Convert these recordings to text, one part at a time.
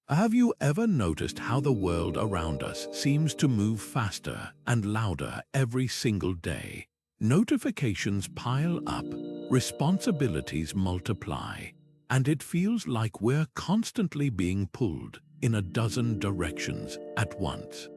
Have you ever noticed how the world around us seems to move faster and louder every single day? Notifications pile up, responsibilities multiply, and it feels like we're constantly being pulled in a dozen directions at once.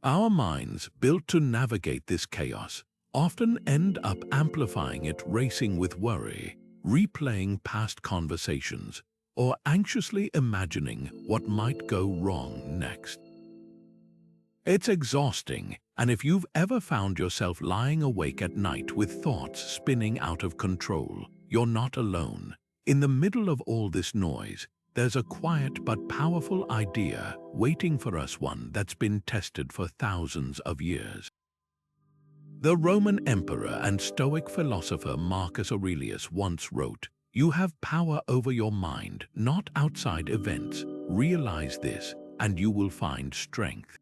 Our minds, built to navigate this chaos, often end up amplifying it, racing with worry, replaying past conversations, or anxiously imagining what might go wrong next. It's exhausting, and if you've ever found yourself lying awake at night with thoughts spinning out of control, you're not alone. In the middle of all this noise, there's a quiet but powerful idea waiting for us, one that's been tested for thousands of years. The Roman emperor and Stoic philosopher Marcus Aurelius once wrote, "You have power over your mind, not outside events. Realize this, and you will find strength."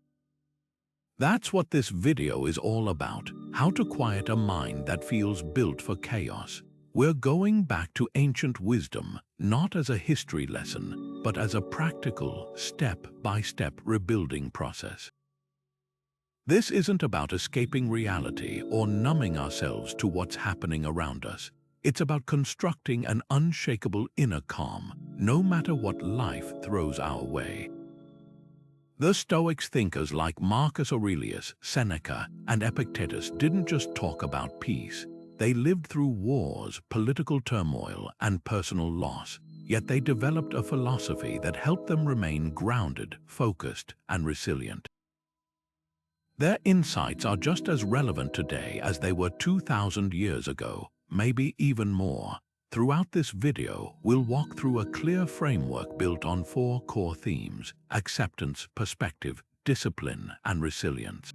That's what this video is all about, how to quiet a mind that feels built for chaos. We're going back to ancient wisdom, not as a history lesson, but as a practical, step-by-step rebuilding process. This isn't about escaping reality or numbing ourselves to what's happening around us. It's about constructing an unshakable inner calm, no matter what life throws our way. The Stoics, thinkers like Marcus Aurelius, Seneca, and Epictetus, didn't just talk about peace. They lived through wars, political turmoil, and personal loss, yet they developed a philosophy that helped them remain grounded, focused, and resilient. Their insights are just as relevant today as they were 2,000 years ago, maybe even more. Throughout this video, we'll walk through a clear framework built on 4 core themes: acceptance, perspective, discipline, and resilience.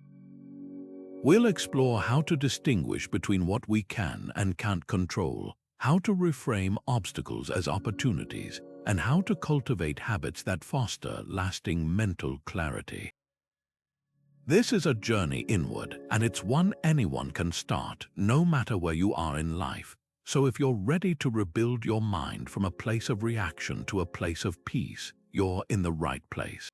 We'll explore how to distinguish between what we can and can't control, how to reframe obstacles as opportunities, and how to cultivate habits that foster lasting mental clarity. This is a journey inward, and it's one anyone can start, no matter where you are in life. So if you're ready to rebuild your mind from a place of reaction to a place of peace, you're in the right place.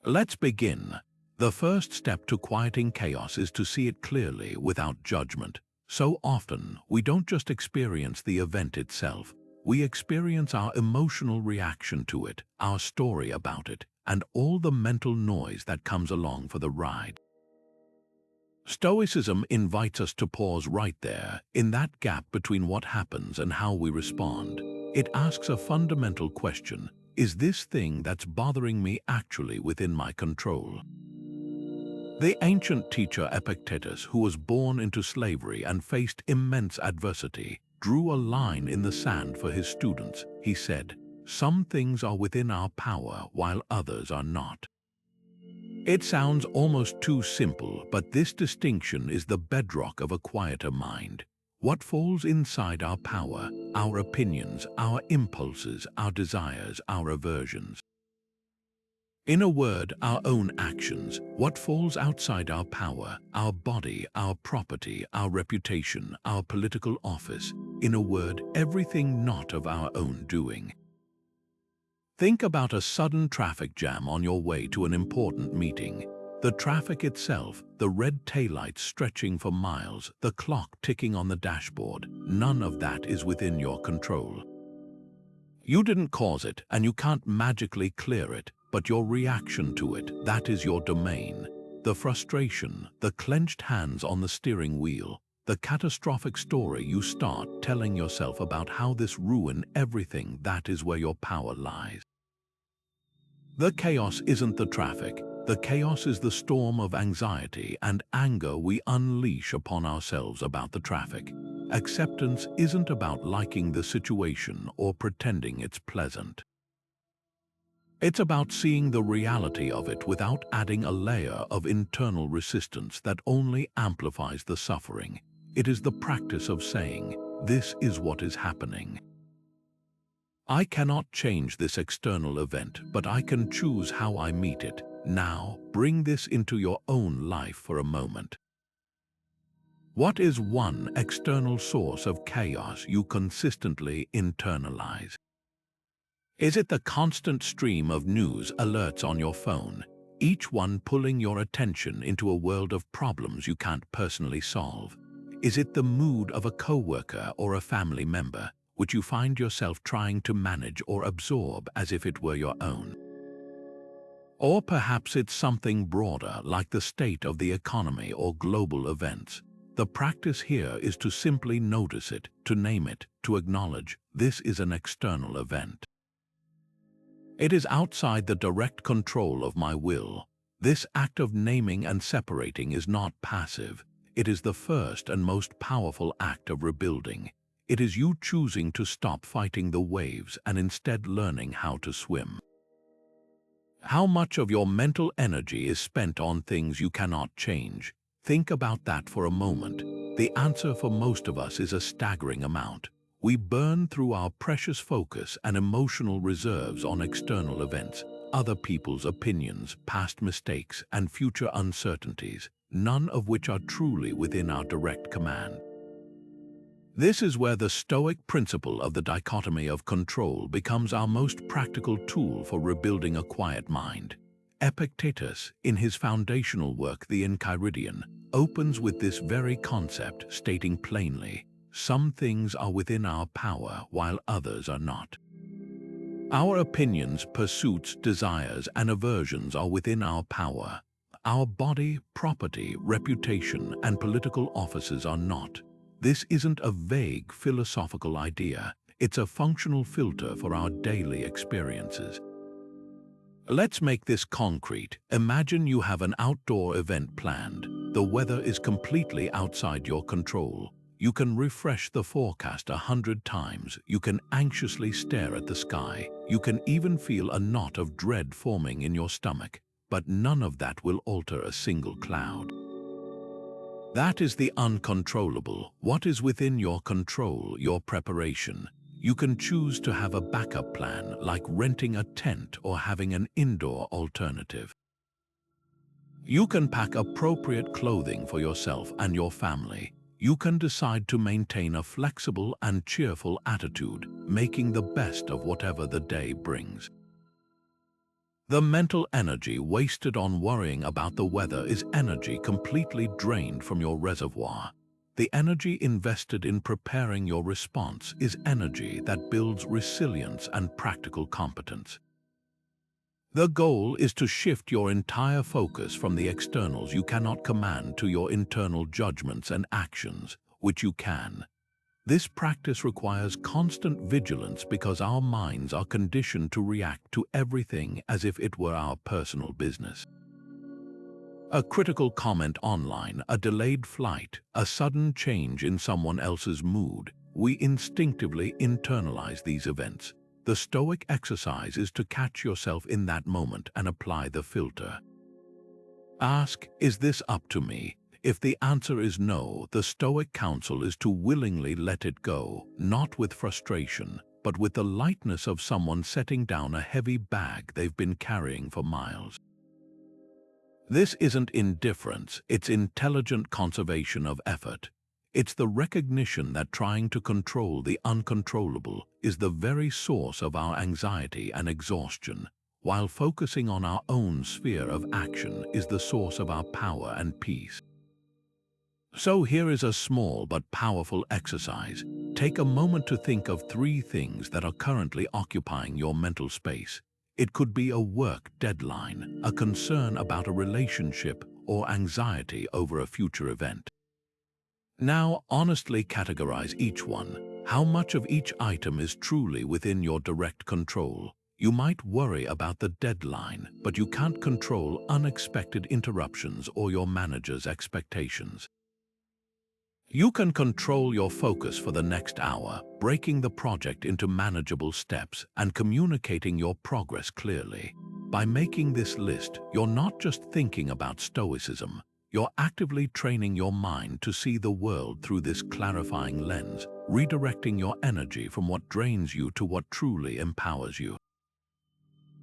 Let's begin. The first step to quieting chaos is to see it clearly without judgment. So often, we don't just experience the event itself, we experience our emotional reaction to it, our story about it, and all the mental noise that comes along for the ride. Stoicism invites us to pause right there, in that gap between what happens and how we respond. It asks a fundamental question: is this thing that's bothering me actually within my control? The ancient teacher Epictetus, who was born into slavery and faced immense adversity, drew a line in the sand for his students. He said, "Some things are within our power while others are not." It sounds almost too simple, but this distinction is the bedrock of a quieter mind. What falls inside our power, our opinions, our impulses, our desires, our aversions. In a word, our own actions. What falls outside our power, our body, our property, our reputation, our political office. In a word, everything not of our own doing. Think about a sudden traffic jam on your way to an important meeting. The traffic itself, the red taillights stretching for miles, the clock ticking on the dashboard, none of that is within your control. You didn't cause it, and you can't magically clear it, but your reaction to it, that is your domain. The frustration, the clenched hands on the steering wheel, the catastrophic story you start telling yourself about how this ruined everything, that is where your power lies. The chaos isn't the traffic. The chaos is the storm of anxiety and anger we unleash upon ourselves about the traffic. Acceptance isn't about liking the situation or pretending it's pleasant. It's about seeing the reality of it without adding a layer of internal resistance that only amplifies the suffering. It is the practice of saying, "This is what is happening. I cannot change this external event, but I can choose how I meet it. Now, bring this into your own life for a moment." What is one external source of chaos you consistently internalize? Is it the constant stream of news alerts on your phone, each one pulling your attention into a world of problems you can't personally solve? Is it the mood of a coworker or a family member, which you find yourself trying to manage or absorb as if it were your own? Or perhaps it's something broader, like the state of the economy or global events. The practice here is to simply notice it, to name it, to acknowledge this is an external event. It is outside the direct control of my will. This act of naming and separating is not passive. It is the first and most powerful act of rebuilding. It is you choosing to stop fighting the waves and instead learning how to swim. How much of your mental energy is spent on things you cannot change? Think about that for a moment. The answer for most of us is a staggering amount. We burn through our precious focus and emotional reserves on external events, other people's opinions, past mistakes, and future uncertainties, none of which are truly within our direct command. This is where the Stoic principle of the dichotomy of control becomes our most practical tool for rebuilding a quiet mind. Epictetus, in his foundational work The Enchiridion, opens with this very concept, stating plainly, some things are within our power while others are not. Our opinions, pursuits, desires, and aversions are within our power. Our body, property, reputation, and political offices are not. This isn't a vague philosophical idea. It's a functional filter for our daily experiences. Let's make this concrete. Imagine you have an outdoor event planned. The weather is completely outside your control. You can refresh the forecast 100 times. You can anxiously stare at the sky. You can even feel a knot of dread forming in your stomach. But none of that will alter a single cloud. That is the uncontrollable. What is within your control, your preparation? You can choose to have a backup plan, like renting a tent or having an indoor alternative. You can pack appropriate clothing for yourself and your family. You can decide to maintain a flexible and cheerful attitude, making the best of whatever the day brings. The mental energy wasted on worrying about the weather is energy completely drained from your reservoir. The energy invested in preparing your response is energy that builds resilience and practical competence. The goal is to shift your entire focus from the externals you cannot command to your internal judgments and actions, which you can. This practice requires constant vigilance because our minds are conditioned to react to everything as if it were our personal business. A critical comment online, a delayed flight, a sudden change in someone else's mood, we instinctively internalize these events. The Stoic exercise is to catch yourself in that moment and apply the filter. Ask, is this up to me? If the answer is no, the Stoic counsel is to willingly let it go, not with frustration, but with the lightness of someone setting down a heavy bag they've been carrying for miles. This isn't indifference, it's intelligent conservation of effort. It's the recognition that trying to control the uncontrollable is the very source of our anxiety and exhaustion, while focusing on our own sphere of action is the source of our power and peace. So here is a small but powerful exercise. Take a moment to think of 3 things that are currently occupying your mental space. It could be a work deadline, a concern about a relationship, or anxiety over a future event. Now, honestly categorize each one. How much of each item is truly within your direct control? You might worry about the deadline, but you can't control unexpected interruptions or your manager's expectations. You can control your focus for the next hour, breaking the project into manageable steps and communicating your progress clearly. By making this list, you're not just thinking about stoicism, you're actively training your mind to see the world through this clarifying lens, redirecting your energy from what drains you to what truly empowers you.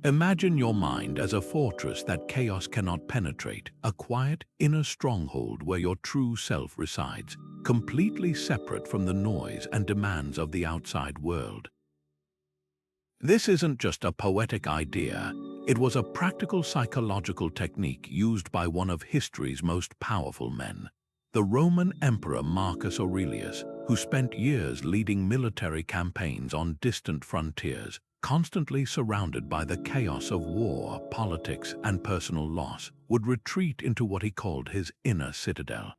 Imagine your mind as a fortress that chaos cannot penetrate, a quiet inner stronghold where your true self resides, completely separate from the noise and demands of the outside world. This isn't just a poetic idea. It was a practical psychological technique used by one of history's most powerful men, the Roman Emperor Marcus Aurelius, who spent years leading military campaigns on distant frontiers, constantly surrounded by the chaos of war, politics, and personal loss, would retreat into what he called his inner citadel.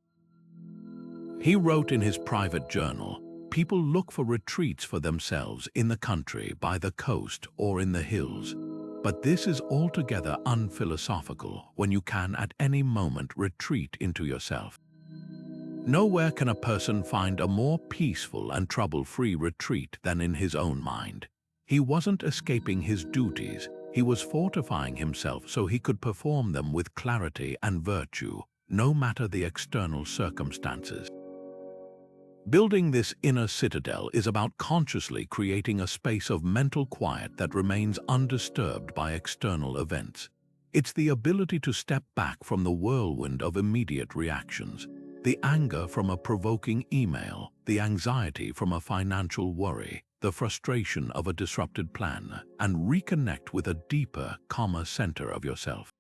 He wrote in his private journal, "People look for retreats for themselves in the country, by the coast, or in the hills. But this is altogether unphilosophical when you can at any moment retreat into yourself. Nowhere can a person find a more peaceful and trouble-free retreat than in his own mind." He wasn't escaping his duties, he was fortifying himself so he could perform them with clarity and virtue, no matter the external circumstances. Building this inner citadel is about consciously creating a space of mental quiet that remains undisturbed by external events. It's the ability to step back from the whirlwind of immediate reactions, the anger from a provoking email, the anxiety from a financial worry, the frustration of a disrupted plan, and reconnect with a deeper, calmer center of yourself.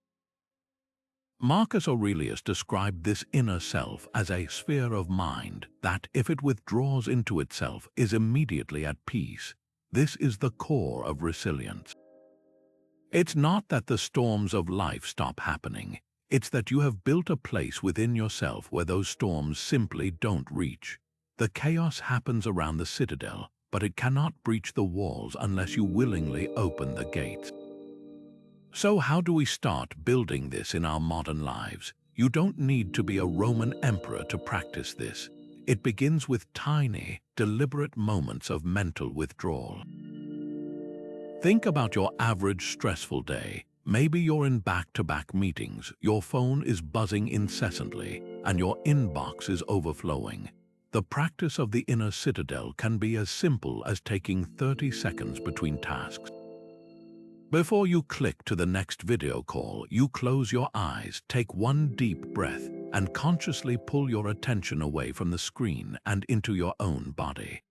Marcus Aurelius described this inner self as a sphere of mind that, if it withdraws into itself, is immediately at peace. This is the core of resilience. It's not that the storms of life stop happening. It's that you have built a place within yourself where those storms simply don't reach. The chaos happens around the citadel, but it cannot breach the walls unless you willingly open the gates. So how do we start building this in our modern lives? You don't need to be a Roman emperor to practice this. It begins with tiny, deliberate moments of mental withdrawal. Think about your average stressful day. Maybe you're in back-to-back meetings, your phone is buzzing incessantly, and your inbox is overflowing. The practice of the inner citadel can be as simple as taking 30 seconds between tasks. Before you click to the next video call, you close your eyes, take one deep breath, and consciously pull your attention away from the screen and into your own body.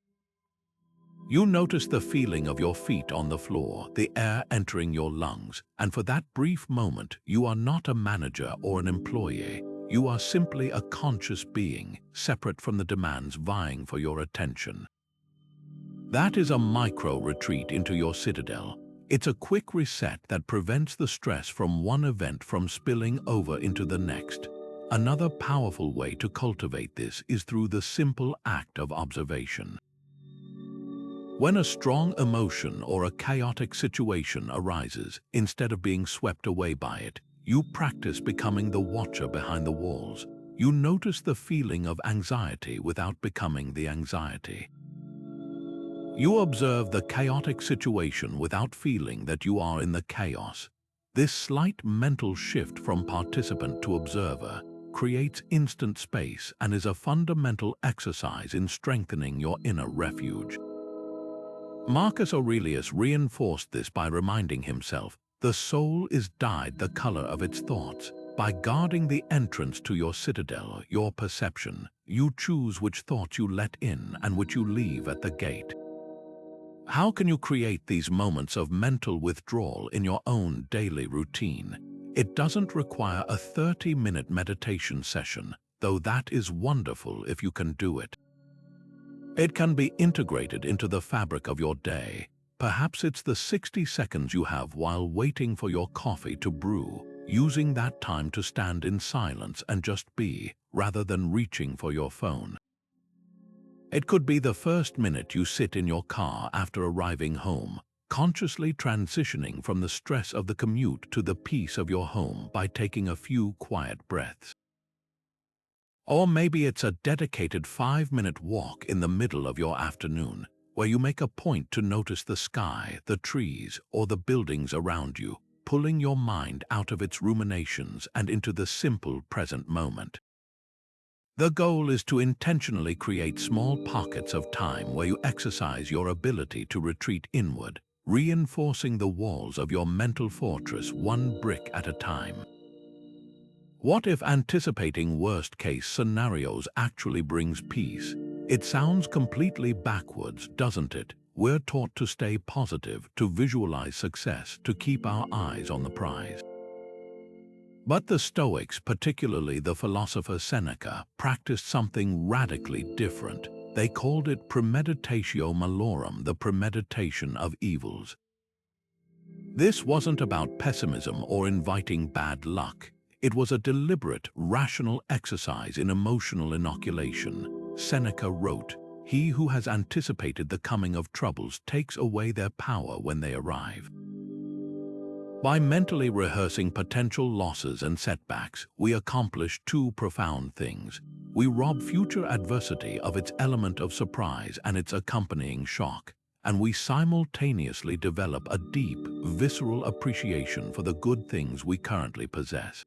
You notice the feeling of your feet on the floor, the air entering your lungs, and for that brief moment, you are not a manager or an employee. You are simply a conscious being, separate from the demands vying for your attention. That is a micro-retreat into your citadel. It's a quick reset that prevents the stress from one event from spilling over into the next. Another powerful way to cultivate this is through the simple act of observation. When a strong emotion or a chaotic situation arises, instead of being swept away by it, you practice becoming the watcher behind the walls. You notice the feeling of anxiety without becoming the anxiety. You observe the chaotic situation without feeling that you are in the chaos. This slight mental shift from participant to observer creates instant space and is a fundamental exercise in strengthening your inner refuge. Marcus Aurelius reinforced this by reminding himself, the soul is dyed the color of its thoughts. By guarding the entrance to your citadel, your perception, you choose which thoughts you let in and which you leave at the gate. How can you create these moments of mental withdrawal in your own daily routine? It doesn't require a 30-minute meditation session, though that is wonderful if you can do it. It can be integrated into the fabric of your day. Perhaps it's the 60 seconds you have while waiting for your coffee to brew, using that time to stand in silence and just be, rather than reaching for your phone. It could be the first minute you sit in your car after arriving home, consciously transitioning from the stress of the commute to the peace of your home by taking a few quiet breaths. Or maybe it's a dedicated 5-minute walk in the middle of your afternoon, where you make a point to notice the sky, the trees, or the buildings around you, pulling your mind out of its ruminations and into the simple present moment. The goal is to intentionally create small pockets of time where you exercise your ability to retreat inward, reinforcing the walls of your mental fortress one brick at a time. What if anticipating worst-case scenarios actually brings peace? It sounds completely backwards, doesn't it? We're taught to stay positive, to visualize success, to keep our eyes on the prize. But the Stoics, particularly the philosopher Seneca, practiced something radically different. They called it Premeditatio Malorum, the premeditation of evils. This wasn't about pessimism or inviting bad luck. It was a deliberate, rational exercise in emotional inoculation. Seneca wrote, "He who has anticipated the coming of troubles takes away their power when they arrive." By mentally rehearsing potential losses and setbacks, we accomplish two profound things. We rob future adversity of its element of surprise and its accompanying shock, and we simultaneously develop a deep, visceral appreciation for the good things we currently possess.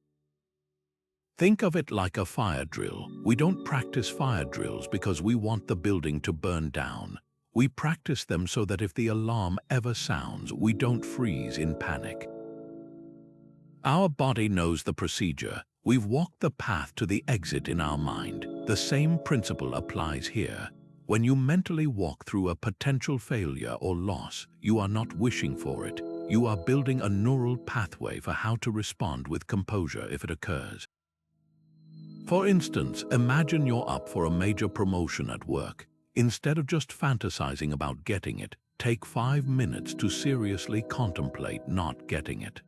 Think of it like a fire drill. We don't practice fire drills because we want the building to burn down. We practice them so that if the alarm ever sounds, we don't freeze in panic. Our body knows the procedure. We've walked the path to the exit in our mind. The same principle applies here. When you mentally walk through a potential failure or loss, you are not wishing for it. You are building a neural pathway for how to respond with composure if it occurs. For instance, imagine you're up for a major promotion at work. Instead of just fantasizing about getting it, take 5 minutes to seriously contemplate not getting it.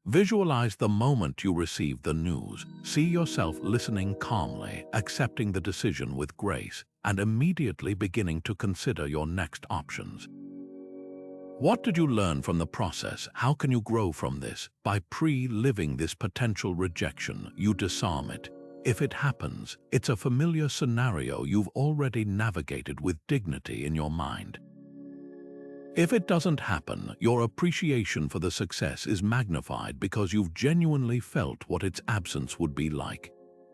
Visualize the moment you receive the news. See yourself listening calmly, accepting the decision with grace, and immediately beginning to consider your next options. What did you learn from the process? How can you grow from this? By pre-living this potential rejection, you disarm it. If it happens, it's a familiar scenario you've already navigated with dignity in your mind. If it doesn't happen, your appreciation for the success is magnified because you've genuinely felt what its absence would be like.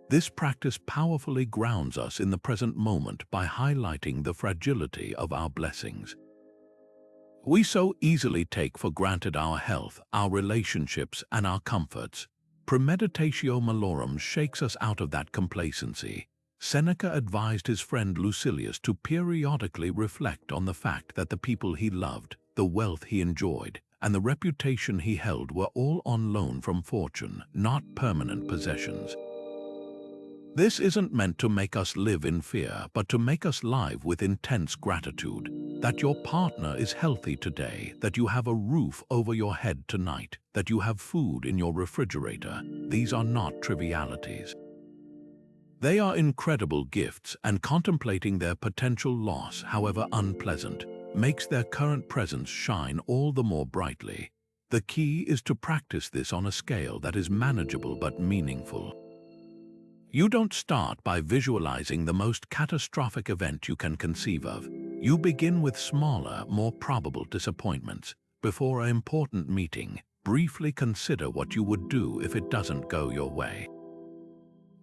This practice powerfully grounds us in the present moment by highlighting the fragility of our blessings. We so easily take for granted our health, our relationships, and our comforts. Premeditatio Malorum shakes us out of that complacency. Seneca advised his friend Lucilius to periodically reflect on the fact that the people he loved, the wealth he enjoyed, and the reputation he held were all on loan from fortune, not permanent possessions. This isn't meant to make us live in fear, but to make us live with intense gratitude. That your partner is healthy today, that you have a roof over your head tonight, that you have food in your refrigerator. These are not trivialities. They are incredible gifts, and contemplating their potential loss, however unpleasant, makes their current presence shine all the more brightly. The key is to practice this on a scale that is manageable but meaningful. You don't start by visualizing the most catastrophic event you can conceive of. You begin with smaller, more probable disappointments. Before an important meeting, briefly consider what you would do if it doesn't go your way.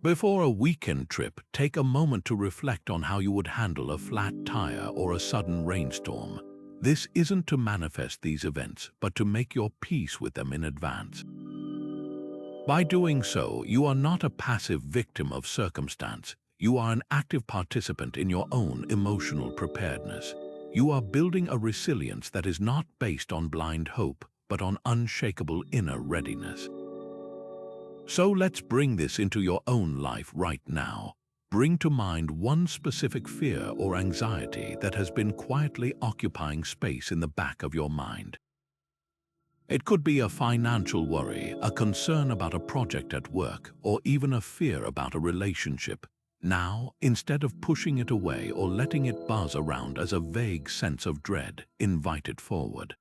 Before a weekend trip, take a moment to reflect on how you would handle a flat tire or a sudden rainstorm. This isn't to manifest these events, but to make your peace with them in advance. By doing so, you are not a passive victim of circumstance. You are an active participant in your own emotional preparedness. You are building a resilience that is not based on blind hope, but on unshakable inner readiness. So let's bring this into your own life right now. Bring to mind one specific fear or anxiety that has been quietly occupying space in the back of your mind. It could be a financial worry, a concern about a project at work, or even a fear about a relationship. Now, instead of pushing it away or letting it buzz around as a vague sense of dread, invite it forward.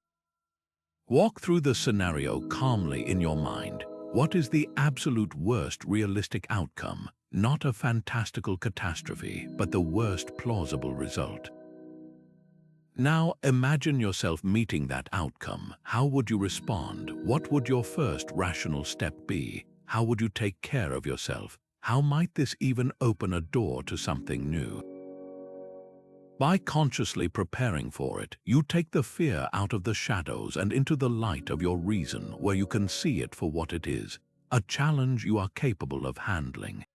Walk through the scenario calmly in your mind. What is the absolute worst realistic outcome? Not a fantastical catastrophe, but the worst plausible result. Now imagine yourself meeting that outcome. How would you respond? What would your first rational step be? How would you take care of yourself? How might this even open a door to something new? By consciously preparing for it, you take the fear out of the shadows and into the light of your reason, where you can see it for what it is, a challenge you are capable of handling.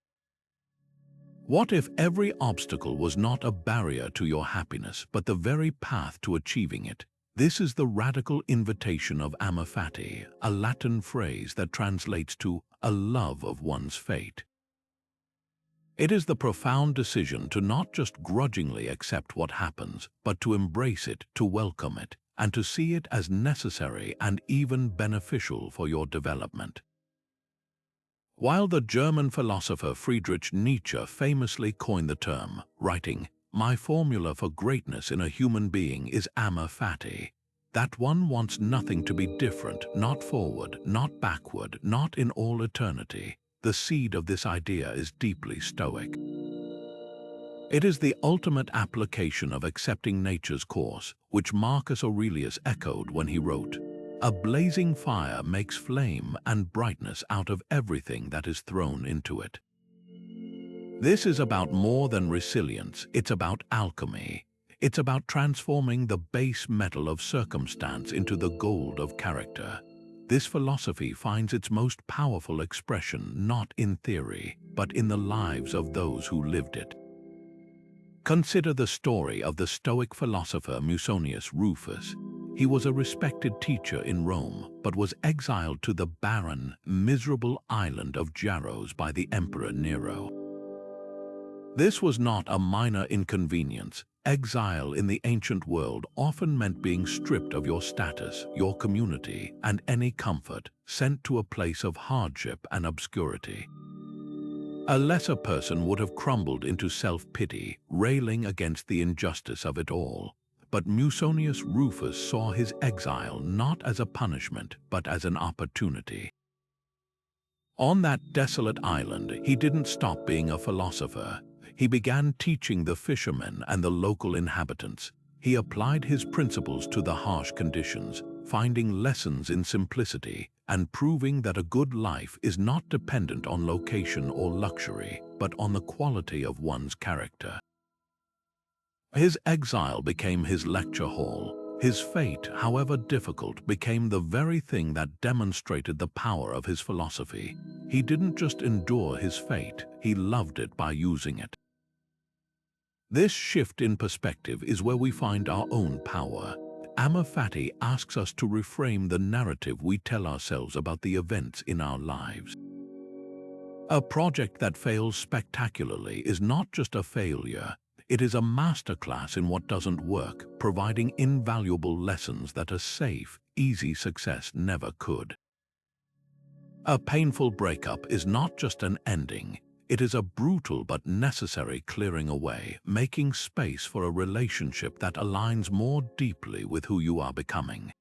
What if every obstacle was not a barrier to your happiness, but the very path to achieving it? This is the radical invitation of Amor Fati, a Latin phrase that translates to a love of one's fate. It is the profound decision to not just grudgingly accept what happens, but to embrace it, to welcome it, and to see it as necessary and even beneficial for your development. While the German philosopher Friedrich Nietzsche famously coined the term, writing, "My formula for greatness in a human being is Amor Fati," that one wants nothing to be different, not forward, not backward, not in all eternity. The seed of this idea is deeply Stoic. It is the ultimate application of accepting nature's course, which Marcus Aurelius echoed when he wrote, "A blazing fire makes flame and brightness out of everything that is thrown into it." This is about more than resilience, it's about alchemy. It's about transforming the base metal of circumstance into the gold of character. This philosophy finds its most powerful expression not in theory, but in the lives of those who lived it. Consider the story of the Stoic philosopher Musonius Rufus. He was a respected teacher in Rome, but was exiled to the barren, miserable island of Jaros by the Emperor Nero. This was not a minor inconvenience. Exile in the ancient world often meant being stripped of your status, your community, and any comfort, sent to a place of hardship and obscurity. A lesser person would have crumbled into self-pity, railing against the injustice of it all. But Musonius Rufus saw his exile not as a punishment, but as an opportunity. On that desolate island, he didn't stop being a philosopher. He began teaching the fishermen and the local inhabitants. He applied his principles to the harsh conditions, finding lessons in simplicity and proving that a good life is not dependent on location or luxury, but on the quality of one's character. His exile became his lecture hall. His fate, however difficult, became the very thing that demonstrated the power of his philosophy. He didn't just endure his fate, he loved it by using it. This shift in perspective is where we find our own power. Amor Fati asks us to reframe the narrative we tell ourselves about the events in our lives. A project that fails spectacularly is not just a failure, it is a masterclass in what doesn't work, providing invaluable lessons that a safe, easy success never could. A painful breakup is not just an ending, it is a brutal but necessary clearing away, making space for a relationship that aligns more deeply with who you are becoming.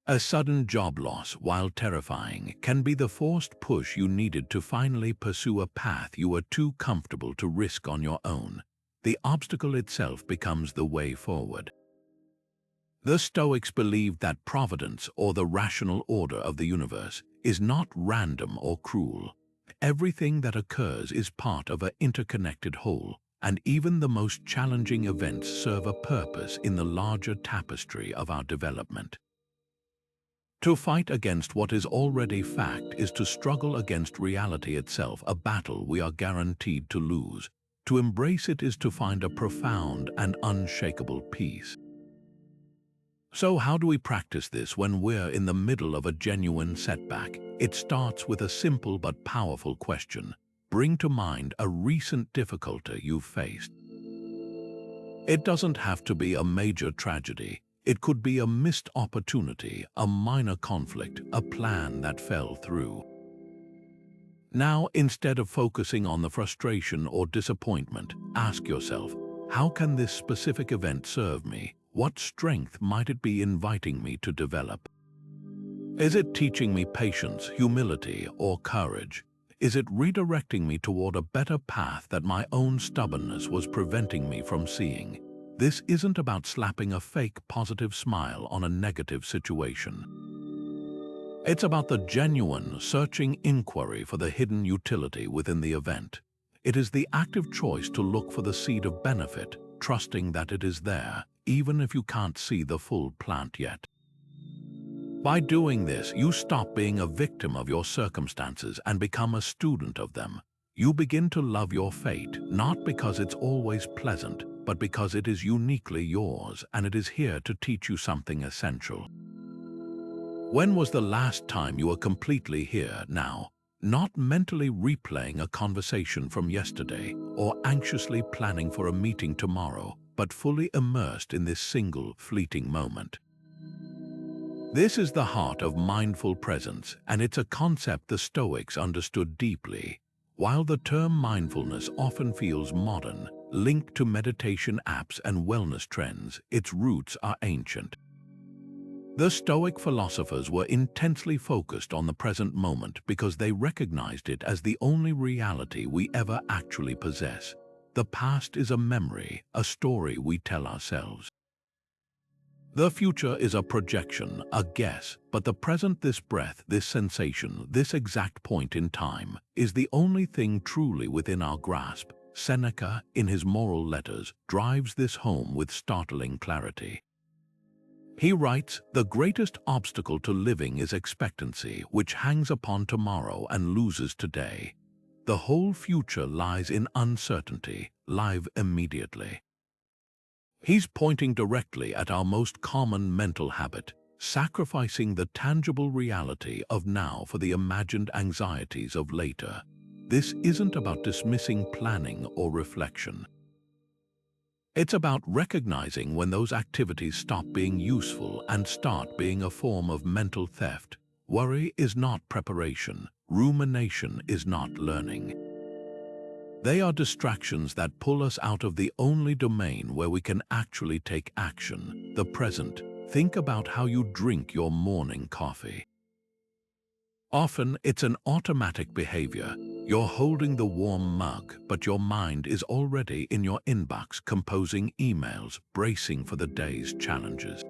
A sudden job loss, while terrifying, can be the forced push you needed to finally pursue a path you were too comfortable to risk on your own. The obstacle itself becomes the way forward. The Stoics believed that providence, or the rational order of the universe, is not random or cruel. Everything that occurs is part of an interconnected whole, and even the most challenging events serve a purpose in the larger tapestry of our development. To fight against what is already fact is to struggle against reality itself, a battle we are guaranteed to lose. To embrace it is to find a profound and unshakable peace. So how do we practice this when we're in the middle of a genuine setback? It starts with a simple but powerful question. Bring to mind a recent difficulty you've faced. It doesn't have to be a major tragedy. It could be a missed opportunity, a minor conflict, a plan that fell through. Now, instead of focusing on the frustration or disappointment, ask yourself, how can this specific event serve me? What strength might it be inviting me to develop? Is it teaching me patience, humility, or courage? Is it redirecting me toward a better path that my own stubbornness was preventing me from seeing? This isn't about slapping a fake positive smile on a negative situation. It's about the genuine, searching inquiry for the hidden utility within the event. It is the active choice to look for the seed of benefit, trusting that it is there, even if you can't see the full plant yet. By doing this, you stop being a victim of your circumstances and become a student of them. You begin to love your fate, not because it's always pleasant, but because it is uniquely yours and it is here to teach you something essential. When was the last time you were completely here now, not mentally replaying a conversation from yesterday or anxiously planning for a meeting tomorrow, but fully immersed in this single, fleeting moment? This is the heart of mindful presence, and it's a concept the Stoics understood deeply. While the term mindfulness often feels modern, linked to meditation apps and wellness trends, its roots are ancient. The Stoic philosophers were intensely focused on the present moment because they recognized it as the only reality we ever actually possess. The past is a memory, a story we tell ourselves. The future is a projection, a guess, but the present, this breath, this sensation, this exact point in time, is the only thing truly within our grasp. Seneca, in his Moral Letters, drives this home with startling clarity. He writes, "The greatest obstacle to living is expectancy, which hangs upon tomorrow and loses today. The whole future lies in uncertainty, live immediately." He's pointing directly at our most common mental habit, sacrificing the tangible reality of now for the imagined anxieties of later. This isn't about dismissing planning or reflection. It's about recognizing when those activities stop being useful and start being a form of mental theft. Worry is not preparation. Rumination is not learning. They are distractions that pull us out of the only domain where we can actually take action, the present. Think about how you drink your morning coffee. Often, it's an automatic behavior. You're holding the warm mug, but your mind is already in your inbox composing emails, bracing for the day's challenges.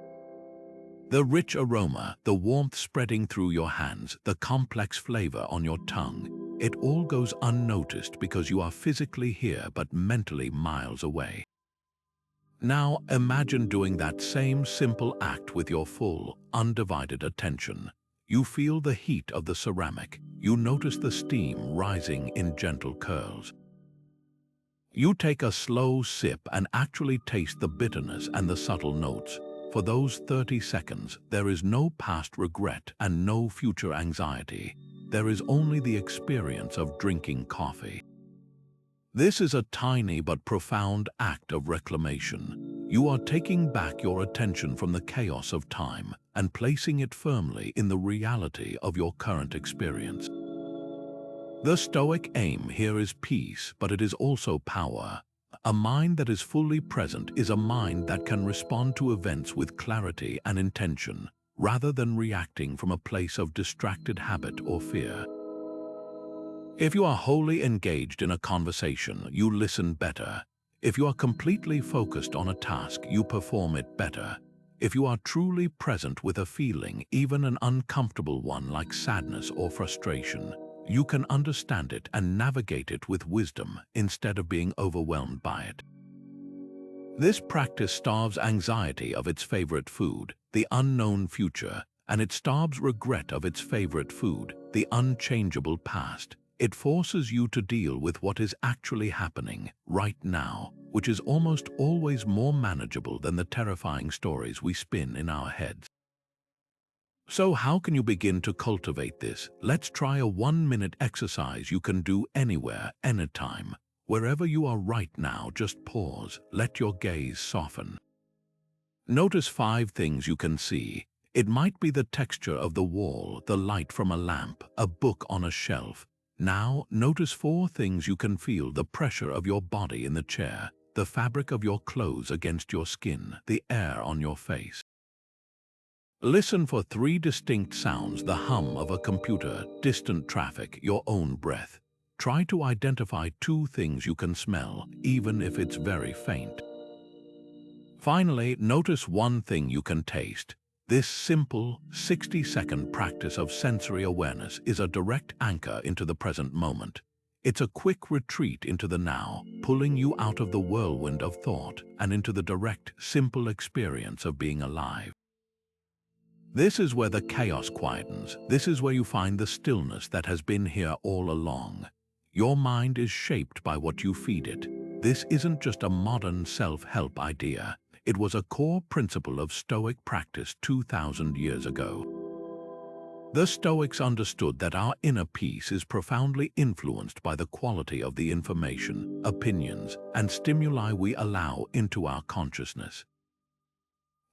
The rich aroma, the warmth spreading through your hands, the complex flavor on your tongue, it all goes unnoticed because you are physically here but mentally miles away. Now imagine doing that same simple act with your full, undivided attention. You feel the heat of the ceramic. You notice the steam rising in gentle curls. You take a slow sip and actually taste the bitterness and the subtle notes. For those 30 seconds, there is no past regret and no future anxiety. There is only the experience of drinking coffee. This is a tiny but profound act of reclamation. You are taking back your attention from the chaos of time and placing it firmly in the reality of your current experience. The Stoic aim here is peace, but it is also power. A mind that is fully present is a mind that can respond to events with clarity and intention, rather than reacting from a place of distracted habit or fear. If you are wholly engaged in a conversation, you listen better. If you are completely focused on a task, you perform it better. If you are truly present with a feeling, even an uncomfortable one like sadness or frustration, you can understand it and navigate it with wisdom instead of being overwhelmed by it. This practice starves anxiety of its favorite food, the unknown future, and it starves regret of its favorite food, the unchangeable past. It forces you to deal with what is actually happening right now, which is almost always more manageable than the terrifying stories we spin in our heads. So how can you begin to cultivate this? Let's try a 1-minute exercise you can do anywhere, anytime. Wherever you are right now, just pause, let your gaze soften. Notice 5 things you can see. It might be the texture of the wall, the light from a lamp, a book on a shelf. Now, notice 4 things you can feel: the pressure of your body in the chair, the fabric of your clothes against your skin, the air on your face. Listen for 3 distinct sounds: the hum of a computer, distant traffic, your own breath. Try to identify 2 things you can smell, even if it's very faint. Finally, notice 1 thing you can taste. This simple, 60-second practice of sensory awareness is a direct anchor into the present moment. It's a quick retreat into the now, pulling you out of the whirlwind of thought and into the direct, simple experience of being alive. This is where the chaos quietens. This is where you find the stillness that has been here all along. Your mind is shaped by what you feed it. This isn't just a modern self-help idea. It was a core principle of Stoic practice 2,000 years ago. The Stoics understood that our inner peace is profoundly influenced by the quality of the information, opinions, and stimuli we allow into our consciousness.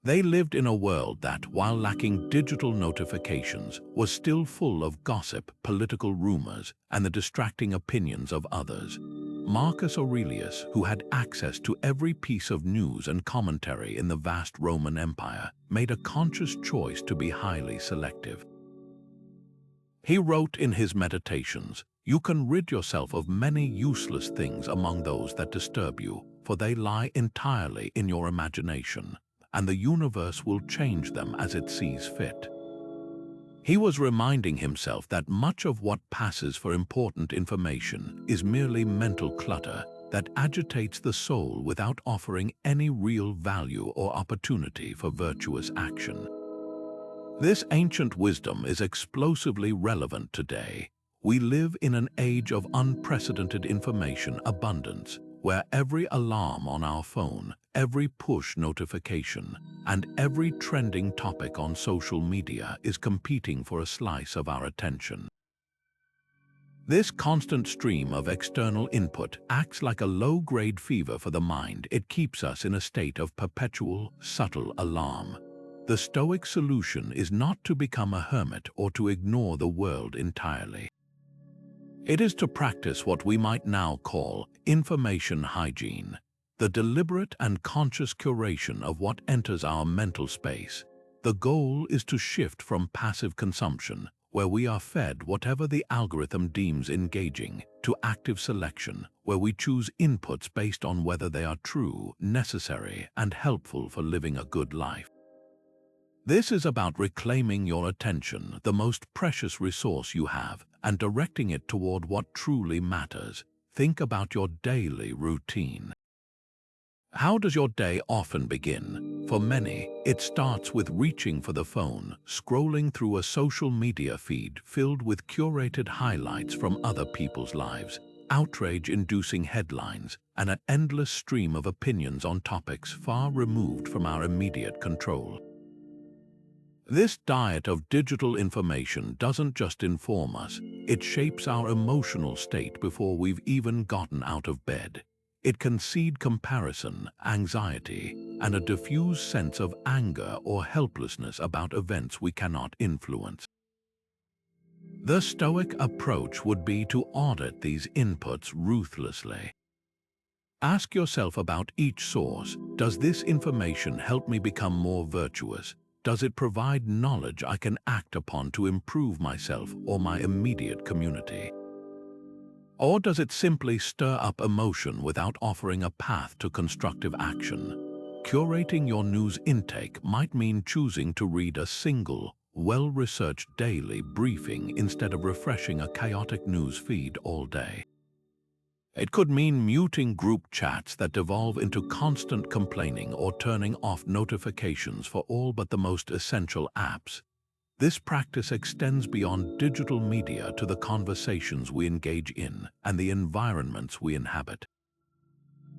They lived in a world that, while lacking digital notifications, was still full of gossip, political rumors, and the distracting opinions of others. Marcus Aurelius, who had access to every piece of news and commentary in the vast Roman Empire, made a conscious choice to be highly selective. He wrote in his Meditations, "You can rid yourself of many useless things among those that disturb you, for they lie entirely in your imagination, and the universe will change them as it sees fit." He was reminding himself that much of what passes for important information is merely mental clutter that agitates the soul without offering any real value or opportunity for virtuous action. This ancient wisdom is explosively relevant today. We live in an age of unprecedented information abundance, where every alarm on our phone, every push notification, and every trending topic on social media is competing for a slice of our attention. This constant stream of external input acts like a low-grade fever for the mind. It keeps us in a state of perpetual, subtle alarm. The Stoic solution is not to become a hermit or to ignore the world entirely. It is to practice what we might now call information hygiene, the deliberate and conscious curation of what enters our mental space. The goal is to shift from passive consumption, where we are fed whatever the algorithm deems engaging, to active selection, where we choose inputs based on whether they are true, necessary, and helpful for living a good life. This is about reclaiming your attention, the most precious resource you have, and directing it toward what truly matters. Think about your daily routine. How does your day often begin? For many, it starts with reaching for the phone, scrolling through a social media feed filled with curated highlights from other people's lives, outrage-inducing headlines, and an endless stream of opinions on topics far removed from our immediate control. This diet of digital information doesn't just inform us, it shapes our emotional state before we've even gotten out of bed. It can seed comparison, anxiety, and a diffuse sense of anger or helplessness about events we cannot influence. The Stoic approach would be to audit these inputs ruthlessly. Ask yourself about each source. Does this information help me become more virtuous? Does it provide knowledge I can act upon to improve myself or my immediate community? Or does it simply stir up emotion without offering a path to constructive action? Curating your news intake might mean choosing to read a single, well-researched daily briefing instead of refreshing a chaotic news feed all day. It could mean muting group chats that devolve into constant complaining or turning off notifications for all but the most essential apps. This practice extends beyond digital media to the conversations we engage in and the environments we inhabit.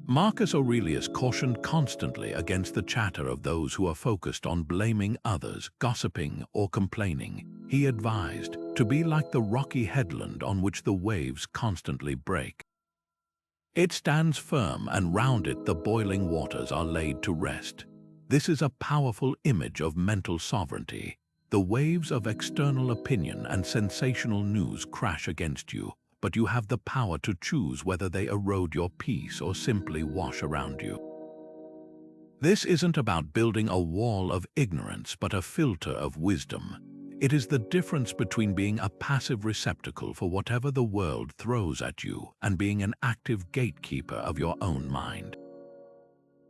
Marcus Aurelius cautioned constantly against the chatter of those who are focused on blaming others, gossiping, or complaining. He advised to be like the rocky headland on which the waves constantly break. It stands firm, and round it the boiling waters are laid to rest. This is a powerful image of mental sovereignty. The waves of external opinion and sensational news crash against you, but you have the power to choose whether they erode your peace or simply wash around you. This isn't about building a wall of ignorance, but a filter of wisdom. It is the difference between being a passive receptacle for whatever the world throws at you and being an active gatekeeper of your own mind.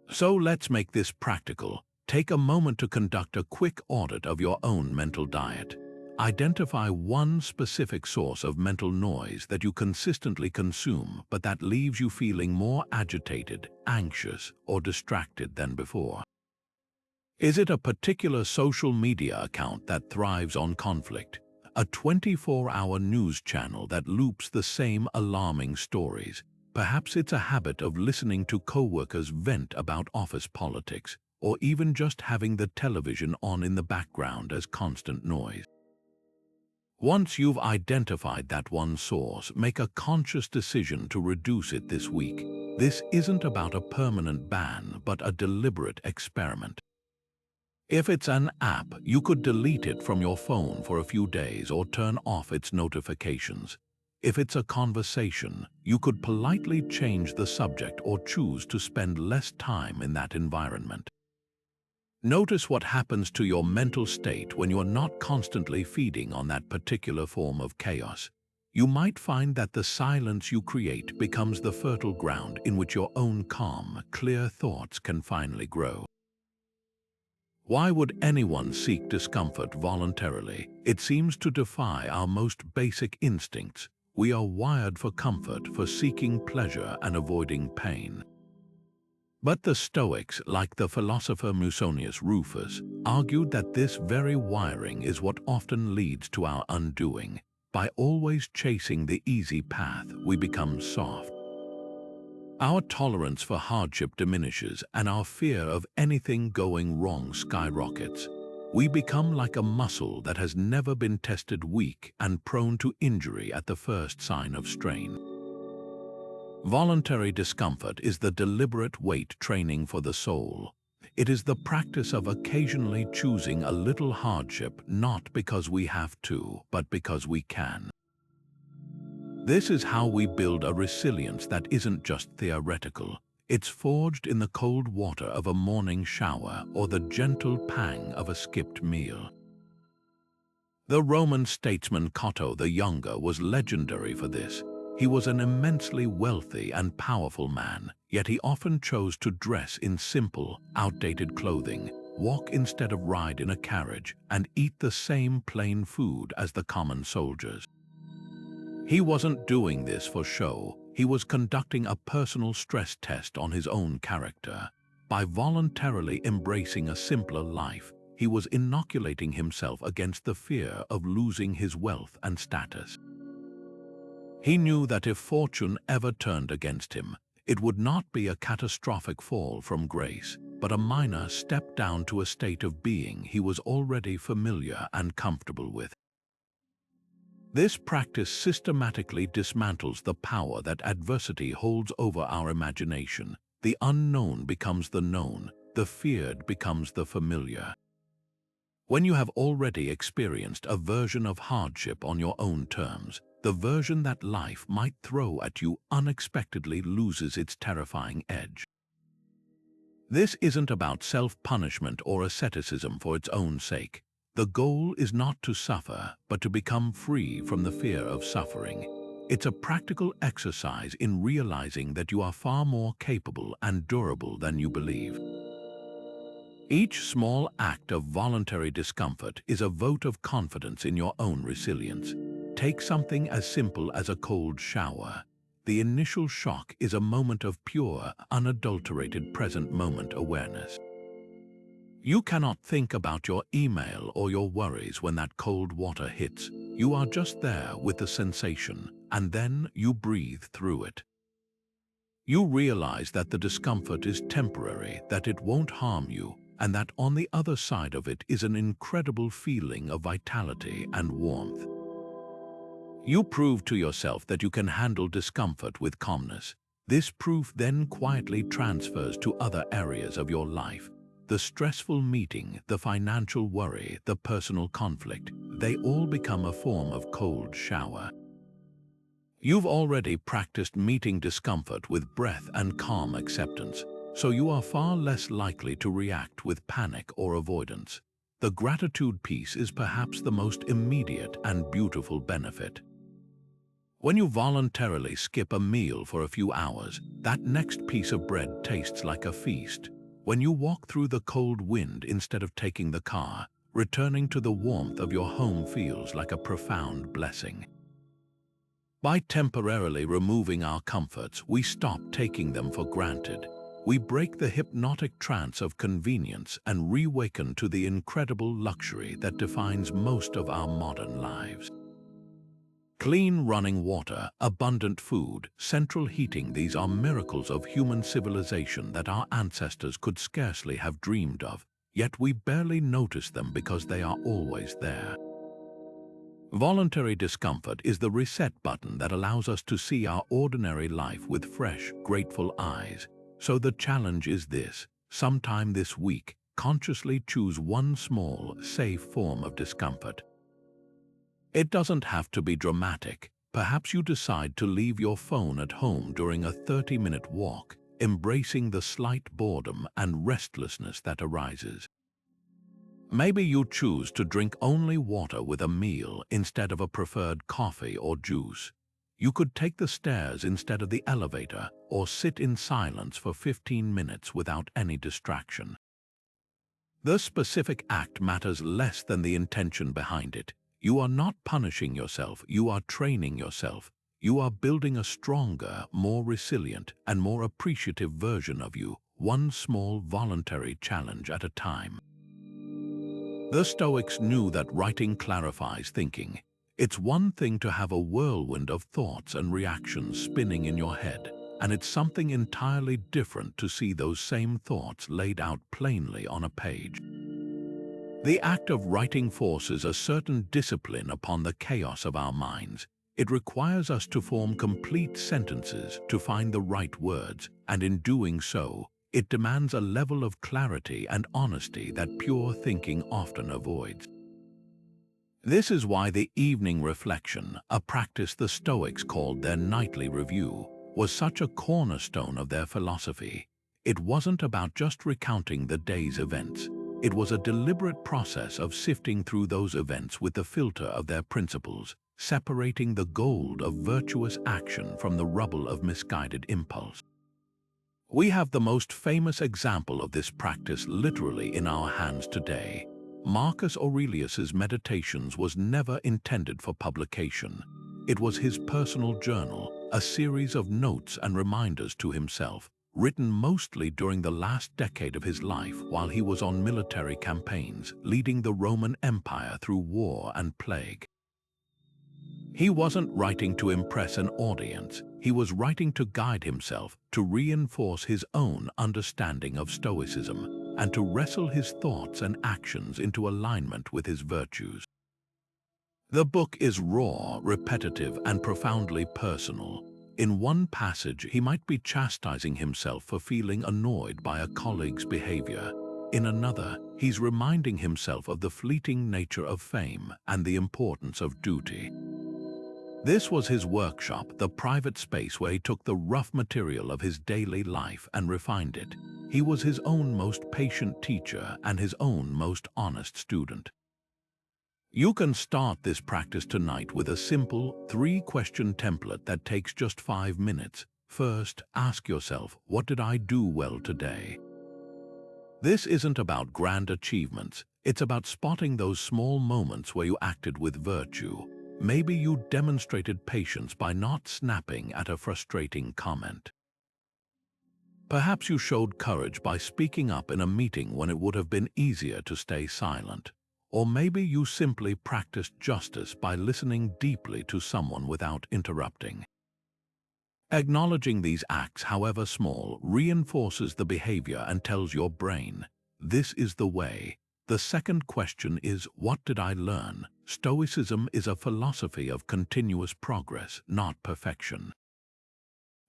So let's make this practical. Take a moment to conduct a quick audit of your own mental diet. Identify one specific source of mental noise that you consistently consume, but that leaves you feeling more agitated, anxious, or distracted than before. Is it a particular social media account that thrives on conflict? a 24-hour news channel that loops the same alarming stories. Perhaps it's a habit of listening to coworkers vent about office politics, or even just having the television on in the background as constant noise. Once you've identified that one source, make a conscious decision to reduce it this week. This isn't about a permanent ban, but a deliberate experiment. If it's an app, you could delete it from your phone for a few days or turn off its notifications. If it's a conversation, you could politely change the subject or choose to spend less time in that environment. Notice what happens to your mental state when you're not constantly feeding on that particular form of chaos. You might find that the silence you create becomes the fertile ground in which your own calm, clear thoughts can finally grow. Why would anyone seek discomfort voluntarily? It seems to defy our most basic instincts. We are wired for comfort, for seeking pleasure and avoiding pain. But the Stoics, like the philosopher Musonius Rufus, argued that this very wiring is what often leads to our undoing. By always chasing the easy path, we become soft. Our tolerance for hardship diminishes and our fear of anything going wrong skyrockets. We become like a muscle that has never been tested, weak and prone to injury at the first sign of strain. Voluntary discomfort is the deliberate weight training for the soul. It is the practice of occasionally choosing a little hardship, not because we have to, but because we can. This is how we build a resilience that isn't just theoretical. It's forged in the cold water of a morning shower or the gentle pang of a skipped meal. The Roman statesman Cato the Younger was legendary for this. He was an immensely wealthy and powerful man, yet he often chose to dress in simple, outdated clothing, walk instead of ride in a carriage, and eat the same plain food as the common soldiers. He wasn't doing this for show. He was conducting a personal stress test on his own character. By voluntarily embracing a simpler life, he was inoculating himself against the fear of losing his wealth and status. He knew that if fortune ever turned against him, it would not be a catastrophic fall from grace, but a minor step down to a state of being he was already familiar and comfortable with. This practice systematically dismantles the power that adversity holds over our imagination. The unknown becomes the known, the feared becomes the familiar. When you have already experienced a version of hardship on your own terms, the version that life might throw at you unexpectedly loses its terrifying edge. This isn't about self-punishment or asceticism for its own sake. The goal is not to suffer, but to become free from the fear of suffering. It's a practical exercise in realizing that you are far more capable and durable than you believe. Each small act of voluntary discomfort is a vote of confidence in your own resilience. Take something as simple as a cold shower. The initial shock is a moment of pure, unadulterated present moment awareness. You cannot think about your email or your worries when that cold water hits. You are just there with the sensation, and then you breathe through it. You realize that the discomfort is temporary, that it won't harm you, and that on the other side of it is an incredible feeling of vitality and warmth. You prove to yourself that you can handle discomfort with calmness. This proof then quietly transfers to other areas of your life. The stressful meeting, the financial worry, the personal conflict, they all become a form of cold shower. You've already practiced meeting discomfort with breath and calm acceptance, so you are far less likely to react with panic or avoidance. The gratitude piece is perhaps the most immediate and beautiful benefit. When you voluntarily skip a meal for a few hours, that next piece of bread tastes like a feast. When you walk through the cold wind instead of taking the car, returning to the warmth of your home feels like a profound blessing. By temporarily removing our comforts, we stop taking them for granted. We break the hypnotic trance of convenience and reawaken to the incredible luxury that defines most of our modern lives. Clean running water, abundant food, central heating, these are miracles of human civilization that our ancestors could scarcely have dreamed of, yet we barely notice them because they are always there. Voluntary discomfort is the reset button that allows us to see our ordinary life with fresh, grateful eyes. So the challenge is this: sometime this week, consciously choose one small, safe form of discomfort. It doesn't have to be dramatic. Perhaps you decide to leave your phone at home during a 30-minute walk, embracing the slight boredom and restlessness that arises. Maybe you choose to drink only water with a meal instead of a preferred coffee or juice. You could take the stairs instead of the elevator, or sit in silence for 15 minutes without any distraction. The specific act matters less than the intention behind it. You are not punishing yourself, you are training yourself. You are building a stronger, more resilient, and more appreciative version of you, one small voluntary challenge at a time. The Stoics knew that writing clarifies thinking. It's one thing to have a whirlwind of thoughts and reactions spinning in your head, and it's something entirely different to see those same thoughts laid out plainly on a page. The act of writing forces a certain discipline upon the chaos of our minds. It requires us to form complete sentences, to find the right words, and in doing so, it demands a level of clarity and honesty that pure thinking often avoids. This is why the evening reflection, a practice the Stoics called their nightly review, was such a cornerstone of their philosophy. It wasn't about just recounting the day's events. It was a deliberate process of sifting through those events with the filter of their principles, separating the gold of virtuous action from the rubble of misguided impulse. We have the most famous example of this practice literally in our hands today. Marcus Aurelius's Meditations was never intended for publication. It was his personal journal, a series of notes and reminders to himself, written mostly during the last decade of his life while he was on military campaigns, leading the Roman Empire through war and plague. He wasn't writing to impress an audience. He was writing to guide himself, to reinforce his own understanding of Stoicism, and to wrestle his thoughts and actions into alignment with his virtues. The book is raw, repetitive, and profoundly personal. In one passage, he might be chastising himself for feeling annoyed by a colleague's behavior. In another, he's reminding himself of the fleeting nature of fame and the importance of duty. This was his workshop, the private space where he took the rough material of his daily life and refined it. He was his own most patient teacher and his own most honest student. You can start this practice tonight with a simple 3-question template that takes just 5 minutes. First, ask yourself, what did I do well today? This isn't about grand achievements. It's about spotting those small moments where you acted with virtue. Maybe you demonstrated patience by not snapping at a frustrating comment. Perhaps you showed courage by speaking up in a meeting when it would have been easier to stay silent. Or maybe you simply practiced justice by listening deeply to someone without interrupting. Acknowledging these acts, however small, reinforces the behavior and tells your brain, this is the way. The second question is, what did I learn? Stoicism is a philosophy of continuous progress, not perfection.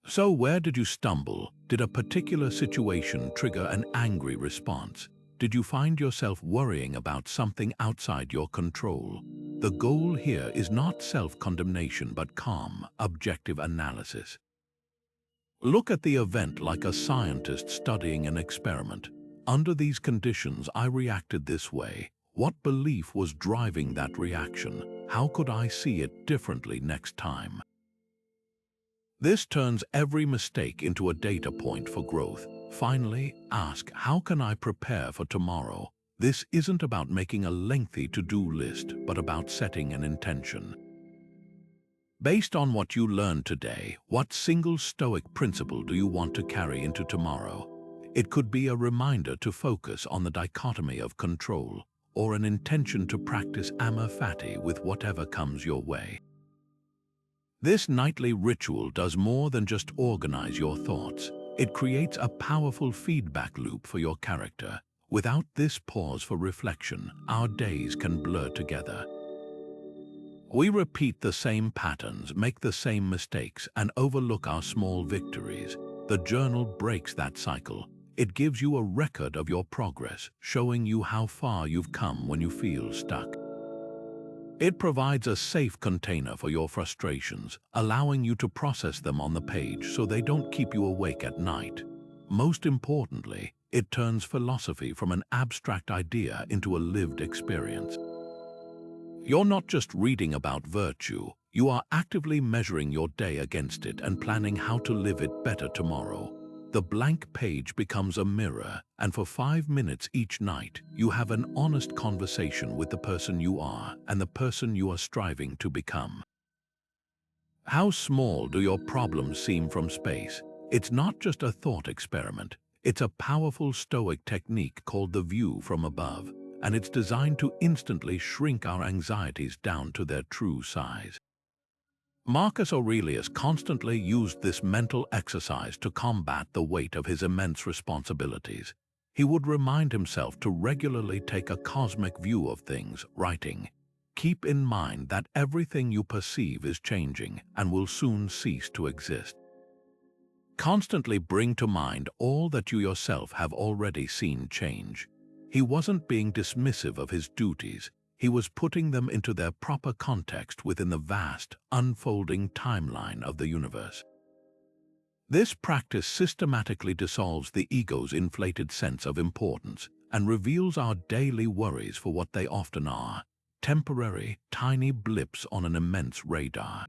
So where did you stumble? Did a particular situation trigger an angry response? Did you find yourself worrying about something outside your control? The goal here is not self-condemnation but calm, objective analysis. Look at the event like a scientist studying an experiment. Under these conditions, I reacted this way. What belief was driving that reaction? How could I see it differently next time? This turns every mistake into a data point for growth. Finally, ask, how can I prepare for tomorrow? This isn't about making a lengthy to-do list, but about setting an intention. Based on what you learned today, what single Stoic principle do you want to carry into tomorrow? It could be a reminder to focus on the dichotomy of control, or an intention to practice Amor Fati with whatever comes your way. This nightly ritual does more than just organize your thoughts. It creates a powerful feedback loop for your character. Without this pause for reflection, our days can blur together. We repeat the same patterns, make the same mistakes, and overlook our small victories. The journal breaks that cycle. It gives you a record of your progress, showing you how far you've come when you feel stuck. It provides a safe container for your frustrations, allowing you to process them on the page so they don't keep you awake at night. Most importantly, it turns philosophy from an abstract idea into a lived experience. You're not just reading about virtue, you are actively measuring your day against it and planning how to live it better tomorrow. The blank page becomes a mirror, and for 5 minutes each night, you have an honest conversation with the person you are and the person you are striving to become. How small do your problems seem from space? It's not just a thought experiment. It's a powerful Stoic technique called the view from above, and it's designed to instantly shrink our anxieties down to their true size. Marcus Aurelius constantly used this mental exercise to combat the weight of his immense responsibilities. He would remind himself to regularly take a cosmic view of things, writing, "Keep in mind that everything you perceive is changing and will soon cease to exist." Constantly bring to mind all that you yourself have already seen change. He wasn't being dismissive of his duties. He was putting them into their proper context within the vast, unfolding timeline of the universe. This practice systematically dissolves the ego's inflated sense of importance and reveals our daily worries for what they often are: temporary, tiny blips on an immense radar.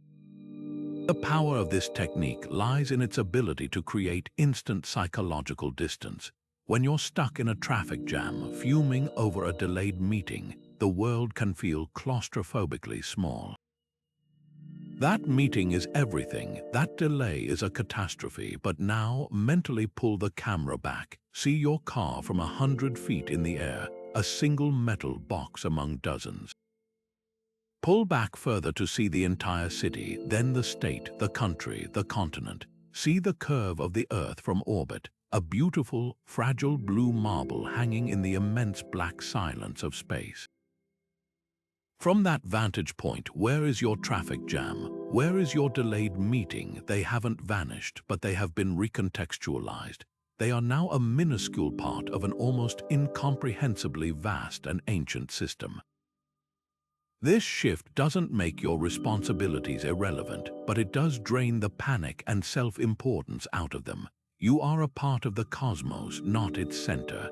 The power of this technique lies in its ability to create instant psychological distance. When you're stuck in a traffic jam, fuming over a delayed meeting, the world can feel claustrophobically small. That meeting is everything, that delay is a catastrophe, but now mentally pull the camera back. See your car from 100 feet in the air, a single metal box among dozens. Pull back further to see the entire city, then the state, the country, the continent. See the curve of the Earth from orbit, a beautiful, fragile blue marble hanging in the immense black silence of space. From that vantage point, where is your traffic jam? Where is your delayed meeting? They haven't vanished, but they have been recontextualized. They are now a minuscule part of an almost incomprehensibly vast and ancient system. This shift doesn't make your responsibilities irrelevant, but it does drain the panic and self-importance out of them. You are a part of the cosmos, not its center.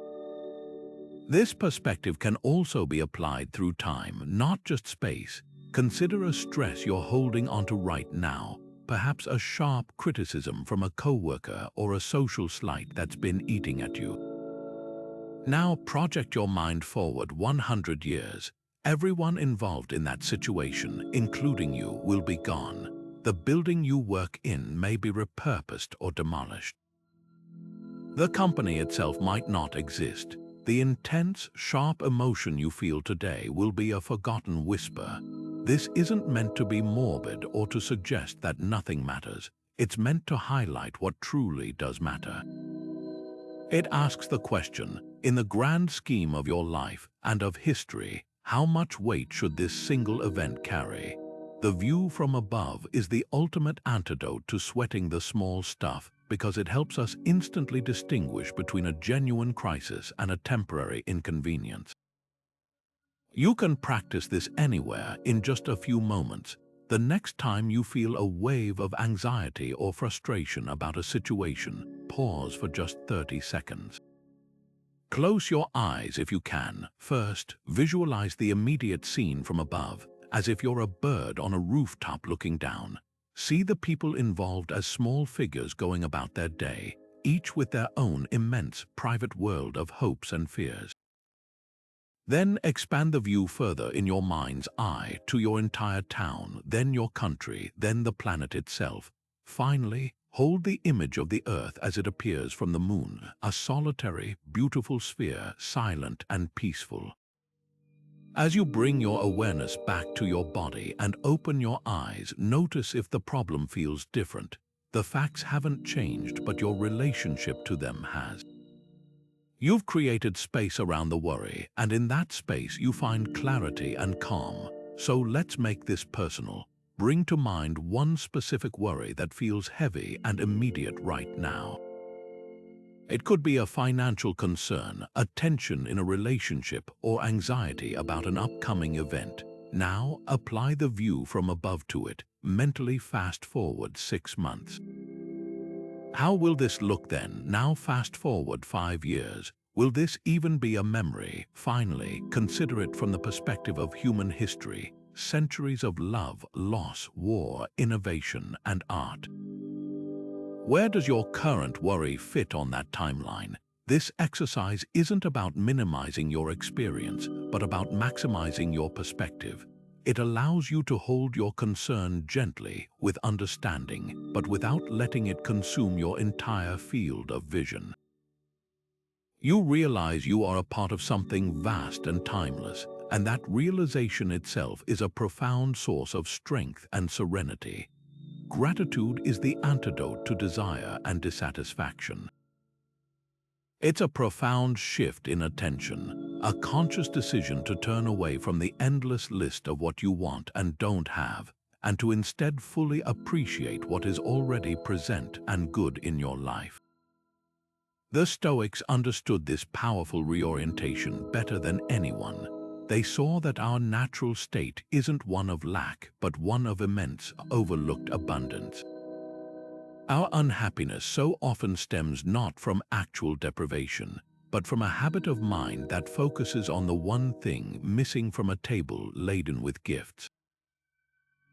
This perspective can also be applied through time, not just space. Consider a stress you're holding onto right now, perhaps a sharp criticism from a coworker or a social slight that's been eating at you. Now project your mind forward 100 years. Everyone involved in that situation, including you, will be gone. The building you work in may be repurposed or demolished. The company itself might not exist. The intense, sharp emotion you feel today will be a forgotten whisper. This isn't meant to be morbid or to suggest that nothing matters. It's meant to highlight what truly does matter. It asks the question, in the grand scheme of your life and of history, how much weight should this single event carry? The view from above is the ultimate antidote to sweating the small stuff, because it helps us instantly distinguish between a genuine crisis and a temporary inconvenience. You can practice this anywhere in just a few moments. The next time you feel a wave of anxiety or frustration about a situation, pause for just 30 seconds. Close your eyes if you can. First, visualize the immediate scene from above, as if you're a bird on a rooftop looking down. See the people involved as small figures going about their day, each with their own immense private world of hopes and fears. Then expand the view further in your mind's eye to your entire town, then your country, then the planet itself. Finally, Hold the image of the earth as it appears from the moon, a solitary, beautiful sphere, silent and peaceful. As you bring your awareness back to your body and open your eyes, notice if the problem feels different. The facts haven't changed, but your relationship to them has. You've created space around the worry, and in that space you find clarity and calm. So let's make this personal. Bring to mind one specific worry that feels heavy and immediate right now. It could be a financial concern, a tension in a relationship, or anxiety about an upcoming event. Now, apply the view from above to it. Mentally fast forward 6 months. How will this look then? Now fast forward 5 years. Will this even be a memory? Finally, consider it from the perspective of human history. Centuries of love, loss, war, innovation, and art. Where does your current worry fit on that timeline? This exercise isn't about minimizing your experience, but about maximizing your perspective. It allows you to hold your concern gently, with understanding, but without letting it consume your entire field of vision. You realize you are a part of something vast and timeless, and that realization itself is a profound source of strength and serenity. Gratitude is the antidote to desire and dissatisfaction. It's a profound shift in attention, a conscious decision to turn away from the endless list of what you want and don't have, and to instead fully appreciate what is already present and good in your life. The Stoics understood this powerful reorientation better than anyone. They saw that our natural state isn't one of lack, but one of immense, overlooked abundance. Our unhappiness so often stems not from actual deprivation, but from a habit of mind that focuses on the one thing missing from a table laden with gifts.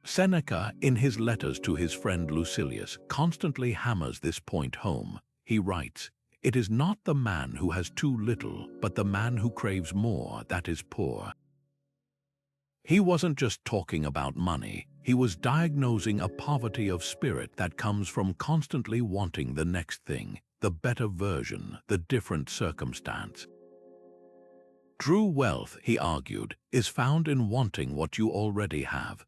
Seneca, in his letters to his friend Lucilius, constantly hammers this point home. He writes, "It is not the man who has too little, but the man who craves more that is poor." He wasn't just talking about money, he was diagnosing a poverty of spirit that comes from constantly wanting the next thing, the better version, the different circumstance. True wealth, he argued, is found in wanting what you already have.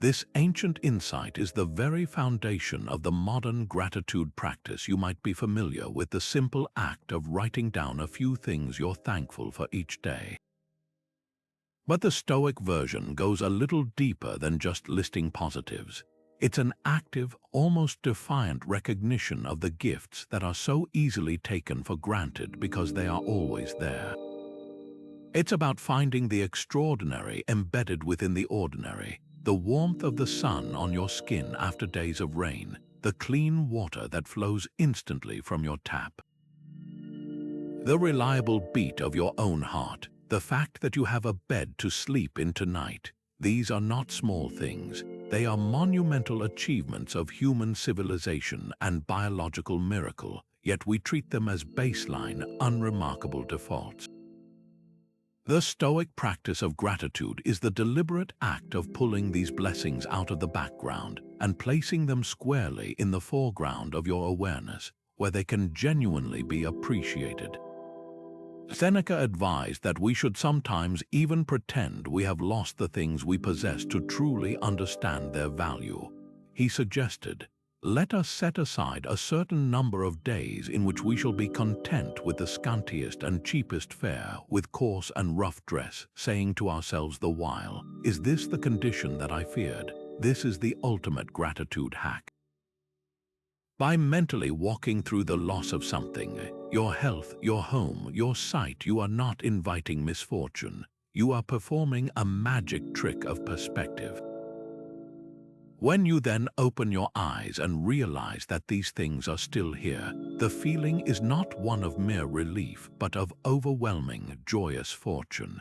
This ancient insight is the very foundation of the modern gratitude practice. You might be familiar with the simple act of writing down a few things you're thankful for each day. But the Stoic version goes a little deeper than just listing positives. It's an active, almost defiant recognition of the gifts that are so easily taken for granted because they are always there. It's about finding the extraordinary embedded within the ordinary. The warmth of the sun on your skin after days of rain, the clean water that flows instantly from your tap. The reliable beat of your own heart, the fact that you have a bed to sleep in tonight. These are not small things. They are monumental achievements of human civilization and biological miracle, yet we treat them as baseline, unremarkable defaults. The Stoic practice of gratitude is the deliberate act of pulling these blessings out of the background and placing them squarely in the foreground of your awareness, where they can genuinely be appreciated. Seneca advised that we should sometimes even pretend we have lost the things we possess to truly understand their value. He suggested, "Let us set aside a certain number of days in which we shall be content with the scantiest and cheapest fare, with coarse and rough dress, saying to ourselves the while, 'Is this the condition that I feared?' This is the ultimate gratitude hack." By mentally walking through the loss of something, your health, your home, your sight, you are not inviting misfortune. You are performing a magic trick of perspective. When you then open your eyes and realize that these things are still here, the feeling is not one of mere relief, but of overwhelming, joyous fortune.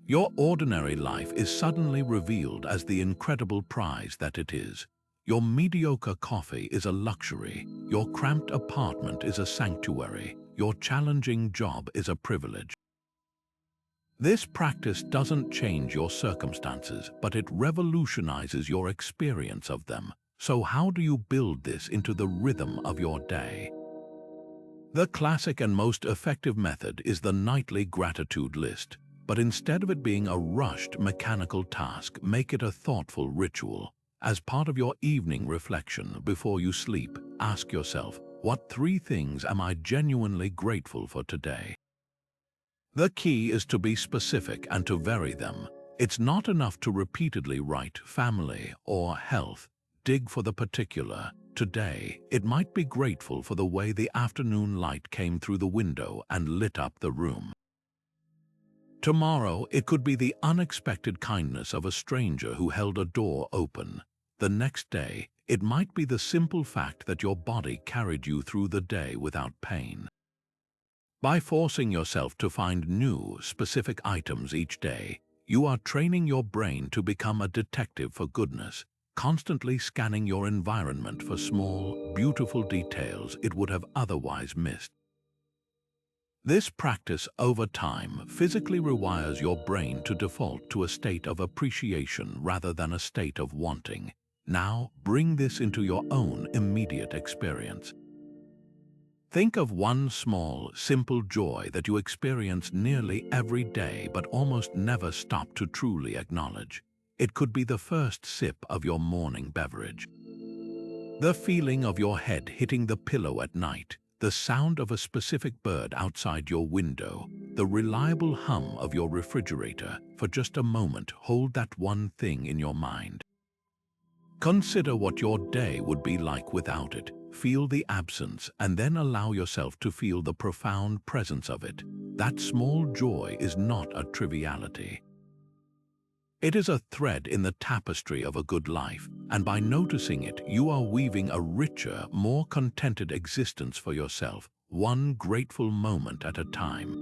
Your ordinary life is suddenly revealed as the incredible prize that it is. Your mediocre coffee is a luxury, your cramped apartment is a sanctuary, your challenging job is a privilege. This practice doesn't change your circumstances, but it revolutionizes your experience of them. So how do you build this into the rhythm of your day? The classic and most effective method is the nightly gratitude list, but instead of it being a rushed mechanical task, make it a thoughtful ritual. As part of your evening reflection before you sleep, ask yourself, what 3 things am I genuinely grateful for today? The key is to be specific and to vary them. It's not enough to repeatedly write family or health. Dig for the particular. Today, it might be grateful for the way the afternoon light came through the window and lit up the room. Tomorrow, it could be the unexpected kindness of a stranger who held a door open. The next day, it might be the simple fact that your body carried you through the day without pain. By forcing yourself to find new, specific items each day, you are training your brain to become a detective for goodness, constantly scanning your environment for small, beautiful details it would have otherwise missed. This practice over time physically rewires your brain to default to a state of appreciation rather than a state of wanting. Now, bring this into your own immediate experience. Think of one small, simple joy that you experience nearly every day but almost never stop to truly acknowledge. It could be the first sip of your morning beverage, the feeling of your head hitting the pillow at night, the sound of a specific bird outside your window, the reliable hum of your refrigerator. For just a moment, hold that one thing in your mind. Consider what your day would be like without it. Feel the absence and then allow yourself to feel the profound presence of it. That small joy is not a triviality. It is a thread in the tapestry of a good life, and by noticing it, you are weaving a richer, more contented existence for yourself, one grateful moment at a time.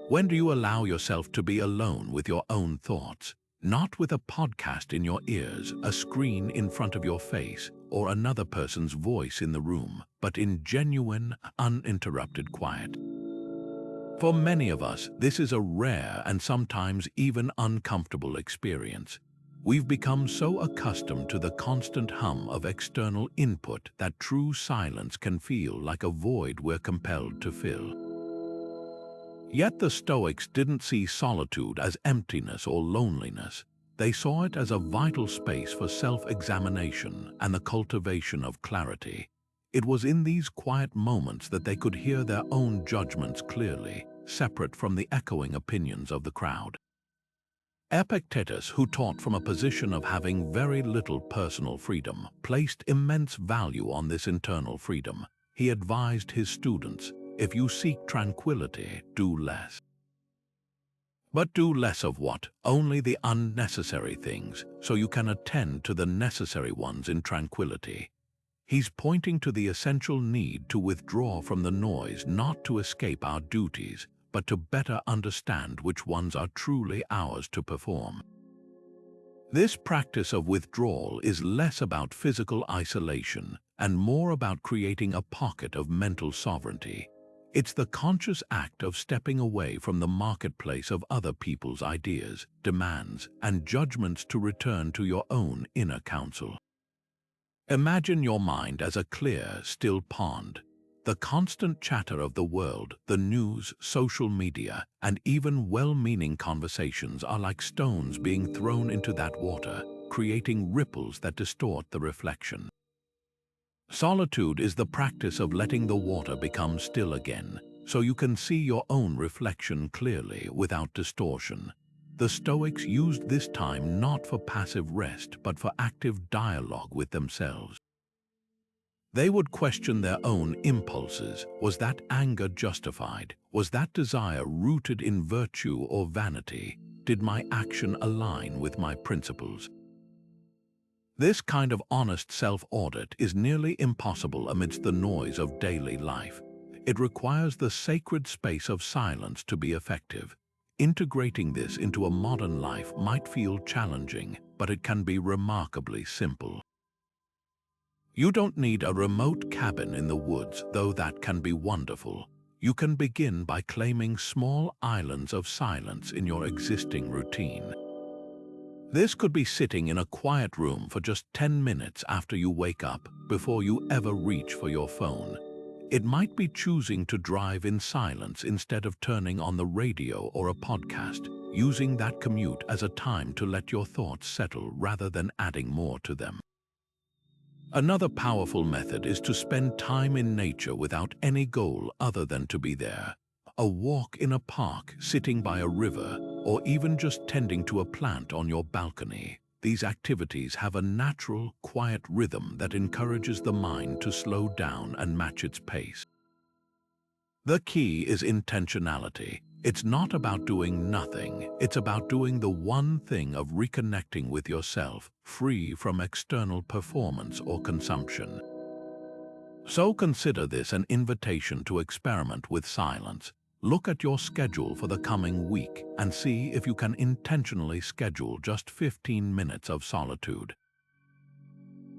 When do you allow yourself to be alone with your own thoughts? Not with a podcast in your ears, a screen in front of your face, or another person's voice in the room, but in genuine, uninterrupted quiet. For many of us, this is a rare and sometimes even uncomfortable experience. We've become so accustomed to the constant hum of external input that true silence can feel like a void we're compelled to fill. Yet the Stoics didn't see solitude as emptiness or loneliness. They saw it as a vital space for self-examination and the cultivation of clarity. It was in these quiet moments that they could hear their own judgments clearly, separate from the echoing opinions of the crowd. Epictetus, who taught from a position of having very little personal freedom, placed immense value on this internal freedom. He advised his students, if you seek tranquility, do less. But do less of what? Only the unnecessary things, so you can attend to the necessary ones in tranquility. He's pointing to the essential need to withdraw from the noise, not to escape our duties, but to better understand which ones are truly ours to perform. This practice of withdrawal is less about physical isolation and more about creating a pocket of mental sovereignty. It's the conscious act of stepping away from the marketplace of other people's ideas, demands, and judgments to return to your own inner counsel. Imagine your mind as a clear, still pond. The constant chatter of the world, the news, social media, and even well-meaning conversations are like stones being thrown into that water, creating ripples that distort the reflection. Solitude is the practice of letting the water become still again, so you can see your own reflection clearly without distortion. The Stoics used this time not for passive rest, but for active dialogue with themselves. They would question their own impulses. Was that anger justified? Was that desire rooted in virtue or vanity? Did my action align with my principles? This kind of honest self-audit is nearly impossible amidst the noise of daily life. It requires the sacred space of silence to be effective. Integrating this into a modern life might feel challenging, but it can be remarkably simple. You don't need a remote cabin in the woods, though that can be wonderful. You can begin by claiming small islands of silence in your existing routine. This could be sitting in a quiet room for just 10 minutes after you wake up, before you ever reach for your phone. It might be choosing to drive in silence instead of turning on the radio or a podcast, using that commute as a time to let your thoughts settle rather than adding more to them. Another powerful method is to spend time in nature without any goal other than to be there. A walk in a park, sitting by a river, or even just tending to a plant on your balcony. These activities have a natural, quiet rhythm that encourages the mind to slow down and match its pace. The key is intentionality. It's not about doing nothing. It's about doing the one thing of reconnecting with yourself, free from external performance or consumption. So consider this an invitation to experiment with silence. Look at your schedule for the coming week and see if you can intentionally schedule just 15 minutes of solitude.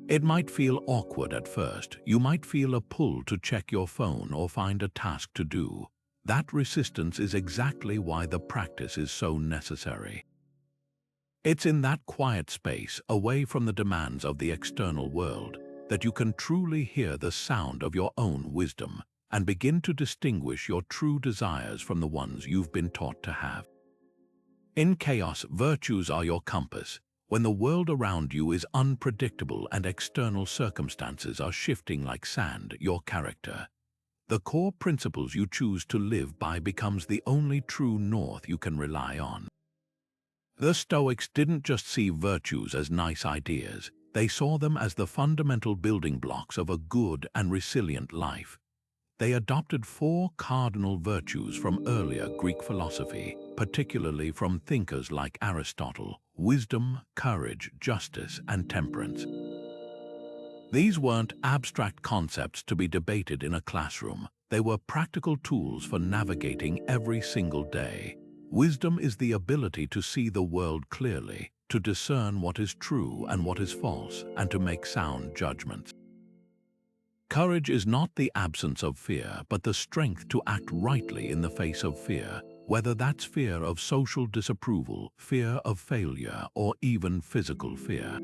It might feel awkward at first. You might feel a pull to check your phone or find a task to do. That resistance is exactly why the practice is so necessary. It's in that quiet space, away from the demands of the external world, that you can truly hear the sound of your own wisdom and begin to distinguish your true desires from the ones you've been taught to have. In chaos, virtues are your compass. When the world around you is unpredictable and external circumstances are shifting like sand, your character, the core principles you choose to live by, becomes the only true north you can rely on. The Stoics didn't just see virtues as nice ideas. They saw them as the fundamental building blocks of a good and resilient life. They adopted 4 cardinal virtues from earlier Greek philosophy, particularly from thinkers like Aristotle: wisdom, courage, justice, and temperance. These weren't abstract concepts to be debated in a classroom. They were practical tools for navigating every single day. Wisdom is the ability to see the world clearly, to discern what is true and what is false, and to make sound judgments. Courage is not the absence of fear, but the strength to act rightly in the face of fear, whether that's fear of social disapproval, fear of failure, or even physical fear.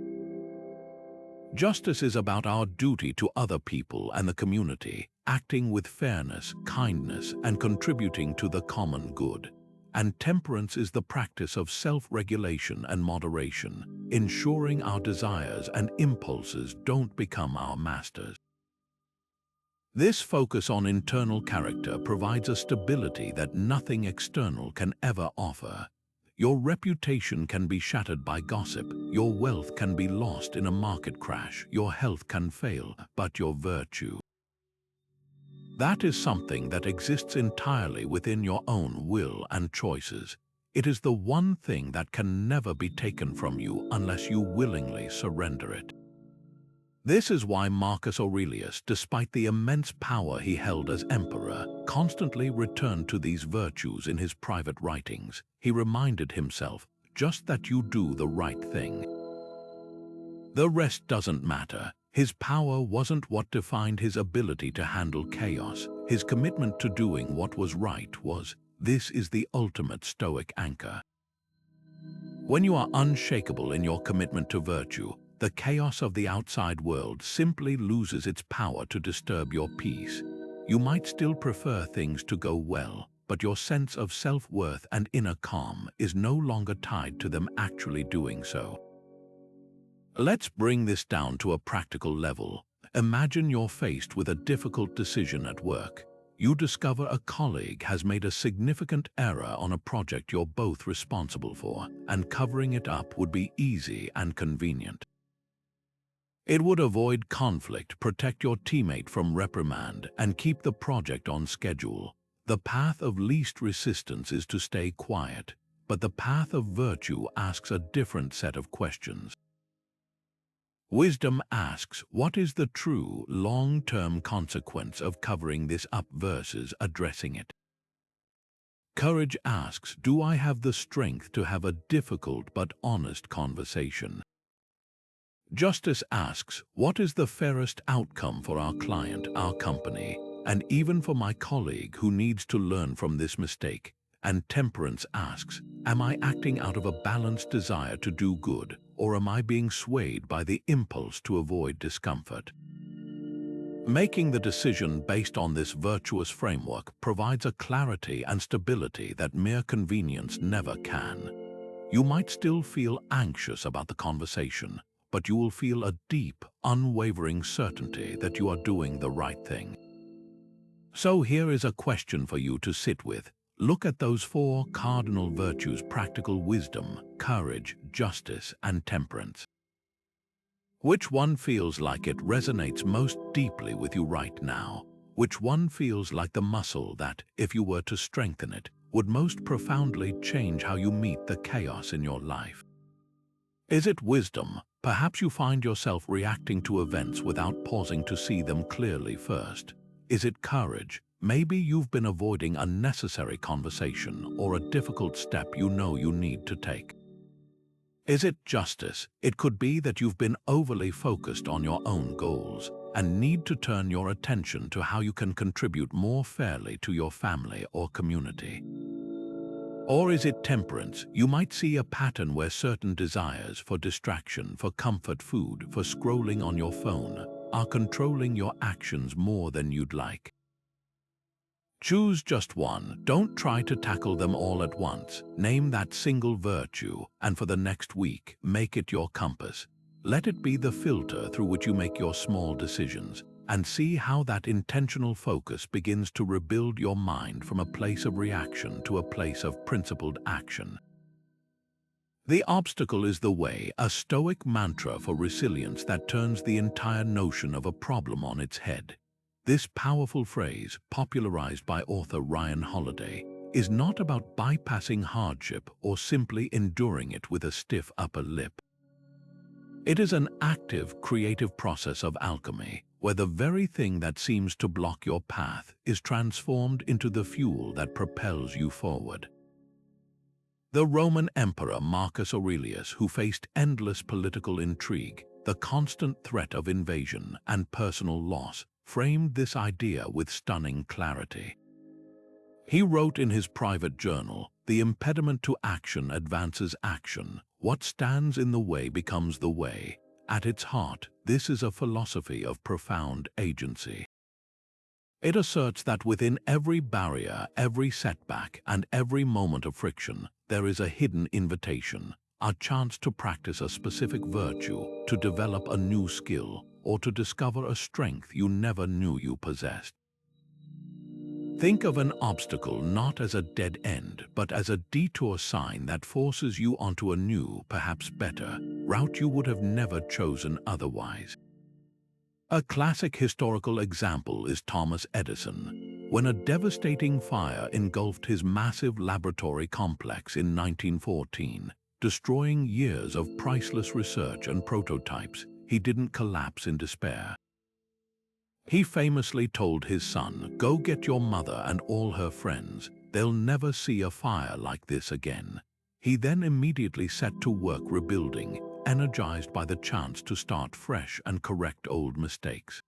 Justice is about our duty to other people and the community, acting with fairness, kindness, and contributing to the common good. And temperance is the practice of self-regulation and moderation, ensuring our desires and impulses don't become our masters. This focus on internal character provides a stability that nothing external can ever offer. Your reputation can be shattered by gossip, your wealth can be lost in a market crash, your health can fail, but your virtue, that is something that exists entirely within your own will and choices. It is the one thing that can never be taken from you unless you willingly surrender it. This is why Marcus Aurelius, despite the immense power he held as emperor, constantly returned to these virtues in his private writings. He reminded himself, just that you do the right thing. The rest doesn't matter. His power wasn't what defined his ability to handle chaos. His commitment to doing what was right was. This is the ultimate Stoic anchor. When you are unshakable in your commitment to virtue, the chaos of the outside world simply loses its power to disturb your peace. You might still prefer things to go well, but your sense of self-worth and inner calm is no longer tied to them actually doing so. Let's bring this down to a practical level. Imagine you're faced with a difficult decision at work. You discover a colleague has made a significant error on a project you're both responsible for, and covering it up would be easy and convenient. It would avoid conflict, protect your teammate from reprimand, and keep the project on schedule. The path of least resistance is to stay quiet, but the path of virtue asks a different set of questions. Wisdom asks, what is the true, long-term consequence of covering this up versus addressing it? Courage asks, do I have the strength to have a difficult but honest conversation? Justice asks, what is the fairest outcome for our client, our company, and even for my colleague who needs to learn from this mistake? and temperance asks, am I acting out of a balanced desire to do good, or am I being swayed by the impulse to avoid discomfort? Making the decision based on this virtuous framework provides a clarity and stability that mere convenience never can. You might still feel anxious about the conversation, but you will feel a deep, unwavering certainty that you are doing the right thing. So here is a question for you to sit with. Look at those 4 cardinal virtues: practical wisdom, courage, justice, and temperance. Which one feels like it resonates most deeply with you right now? Which one feels like the muscle that, if you were to strengthen it, would most profoundly change how you meet the chaos in your life? Is it wisdom? Perhaps you find yourself reacting to events without pausing to see them clearly first. Is it courage? Maybe you've been avoiding unnecessary conversation or a difficult step you know you need to take. Is it justice? It could be that you've been overly focused on your own goals and need to turn your attention to how you can contribute more fairly to your family or community. Or is it temperance? You might see a pattern where certain desires for distraction, for comfort food, for scrolling on your phone are controlling your actions more than you'd like. Choose just one. Don't try to tackle them all at once. Name that single virtue, and for the next week, make it your compass. Let it be the filter through which you make your small decisions, and see how that intentional focus begins to rebuild your mind from a place of reaction to a place of principled action. The obstacle is the way, a Stoic mantra for resilience that turns the entire notion of a problem on its head. This powerful phrase, popularized by author Ryan Holiday, is not about bypassing hardship or simply enduring it with a stiff upper lip. It is an active, creative process of alchemy, where the very thing that seems to block your path is transformed into the fuel that propels you forward. The Roman Emperor Marcus Aurelius, who faced endless political intrigue, the constant threat of invasion, and personal loss, framed this idea with stunning clarity. He wrote in his private journal, "The impediment to action advances action. What stands in the way becomes the way." At its heart, this is a philosophy of profound agency. It asserts that within every barrier, every setback, and every moment of friction, there is a hidden invitation, a chance to practice a specific virtue, to develop a new skill, or to discover a strength you never knew you possessed. Think of an obstacle not as a dead end, but as a detour sign that forces you onto a new, perhaps better, route you would have never chosen otherwise. A classic historical example is Thomas Edison. When a devastating fire engulfed his massive laboratory complex in 1914, destroying years of priceless research and prototypes, he didn't collapse in despair. He famously told his son, "Go get your mother and all her friends. They'll never see a fire like this again." He then immediately set to work rebuilding, energized by the chance to start fresh and correct old mistakes.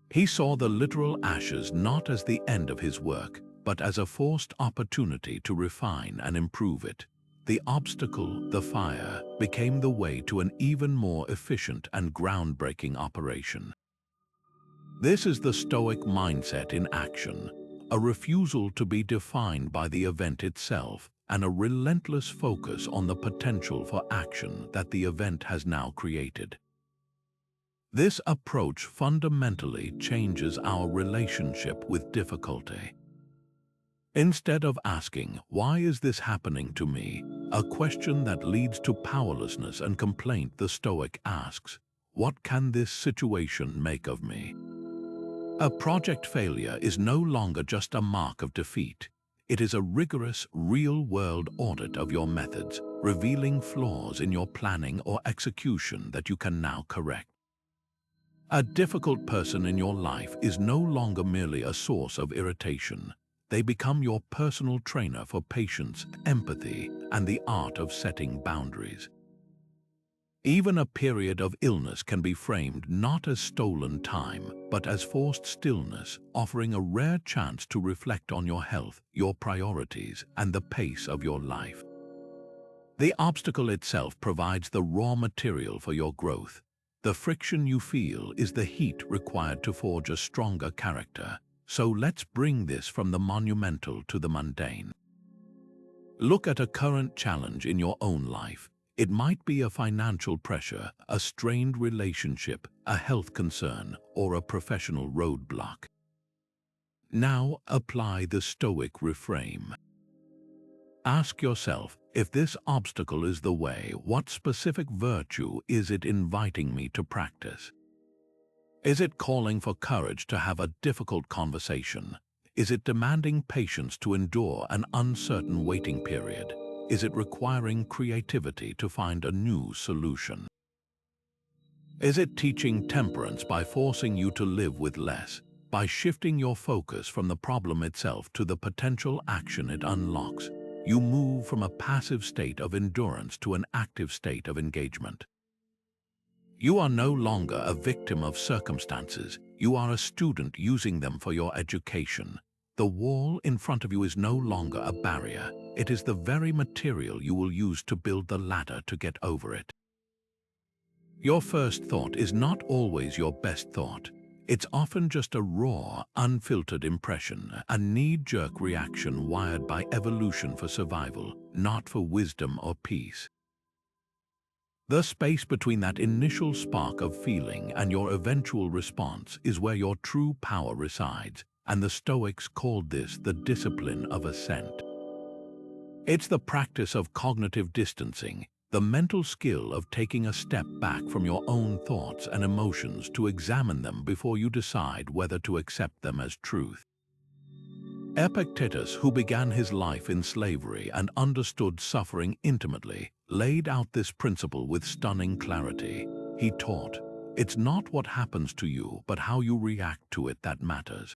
He saw the literal ashes not as the end of his work, but as a forced opportunity to refine and improve it. The obstacle, the fire, became the way to an even more efficient and groundbreaking operation. This is the Stoic mindset in action, a refusal to be defined by the event itself, and a relentless focus on the potential for action that the event has now created. This approach fundamentally changes our relationship with difficulty. Instead of asking, "Why is this happening to me?" a question that leads to powerlessness and complaint, the Stoic asks, "What can this situation make of me?" A project failure is no longer just a mark of defeat. It is a rigorous, real-world audit of your methods, revealing flaws in your planning or execution that you can now correct. A difficult person in your life is no longer merely a source of irritation. They become your personal trainer for patience, empathy, and the art of setting boundaries. Even a period of illness can be framed not as stolen time, but as forced stillness, offering a rare chance to reflect on your health, your priorities, and the pace of your life. The obstacle itself provides the raw material for your growth. The friction you feel is the heat required to forge a stronger character. So let's bring this from the monumental to the mundane. Look at a current challenge in your own life. It might be a financial pressure, a strained relationship, a health concern, or a professional roadblock. Now apply the Stoic reframe. Ask yourself, if this obstacle is the way, what specific virtue is it inviting me to practice? Is it calling for courage to have a difficult conversation? Is it demanding patience to endure an uncertain waiting period? Is it requiring creativity to find a new solution? Is it teaching temperance by forcing you to live with less, by shifting your focus from the problem itself to the potential action it unlocks? You move from a passive state of endurance to an active state of engagement. You are no longer a victim of circumstances. You are a student using them for your education. The wall in front of you is no longer a barrier. It is the very material you will use to build the ladder to get over it. Your first thought is not always your best thought. It's often just a raw, unfiltered impression, a knee-jerk reaction wired by evolution for survival, not for wisdom or peace. The space between that initial spark of feeling and your eventual response is where your true power resides, and the Stoics called this the discipline of assent. It's the practice of cognitive distancing, the mental skill of taking a step back from your own thoughts and emotions to examine them before you decide whether to accept them as truth. Epictetus, who began his life in slavery and understood suffering intimately, laid out this principle with stunning clarity. He taught, "It's not what happens to you, but how you react to it that matters."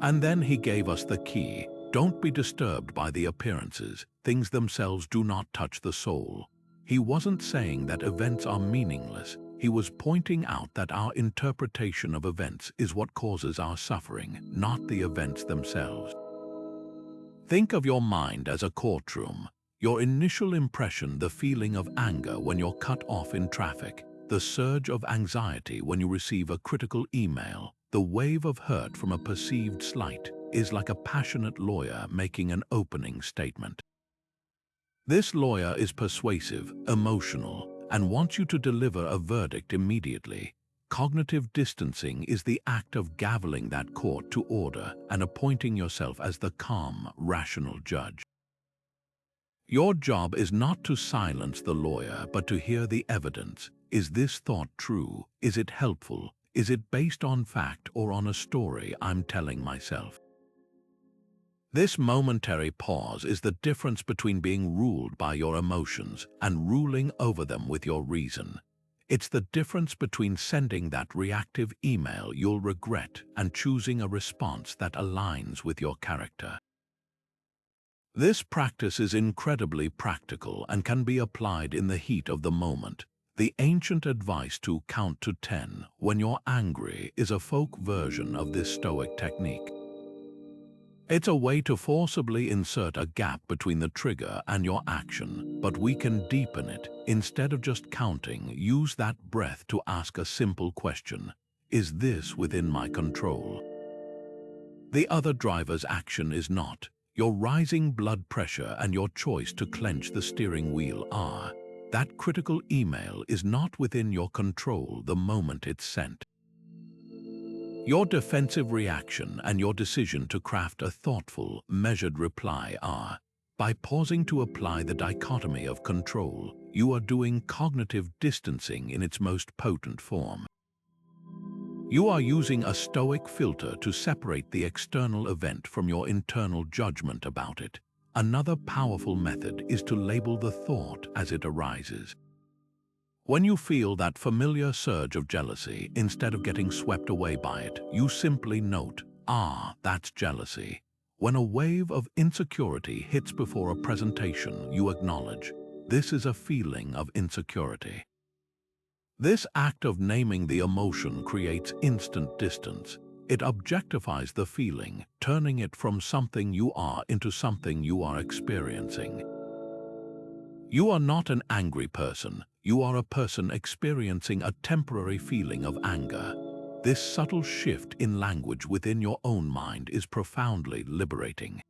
And then he gave us the key: don't be disturbed by the appearances. Things themselves do not touch the soul. He wasn't saying that events are meaningless. He was pointing out that our interpretation of events is what causes our suffering, not the events themselves. Think of your mind as a courtroom. Your initial impression, the feeling of anger when you're cut off in traffic, the surge of anxiety when you receive a critical email, the wave of hurt from a perceived slight, is like a passionate lawyer making an opening statement. This lawyer is persuasive, emotional, and wants you to deliver a verdict immediately. Cognitive distancing is the act of gaveling that court to order and appointing yourself as the calm, rational judge. Your job is not to silence the lawyer, but to hear the evidence. Is this thought true? Is it helpful? Is it based on fact or on a story I'm telling myself? This momentary pause is the difference between being ruled by your emotions and ruling over them with your reason. It's the difference between sending that reactive email you'll regret and choosing a response that aligns with your character. This practice is incredibly practical and can be applied in the heat of the moment. The ancient advice to count to 10 when you're angry is a folk version of this Stoic technique. It's a way to forcibly insert a gap between the trigger and your action, but we can deepen it. Instead of just counting, use that breath to ask a simple question: is this within my control? The other driver's action is not. Your rising blood pressure and your choice to clench the steering wheel are. That critical email is not within your control the moment it's sent. Your defensive reaction and your decision to craft a thoughtful, measured reply are. By pausing to apply the dichotomy of control, you are doing cognitive distancing in its most potent form. You are using a Stoic filter to separate the external event from your internal judgment about it. Another powerful method is to label the thought as it arises. When you feel that familiar surge of jealousy, instead of getting swept away by it, you simply note, that's jealousy. When a wave of insecurity hits before a presentation, you acknowledge, this is a feeling of insecurity. This act of naming the emotion creates instant distance. It objectifies the feeling, turning it from something you are into something you are experiencing. You are not an angry person. You are a person experiencing a temporary feeling of anger. This subtle shift in language within your own mind is profoundly liberating.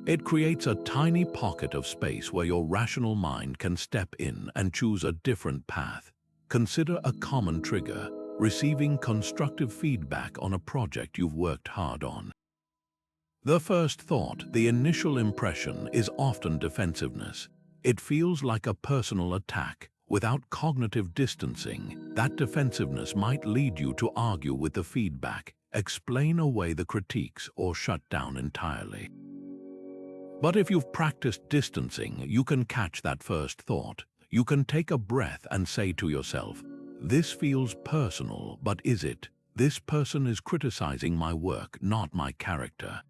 It creates a tiny pocket of space where your rational mind can step in and choose a different path. Consider a common trigger: receiving constructive feedback on a project you've worked hard on. The first thought, the initial impression, is often defensiveness. It feels like a personal attack. Without cognitive distancing, that defensiveness might lead you to argue with the feedback, explain away the critiques, or shut down entirely. But if you've practiced distancing, you can catch that first thought. You can take a breath and say to yourself, "This feels personal, but is it? This person is criticizing my work, not my character.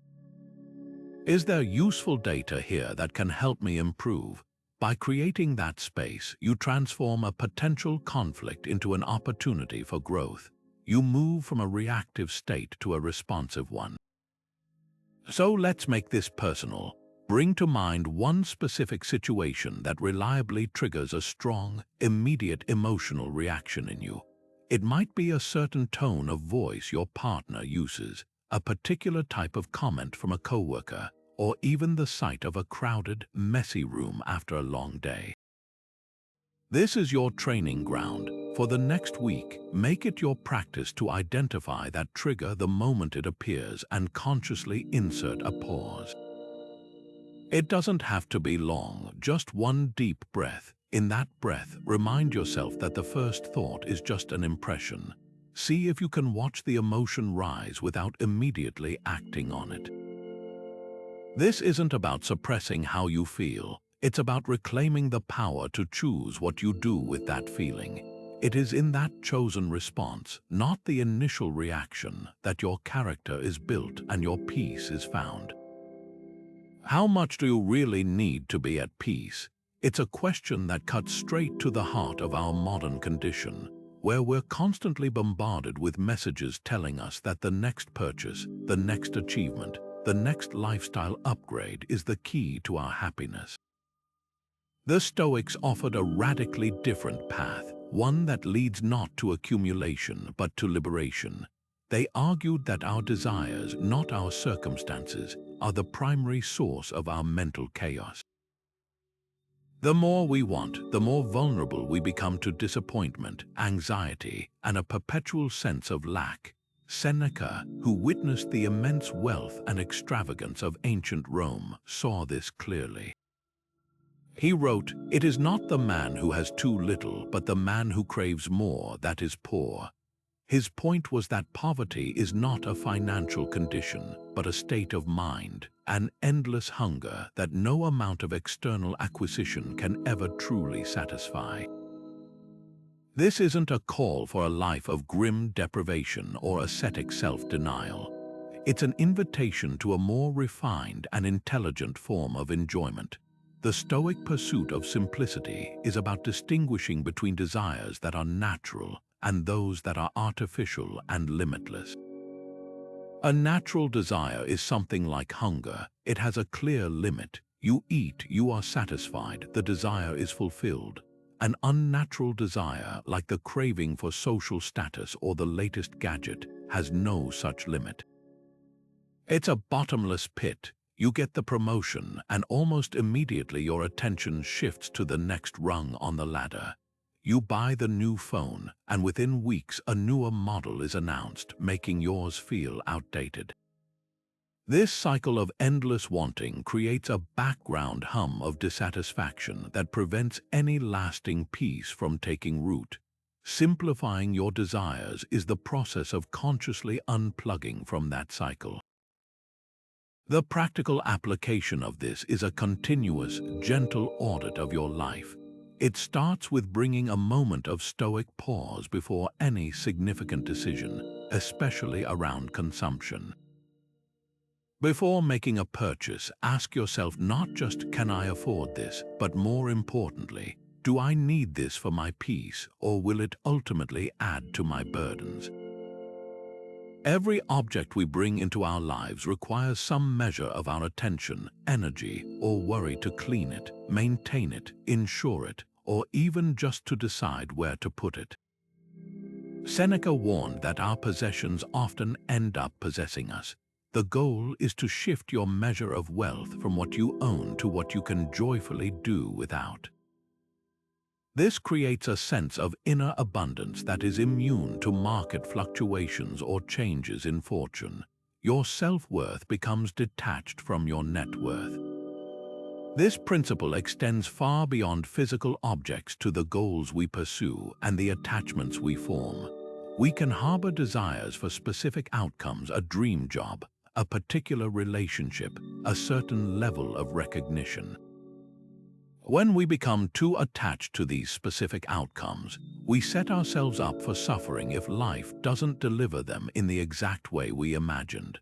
Is there useful data here that can help me improve?" By creating that space, you transform a potential conflict into an opportunity for growth. You move from a reactive state to a responsive one. So let's make this personal. Bring to mind one specific situation that reliably triggers a strong, immediate emotional reaction in you. It might be a certain tone of voice your partner uses, a particular type of comment from a coworker, or even the sight of a crowded, messy room after a long day. This is your training ground. For the next week, make it your practice to identify that trigger the moment it appears and consciously insert a pause. It doesn't have to be long, just one deep breath. In that breath, remind yourself that the first thought is just an impression. See if you can watch the emotion rise without immediately acting on it. This isn't about suppressing how you feel. It's about reclaiming the power to choose what you do with that feeling. It is in that chosen response, not the initial reaction, that your character is built and your peace is found. How much do you really need to be at peace? It's a question that cuts straight to the heart of our modern condition, where we're constantly bombarded with messages telling us that the next purchase, the next achievement, the next lifestyle upgrade is the key to our happiness. The Stoics offered a radically different path, one that leads not to accumulation but to liberation. They argued that our desires, not our circumstances, are the primary source of our mental chaos. The more we want, the more vulnerable we become to disappointment, anxiety, and a perpetual sense of lack. Seneca, who witnessed the immense wealth and extravagance of ancient Rome, saw this clearly. He wrote, "It is not the man who has too little, but the man who craves more that is poor." His point was that poverty is not a financial condition, but a state of mind, an endless hunger that no amount of external acquisition can ever truly satisfy. This isn't a call for a life of grim deprivation or ascetic self-denial. It's an invitation to a more refined and intelligent form of enjoyment. The Stoic pursuit of simplicity is about distinguishing between desires that are natural and those that are artificial and limitless. A natural desire is something like hunger. It has a clear limit. You eat, you are satisfied, the desire is fulfilled. An unnatural desire, like the craving for social status or the latest gadget, has no such limit. It's a bottomless pit. You get the promotion, and almost immediately your attention shifts to the next rung on the ladder. You buy the new phone, and within weeks a newer model is announced, making yours feel outdated. This cycle of endless wanting creates a background hum of dissatisfaction that prevents any lasting peace from taking root. Simplifying your desires is the process of consciously unplugging from that cycle. The practical application of this is a continuous, gentle audit of your life. It starts with bringing a moment of stoic pause before any significant decision, especially around consumption. Before making a purchase, ask yourself not just can I afford this, but more importantly, do I need this for my peace, or will it ultimately add to my burdens? Every object we bring into our lives requires some measure of our attention, energy, or worry to clean it, maintain it, insure it, or even just to decide where to put it. Seneca warned that our possessions often end up possessing us. The goal is to shift your measure of wealth from what you own to what you can joyfully do without. This creates a sense of inner abundance that is immune to market fluctuations or changes in fortune. Your self-worth becomes detached from your net worth. This principle extends far beyond physical objects to the goals we pursue and the attachments we form. We can harbor desires for specific outcomes, a dream job, a particular relationship, a certain level of recognition. When we become too attached to these specific outcomes, we set ourselves up for suffering if life doesn't deliver them in the exact way we imagined.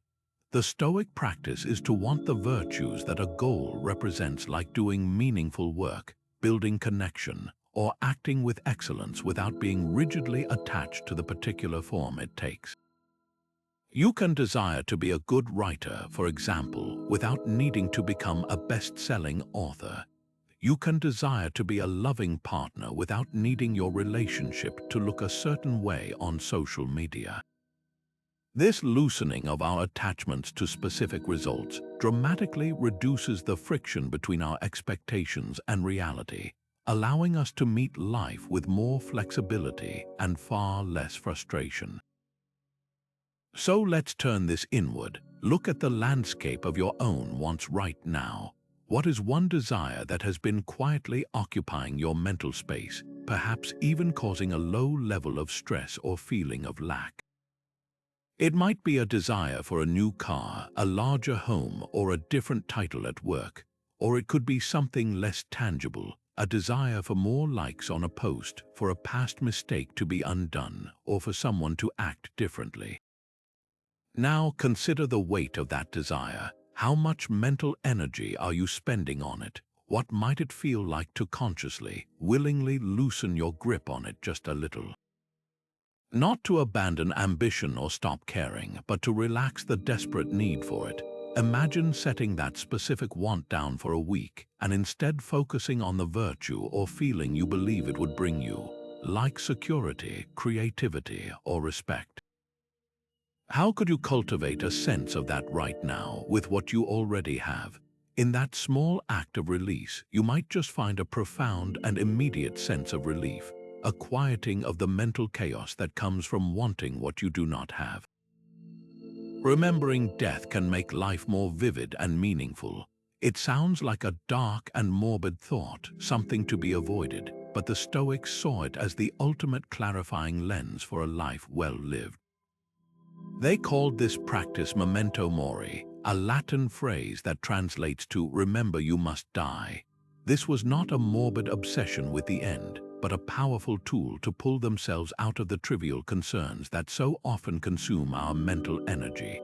The Stoic practice is to want the virtues that a goal represents, like doing meaningful work, building connection, or acting with excellence without being rigidly attached to the particular form it takes. You can desire to be a good writer, for example, without needing to become a best-selling author. You can desire to be a loving partner without needing your relationship to look a certain way on social media. This loosening of our attachments to specific results dramatically reduces the friction between our expectations and reality, allowing us to meet life with more flexibility and far less frustration. So let's turn this inward. Look at the landscape of your own wants right now. What is one desire that has been quietly occupying your mental space, perhaps even causing a low level of stress or feeling of lack? It might be a desire for a new car, a larger home, or a different title at work. Or it could be something less tangible, a desire for more likes on a post, for a past mistake to be undone, or for someone to act differently. Now consider the weight of that desire. How much mental energy are you spending on it? What might it feel like to consciously, willingly loosen your grip on it just a little? Not to abandon ambition or stop caring, but to relax the desperate need for it. Imagine setting that specific want down for a week and instead focusing on the virtue or feeling you believe it would bring you, like security, creativity, or respect. How could you cultivate a sense of that right now with what you already have? In that small act of release, you might just find a profound and immediate sense of relief, a quieting of the mental chaos that comes from wanting what you do not have. Remembering death can make life more vivid and meaningful. It sounds like a dark and morbid thought, something to be avoided, but the Stoics saw it as the ultimate clarifying lens for a life well lived. They called this practice memento mori, a Latin phrase that translates to remember you must die. This was not a morbid obsession with the end, but a powerful tool to pull themselves out of the trivial concerns that so often consume our mental energy.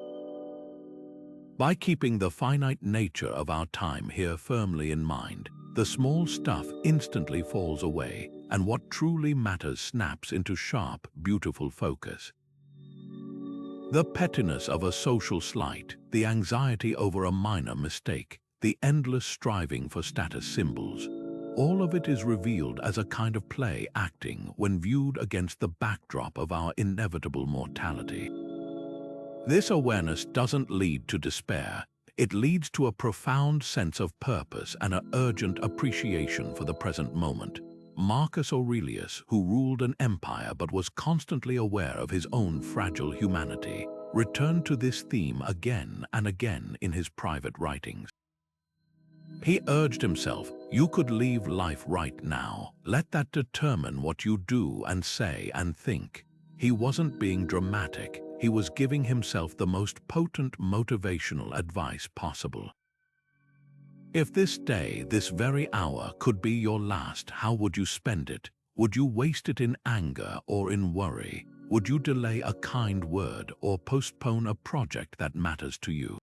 By keeping the finite nature of our time here firmly in mind, the small stuff instantly falls away, and what truly matters snaps into sharp, beautiful focus. The pettiness of a social slight, the anxiety over a minor mistake, the endless striving for status symbols, all of it is revealed as a kind of play acting when viewed against the backdrop of our inevitable mortality. This awareness doesn't lead to despair. It leads to a profound sense of purpose and an urgent appreciation for the present moment. Marcus Aurelius, who ruled an empire but was constantly aware of his own fragile humanity, returned to this theme again and again in his private writings. He urged himself, you could leave life right now. Let that determine what you do and say and think. He wasn't being dramatic. He was giving himself the most potent motivational advice possible. If this day, this very hour, could be your last, how would you spend it? Would you waste it in anger or in worry? Would you delay a kind word or postpone a project that matters to you?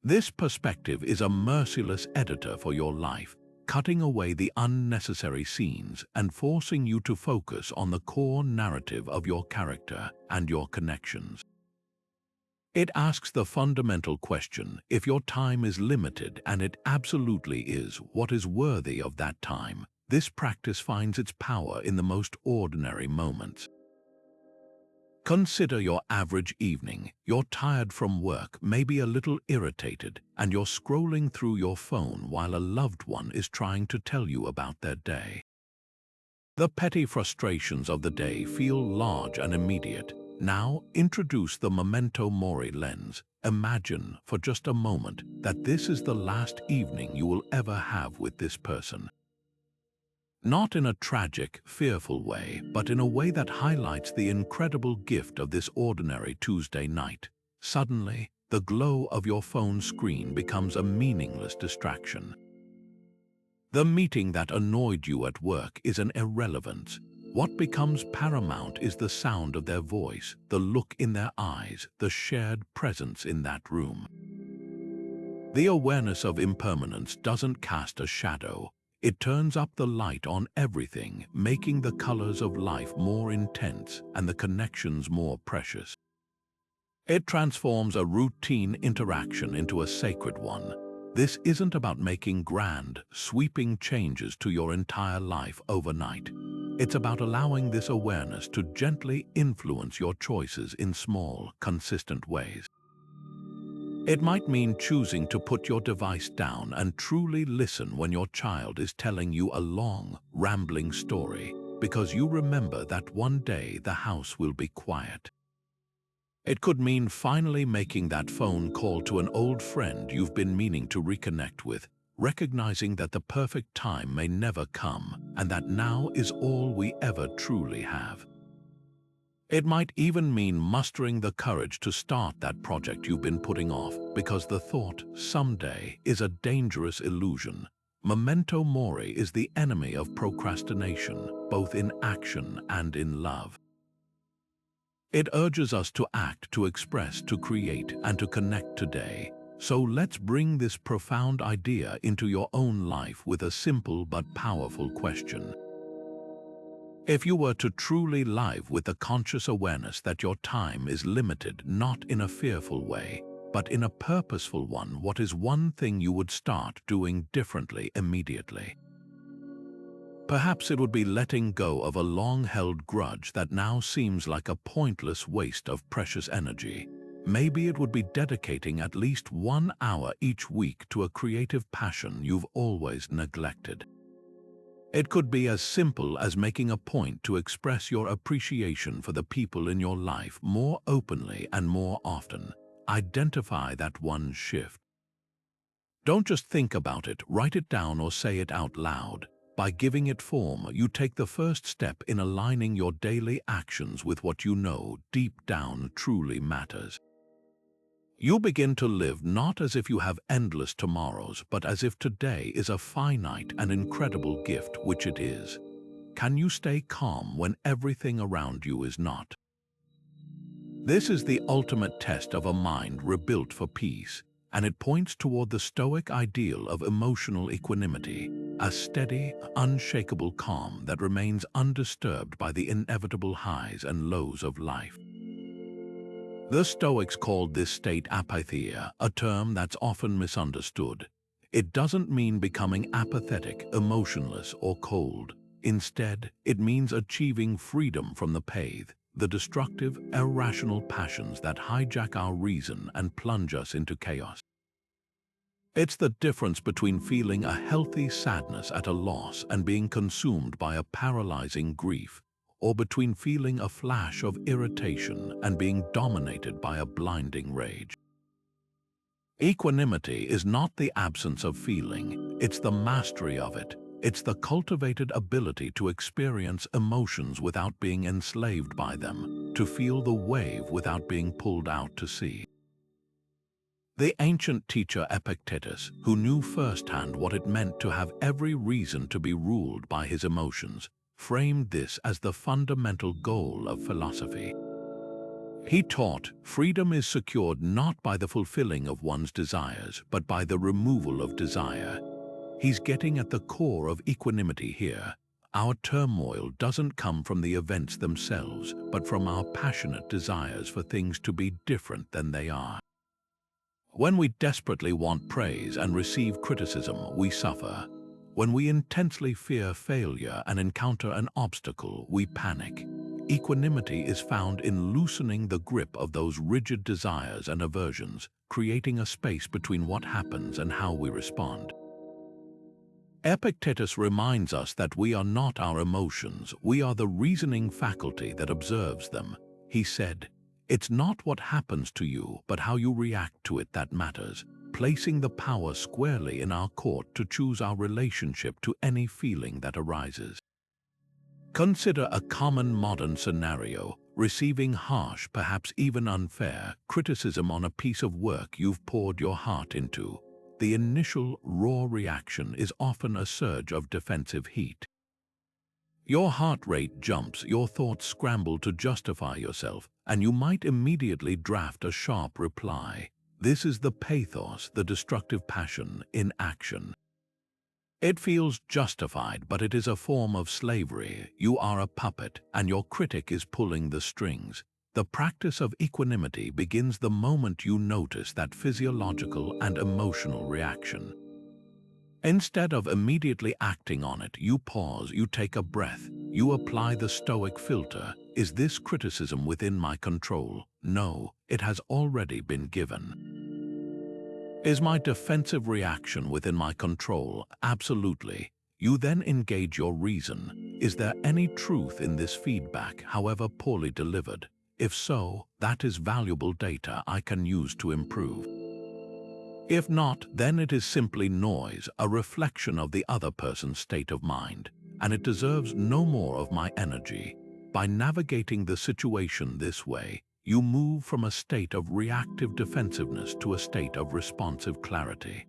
This perspective is a merciless editor for your life, cutting away the unnecessary scenes and forcing you to focus on the core narrative of your character and your connections. It asks the fundamental question: if your time is limited, and it absolutely is, what is worthy of that time? This practice finds its power in the most ordinary moments. Consider your average evening. You're tired from work, maybe a little irritated, and you're scrolling through your phone while a loved one is trying to tell you about their day. The petty frustrations of the day feel large and immediate. Now, introduce the memento mori lens. Imagine for just a moment that this is the last evening you will ever have with this person. Not in a tragic, fearful way, but in a way that highlights the incredible gift of this ordinary Tuesday night. Suddenly, the glow of your phone screen becomes a meaningless distraction. The meeting that annoyed you at work is an irrelevance. What becomes paramount is the sound of their voice, the look in their eyes, the shared presence in that room. The awareness of impermanence doesn't cast a shadow. It turns up the light on everything, making the colors of life more intense and the connections more precious. It transforms a routine interaction into a sacred one. This isn't about making grand, sweeping changes to your entire life overnight. It's about allowing this awareness to gently influence your choices in small, consistent ways. It might mean choosing to put your device down and truly listen when your child is telling you a long, rambling story, because you remember that one day the house will be quiet. It could mean finally making that phone call to an old friend you've been meaning to reconnect with, recognizing that the perfect time may never come and that now is all we ever truly have. It might even mean mustering the courage to start that project you've been putting off, because the thought, someday, is a dangerous illusion. Memento mori is the enemy of procrastination, both in action and in love. It urges us to act, to express, to create, and to connect today. So let's bring this profound idea into your own life with a simple but powerful question. If you were to truly live with the conscious awareness that your time is limited, not in a fearful way, but in a purposeful one, what is one thing you would start doing differently immediately? Perhaps it would be letting go of a long-held grudge that now seems like a pointless waste of precious energy. Maybe it would be dedicating at least 1 hour each week to a creative passion you've always neglected. It could be as simple as making a point to express your appreciation for the people in your life more openly and more often. Identify that one shift. Don't just think about it, write it down or say it out loud. By giving it form, you take the first step in aligning your daily actions with what you know deep down truly matters. You begin to live not as if you have endless tomorrows, but as if today is a finite and incredible gift, which it is. Can you stay calm when everything around you is not? This is the ultimate test of a mind rebuilt for peace, and it points toward the Stoic ideal of emotional equanimity, a steady, unshakable calm that remains undisturbed by the inevitable highs and lows of life. The Stoics called this state apatheia, a term that's often misunderstood. It doesn't mean becoming apathetic, emotionless, or cold. Instead, it means achieving freedom from the destructive, irrational passions that hijack our reason and plunge us into chaos. It's the difference between feeling a healthy sadness at a loss and being consumed by a paralyzing grief, or between feeling a flash of irritation and being dominated by a blinding rage. Equanimity is not the absence of feeling, it's the mastery of it. It's the cultivated ability to experience emotions without being enslaved by them, to feel the wave without being pulled out to sea. The ancient teacher Epictetus, who knew firsthand what it meant to have every reason to be ruled by his emotions, framed this as the fundamental goal of philosophy. He taught freedom is secured not by the fulfilling of one's desires, but by the removal of desire. He's getting at the core of equanimity here. Our turmoil doesn't come from the events themselves, but from our passionate desires for things to be different than they are. When we desperately want praise and receive criticism, we suffer. When we intensely fear failure and encounter an obstacle, we panic. Equanimity is found in loosening the grip of those rigid desires and aversions, creating a space between what happens and how we respond. Epictetus reminds us that we are not our emotions, we are the reasoning faculty that observes them. He said, "It's not what happens to you, but how you react to it that matters," placing the power squarely in our court to choose our relationship to any feeling that arises. Consider a common modern scenario, receiving harsh, perhaps even unfair, criticism on a piece of work you've poured your heart into. The initial raw reaction is often a surge of defensive heat. Your heart rate jumps, your thoughts scramble to justify yourself, and you might immediately draft a sharp reply. This is the pathos, the destructive passion, in action. It feels justified, but it is a form of slavery. You are a puppet, and your critic is pulling the strings. The practice of equanimity begins the moment you notice that physiological and emotional reaction. Instead of immediately acting on it, you pause, you take a breath, you apply the Stoic filter. Is this criticism within my control? No, it has already been given. Is my defensive reaction within my control? Absolutely. You then engage your reason. Is there any truth in this feedback, however poorly delivered? If so, that is valuable data I can use to improve. If not, then it is simply noise, a reflection of the other person's state of mind, and it deserves no more of my energy. By navigating the situation this way, you move from a state of reactive defensiveness to a state of responsive clarity.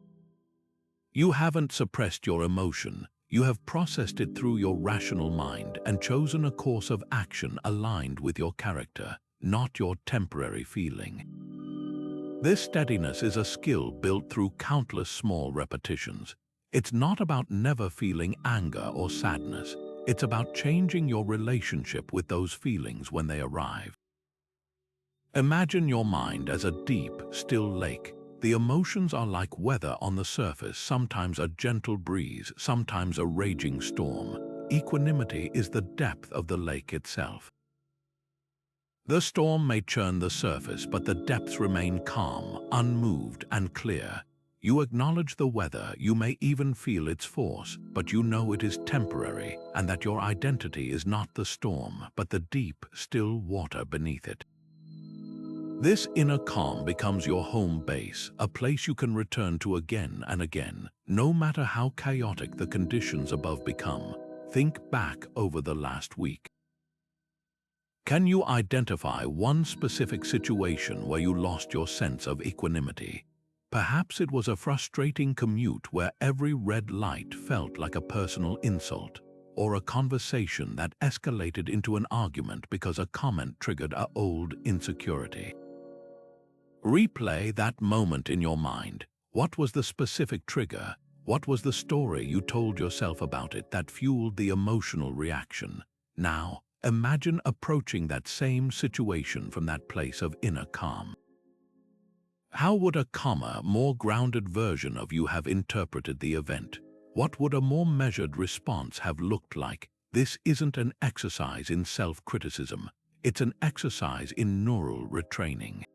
You haven't suppressed your emotion, you have processed it through your rational mind and chosen a course of action aligned with your character, not your temporary feeling. This steadiness is a skill built through countless small repetitions. It's not about never feeling anger or sadness. It's about changing your relationship with those feelings when they arrive. Imagine your mind as a deep, still lake. The emotions are like weather on the surface, sometimes a gentle breeze, sometimes a raging storm. Equanimity is the depth of the lake itself. The storm may churn the surface, but the depths remain calm, unmoved, and clear. You acknowledge the weather, you may even feel its force, but you know it is temporary and that your identity is not the storm, but the deep, still water beneath it. This inner calm becomes your home base, a place you can return to again and again, no matter how chaotic the conditions above become. Think back over the last week. Can you identify one specific situation where you lost your sense of equanimity? Perhaps it was a frustrating commute where every red light felt like a personal insult, or a conversation that escalated into an argument because a comment triggered an old insecurity. Replay that moment in your mind. What was the specific trigger? What was the story you told yourself about it that fueled the emotional reaction? Now, imagine approaching that same situation from that place of inner calm. How would a calmer, more grounded version of you have interpreted the event? What would a more measured response have looked like? This isn't an exercise in self-criticism. It's an exercise in neural retraining.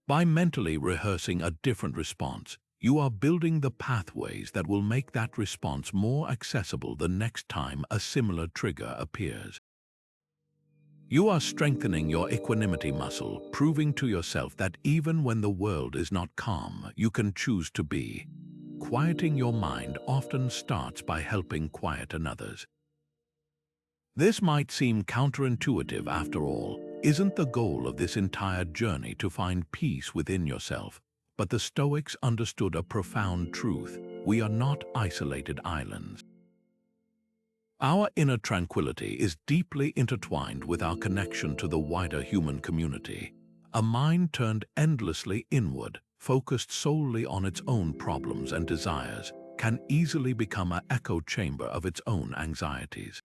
By mentally rehearsing a different response, you are building the pathways that will make that response more accessible the next time a similar trigger appears. You are strengthening your equanimity muscle, proving to yourself that even when the world is not calm, you can choose to be. Quieting your mind often starts by helping quiet another's. This might seem counterintuitive after all. Isn't the goal of this entire journey to find peace within yourself? But the Stoics understood a profound truth. We are not isolated islands. Our inner tranquility is deeply intertwined with our connection to the wider human community. A mind turned endlessly inward, focused solely on its own problems and desires, can easily become an echo chamber of its own anxieties.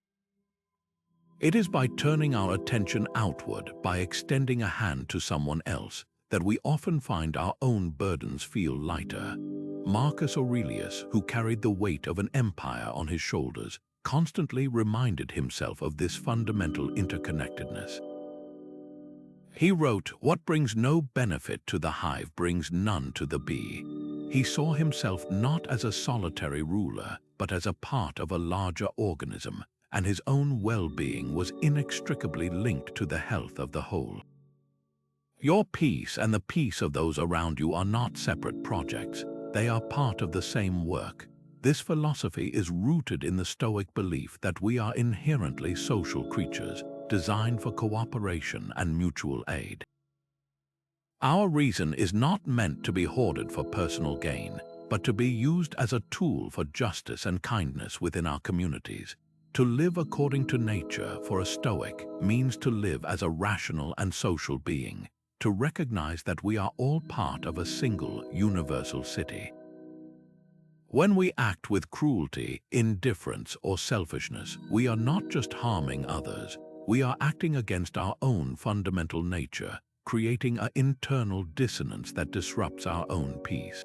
It is by turning our attention outward, by extending a hand to someone else, that we often find our own burdens feel lighter. Marcus Aurelius, who carried the weight of an empire on his shoulders, constantly reminded himself of this fundamental interconnectedness. He wrote, "What brings no benefit to the hive brings none to the bee." He saw himself not as a solitary ruler, but as a part of a larger organism, and his own well-being was inextricably linked to the health of the whole. Your peace and the peace of those around you are not separate projects. They are part of the same work. This philosophy is rooted in the Stoic belief that we are inherently social creatures, designed for cooperation and mutual aid. Our reason is not meant to be hoarded for personal gain, but to be used as a tool for justice and kindness within our communities. To live according to nature for a Stoic means to live as a rational and social being, to recognize that we are all part of a single, universal city. When we act with cruelty, indifference, or selfishness, we are not just harming others, we are acting against our own fundamental nature, creating an internal dissonance that disrupts our own peace.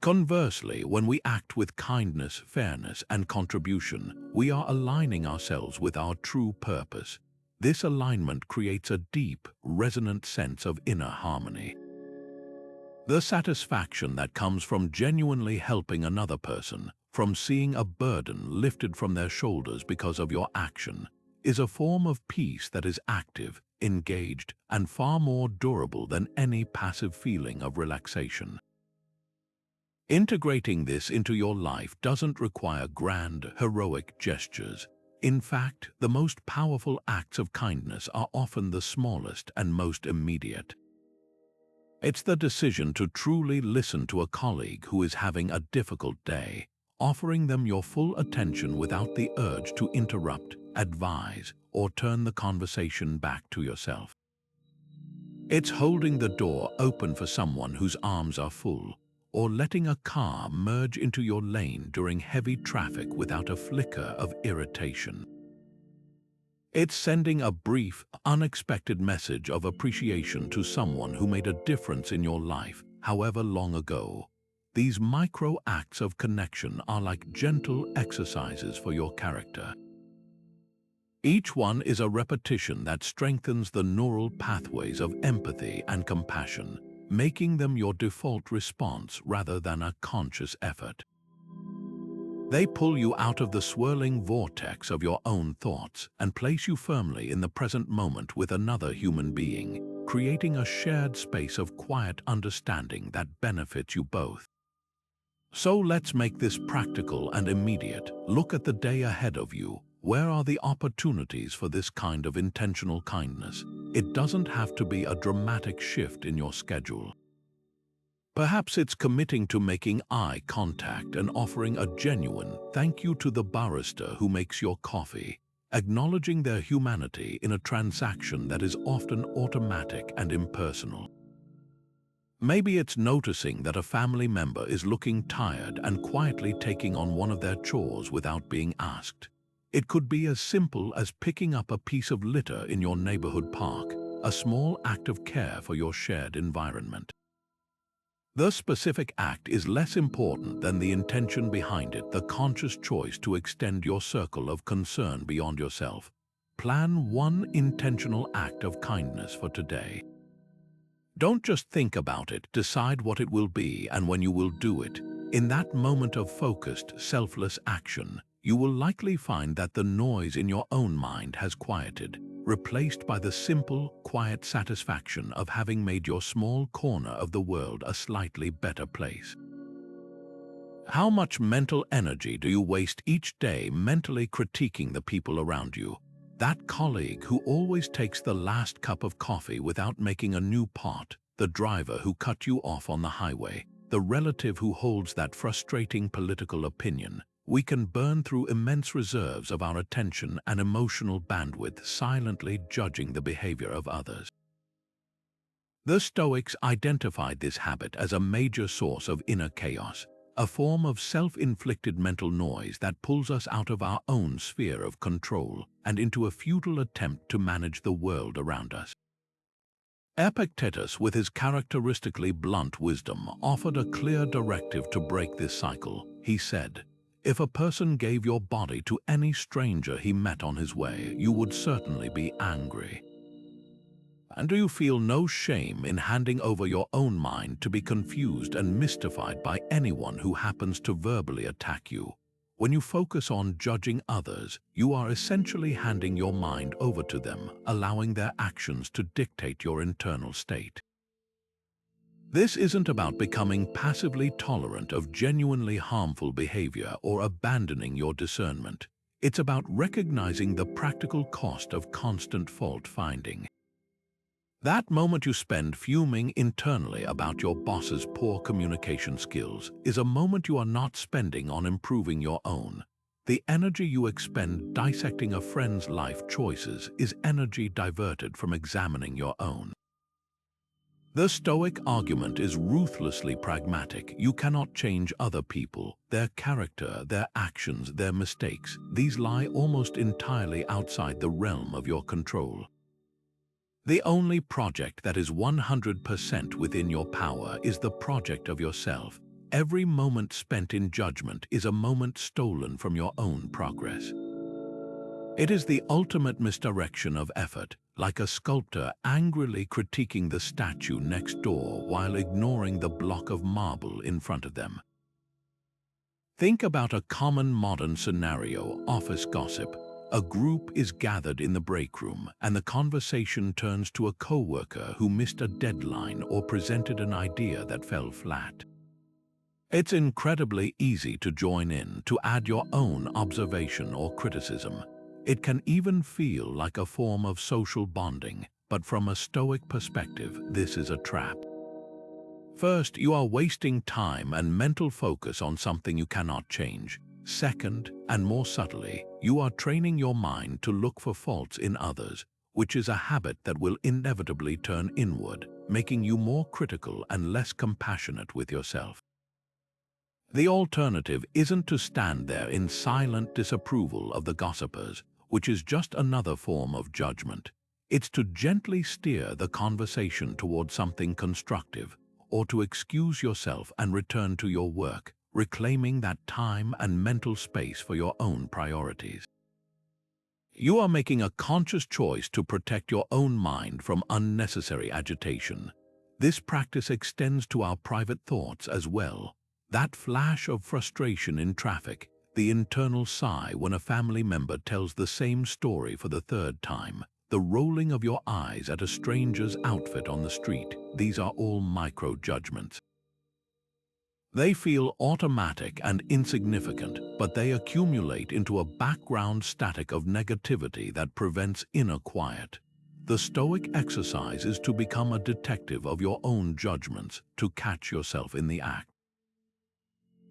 Conversely, when we act with kindness, fairness, and contribution, we are aligning ourselves with our true purpose. This alignment creates a deep, resonant sense of inner harmony. The satisfaction that comes from genuinely helping another person, from seeing a burden lifted from their shoulders because of your action, is a form of peace that is active, engaged, and far more durable than any passive feeling of relaxation. Integrating this into your life doesn't require grand, heroic gestures. In fact, the most powerful acts of kindness are often the smallest and most immediate. It's the decision to truly listen to a colleague who is having a difficult day, offering them your full attention without the urge to interrupt, advise, or turn the conversation back to yourself. It's holding the door open for someone whose arms are full, or letting a car merge into your lane during heavy traffic without a flicker of irritation. It's sending a brief, unexpected message of appreciation to someone who made a difference in your life, however long ago. These micro acts of connection are like gentle exercises for your character. Each one is a repetition that strengthens the neural pathways of empathy and compassion, making them your default response rather than a conscious effort. They pull you out of the swirling vortex of your own thoughts and place you firmly in the present moment with another human being, creating a shared space of quiet understanding that benefits you both. So let's make this practical and immediate. Look at the day ahead of you. Where are the opportunities for this kind of intentional kindness? It doesn't have to be a dramatic shift in your schedule. Perhaps it's committing to making eye contact and offering a genuine thank you to the barista who makes your coffee, acknowledging their humanity in a transaction that is often automatic and impersonal. Maybe it's noticing that a family member is looking tired and quietly taking on one of their chores without being asked. It could be as simple as picking up a piece of litter in your neighborhood park, a small act of care for your shared environment. The specific act is less important than the intention behind it, the conscious choice to extend your circle of concern beyond yourself. Plan one intentional act of kindness for today. Don't just think about it, decide what it will be and when you will do it. In that moment of focused, selfless action, you will likely find that the noise in your own mind has quieted, replaced by the simple, quiet satisfaction of having made your small corner of the world a slightly better place. How much mental energy do you waste each day mentally critiquing the people around you? That colleague who always takes the last cup of coffee without making a new pot, the driver who cut you off on the highway, the relative who holds that frustrating political opinion. we can burn through immense reserves of our attention and emotional bandwidth silently judging the behavior of others. The Stoics identified this habit as a major source of inner chaos, a form of self-inflicted mental noise that pulls us out of our own sphere of control and into a futile attempt to manage the world around us. Epictetus, with his characteristically blunt wisdom, offered a clear directive to break this cycle. He said, "If a person gave your body to any stranger he met on his way, you would certainly be angry. And do you feel no shame in handing over your own mind to be confused and mystified by anyone who happens to verbally attack you? When you focus on judging others, you are essentially handing your mind over to them, allowing their actions to dictate your internal state." This isn't about becoming passively tolerant of genuinely harmful behavior or abandoning your discernment. It's about recognizing the practical cost of constant fault-finding. That moment you spend fuming internally about your boss's poor communication skills is a moment you are not spending on improving your own. The energy you expend dissecting a friend's life choices is energy diverted from examining your own. The Stoic argument is ruthlessly pragmatic. You cannot change other people, their character, their actions, their mistakes. These lie almost entirely outside the realm of your control. The only project that is 100% within your power is the project of yourself. Every moment spent in judgment is a moment stolen from your own progress. It is the ultimate misdirection of effort, like a sculptor angrily critiquing the statue next door while ignoring the block of marble in front of them. Think about a common modern scenario: office gossip. A group is gathered in the break room, and the conversation turns to a coworker who missed a deadline or presented an idea that fell flat. It's incredibly easy to join in, to add your own observation or criticism. It can even feel like a form of social bonding, but from a Stoic perspective, this is a trap. First, you are wasting time and mental focus on something you cannot change. Second, and more subtly, you are training your mind to look for faults in others, which is a habit that will inevitably turn inward, making you more critical and less compassionate with yourself. The alternative isn't to stand there in silent disapproval of the gossipers, which is just another form of judgment. It's to gently steer the conversation toward something constructive, or to excuse yourself and return to your work, reclaiming that time and mental space for your own priorities. You are making a conscious choice to protect your own mind from unnecessary agitation. This practice extends to our private thoughts as well. That flash of frustration in traffic, the internal sigh when a family member tells the same story for the third time, the rolling of your eyes at a stranger's outfit on the street, these are all micro-judgments. They feel automatic and insignificant, but they accumulate into a background static of negativity that prevents inner quiet. The Stoic exercise is to become a detective of your own judgments, to catch yourself in the act.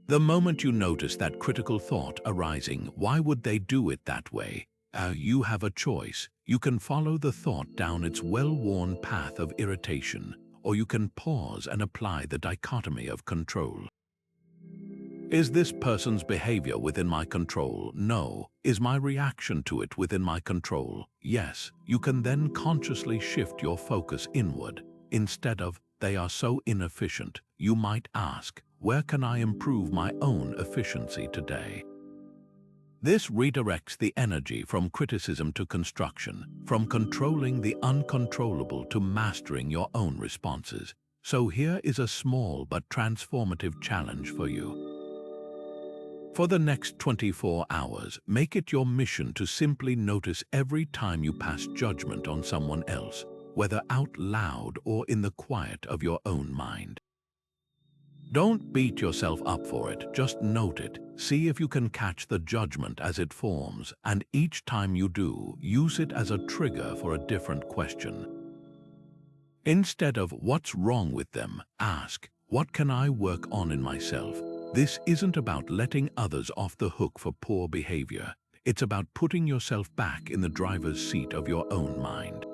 The moment you notice that critical thought arising, why would they do it that way? You have a choice. You can follow the thought down its well-worn path of irritation, or you can pause and apply the dichotomy of control. Is this person's behavior within my control? No. Is my reaction to it within my control? Yes. You can then consciously shift your focus inward. Instead of, they are so inefficient, you might ask, where can I improve my own efficiency today? This redirects the energy from criticism to construction, from controlling the uncontrollable to mastering your own responses. So here is a small but transformative challenge for you. For the next 24 hours, make it your mission to simply notice every time you pass judgment on someone else, whether out loud or in the quiet of your own mind. Don't beat yourself up for it, just note it. See if you can catch the judgment as it forms, and each time you do, use it as a trigger for a different question. Instead of what's wrong with them, ask, what can I work on in myself? This isn't about letting others off the hook for poor behavior. It's about putting yourself back in the driver's seat of your own mind.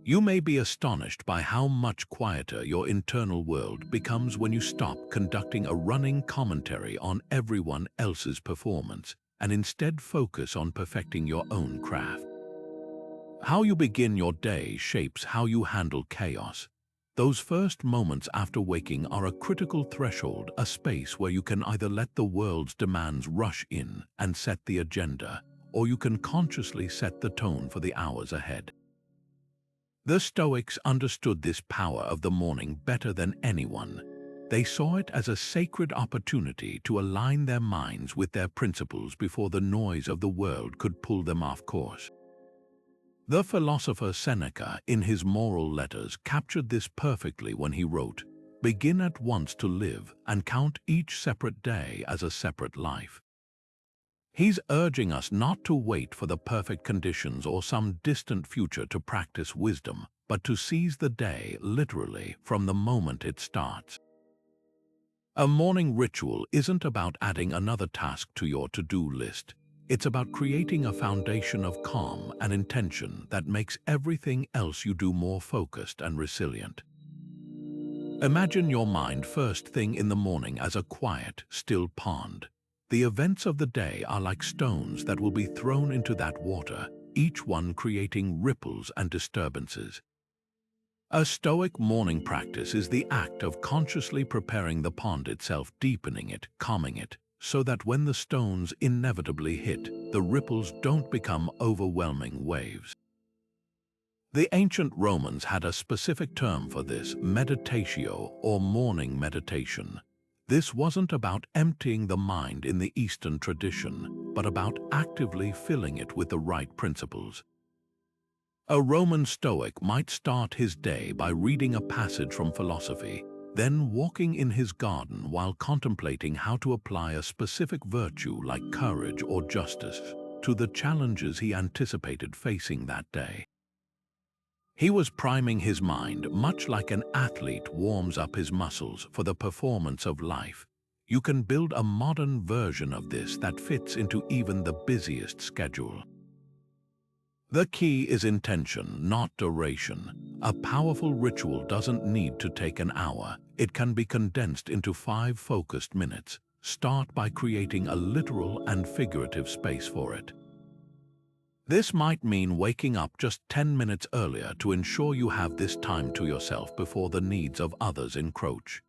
You may be astonished by how much quieter your internal world becomes when you stop conducting a running commentary on everyone else's performance and instead focus on perfecting your own craft. How you begin your day shapes how you handle chaos. Those first moments after waking are a critical threshold, a space where you can either let the world's demands rush in and set the agenda, or you can consciously set the tone for the hours ahead. The Stoics understood this power of the morning better than anyone. They saw it as a sacred opportunity to align their minds with their principles before the noise of the world could pull them off course. The philosopher Seneca, in his moral letters, captured this perfectly when he wrote, "Begin at once to live and count each separate day as a separate life." He's urging us not to wait for the perfect conditions or some distant future to practice wisdom, but to seize the day literally from the moment it starts. A morning ritual isn't about adding another task to your to-do list. It's about creating a foundation of calm and intention that makes everything else you do more focused and resilient. Imagine your mind first thing in the morning as a quiet, still pond. The events of the day are like stones that will be thrown into that water, each one creating ripples and disturbances. A Stoic morning practice is the act of consciously preparing the pond itself, deepening it, calming it, so that when the stones inevitably hit, the ripples don't become overwhelming waves. The ancient Romans had a specific term for this, meditatio, or morning meditation. This wasn't about emptying the mind in the Eastern tradition, but about actively filling it with the right principles. A Roman Stoic might start his day by reading a passage from philosophy, then walking in his garden while contemplating how to apply a specific virtue like courage or justice to the challenges he anticipated facing that day. He was priming his mind much like an athlete warms up his muscles for the performance of life. You can build a modern version of this that fits into even the busiest schedule. The key is intention, not duration. A powerful ritual doesn't need to take an hour. It can be condensed into 5 focused minutes. Start by creating a literal and figurative space for it. This might mean waking up just 10 minutes earlier to ensure you have this time to yourself before the needs of others encroach.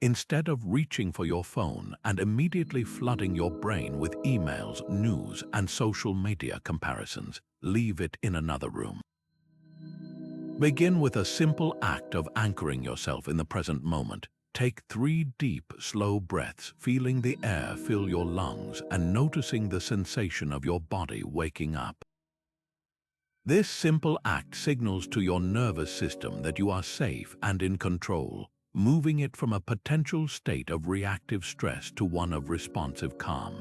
Instead of reaching for your phone and immediately flooding your brain with emails, news, and social media comparisons, leave it in another room. Begin with a simple act of anchoring yourself in the present moment. Take 3 deep, slow breaths, feeling the air fill your lungs and noticing the sensation of your body waking up. This simple act signals to your nervous system that you are safe and in control, moving it from a potential state of reactive stress to one of responsive calm.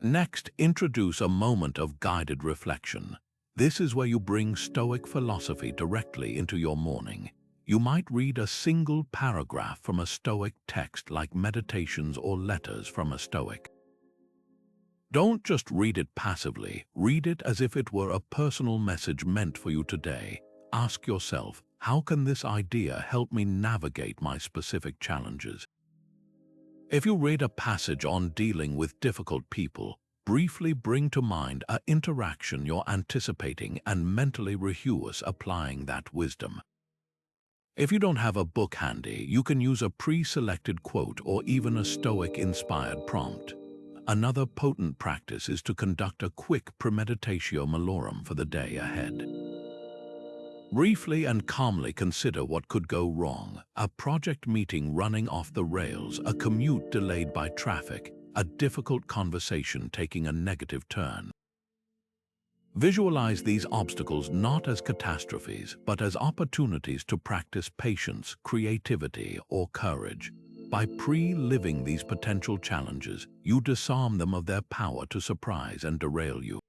Next, introduce a moment of guided reflection. This is where you bring Stoic philosophy directly into your morning. You might read a single paragraph from a Stoic text like Meditations or Letters from a Stoic. Don't just read it passively, read it as if it were a personal message meant for you today. Ask yourself, how can this idea help me navigate my specific challenges? If you read a passage on dealing with difficult people, briefly bring to mind an interaction you're anticipating and mentally rehearse applying that wisdom. If you don't have a book handy, you can use a pre-selected quote or even a Stoic-inspired prompt. Another potent practice is to conduct a quick Premeditatio Malorum for the day ahead. Briefly and calmly consider what could go wrong: a project meeting running off the rails, a commute delayed by traffic, a difficult conversation taking a negative turn. Visualize these obstacles not as catastrophes, but as opportunities to practice patience, creativity, or courage. By pre-living these potential challenges, you disarm them of their power to surprise and derail you.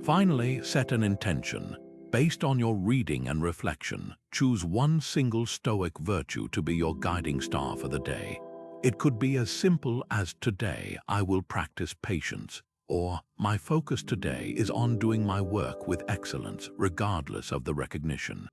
Finally, set an intention. Based on your reading and reflection, choose one single Stoic virtue to be your guiding star for the day. It could be as simple as today I will practice patience, or my focus today is on doing my work with excellence regardless of the recognition.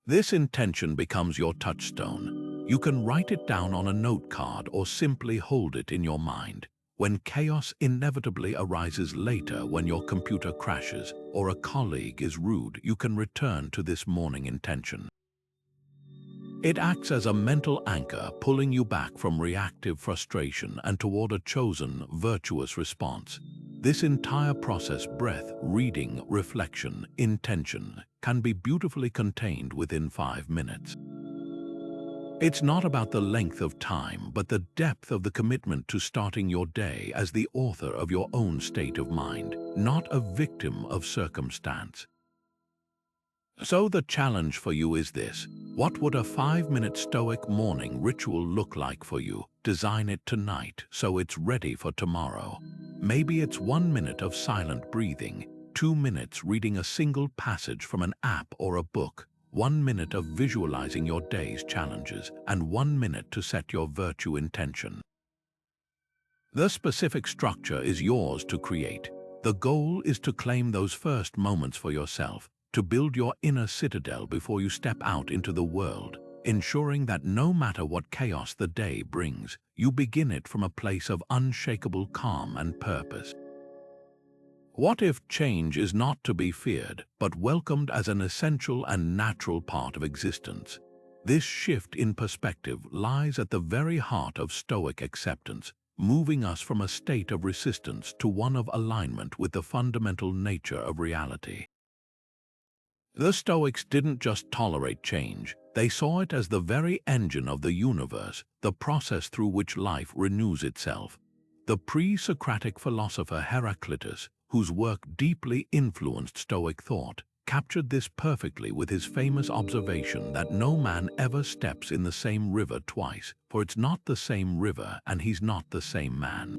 This intention becomes your touchstone. You can write it down on a note card or simply hold it in your mind. When chaos inevitably arises later, when your computer crashes or a colleague is rude, you can return to this morning intention. It acts as a mental anchor, pulling you back from reactive frustration and toward a chosen, virtuous response. This entire process, breath, reading, reflection, intention, can be beautifully contained within 5 minutes. It's not about the length of time, but the depth of the commitment to starting your day as the author of your own state of mind, not a victim of circumstance. So the challenge for you is this: what would a 5-minute Stoic morning ritual look like for you? Design it tonight so it's ready for tomorrow. Maybe it's 1 minute of silent breathing, 2 minutes reading a single passage from an app or a book, 1 minute of visualizing your day's challenges, and 1 minute to set your virtue intention. The specific structure is yours to create. The goal is to claim those first moments for yourself, to build your inner citadel before you step out into the world, ensuring that no matter what chaos the day brings, you begin it from a place of unshakable calm and purpose. What if change is not to be feared, but welcomed as an essential and natural part of existence? This shift in perspective lies at the very heart of Stoic acceptance, moving us from a state of resistance to one of alignment with the fundamental nature of reality. The Stoics didn't just tolerate change, they saw it as the very engine of the universe, the process through which life renews itself. The pre-Socratic philosopher Heraclitus, whose work deeply influenced Stoic thought, captured this perfectly with his famous observation that no man ever steps in the same river twice, for it's not the same river and he's not the same man.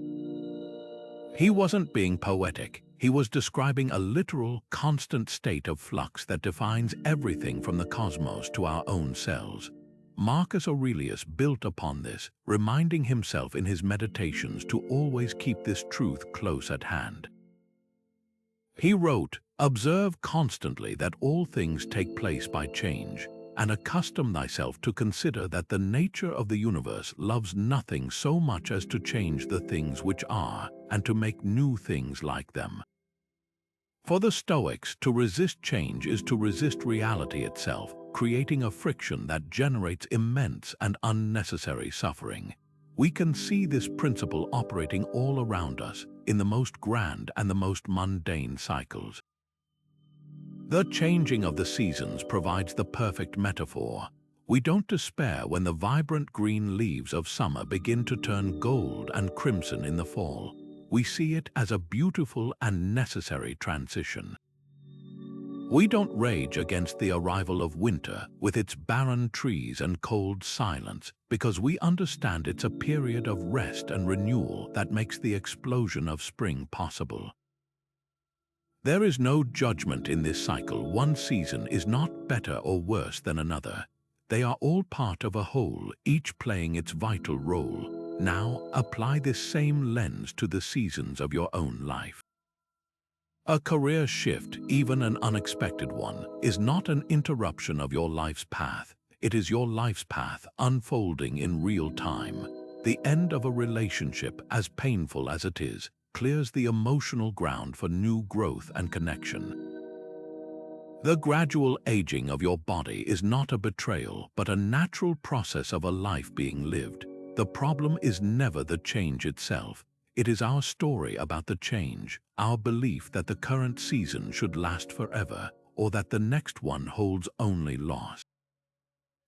He wasn't being poetic. He was describing a literal, constant state of flux that defines everything from the cosmos to our own selves. Marcus Aurelius built upon this, reminding himself in his meditations to always keep this truth close at hand. He wrote, "Observe constantly that all things take place by change, and accustom thyself to consider that the nature of the universe loves nothing so much as to change the things which are, and to make new things like them." For the Stoics, to resist change is to resist reality itself, creating a friction that generates immense and unnecessary suffering. We can see this principle operating all around us, in the most grand and the most mundane cycles. The changing of the seasons provides the perfect metaphor. We don't despair when the vibrant green leaves of summer begin to turn gold and crimson in the fall. We see it as a beautiful and necessary transition. We don't rage against the arrival of winter with its barren trees and cold silence, because we understand it's a period of rest and renewal that makes the explosion of spring possible. There is no judgment in this cycle. One season is not better or worse than another. They are all part of a whole, each playing its vital role. Now, apply this same lens to the seasons of your own life. A career shift, even an unexpected one, is not an interruption of your life's path. It is your life's path unfolding in real time. The end of a relationship, as painful as it is, clears the emotional ground for new growth and connection. The gradual aging of your body is not a betrayal, but a natural process of a life being lived. The problem is never the change itself. It is our story about the change, our belief that the current season should last forever, or that the next one holds only loss.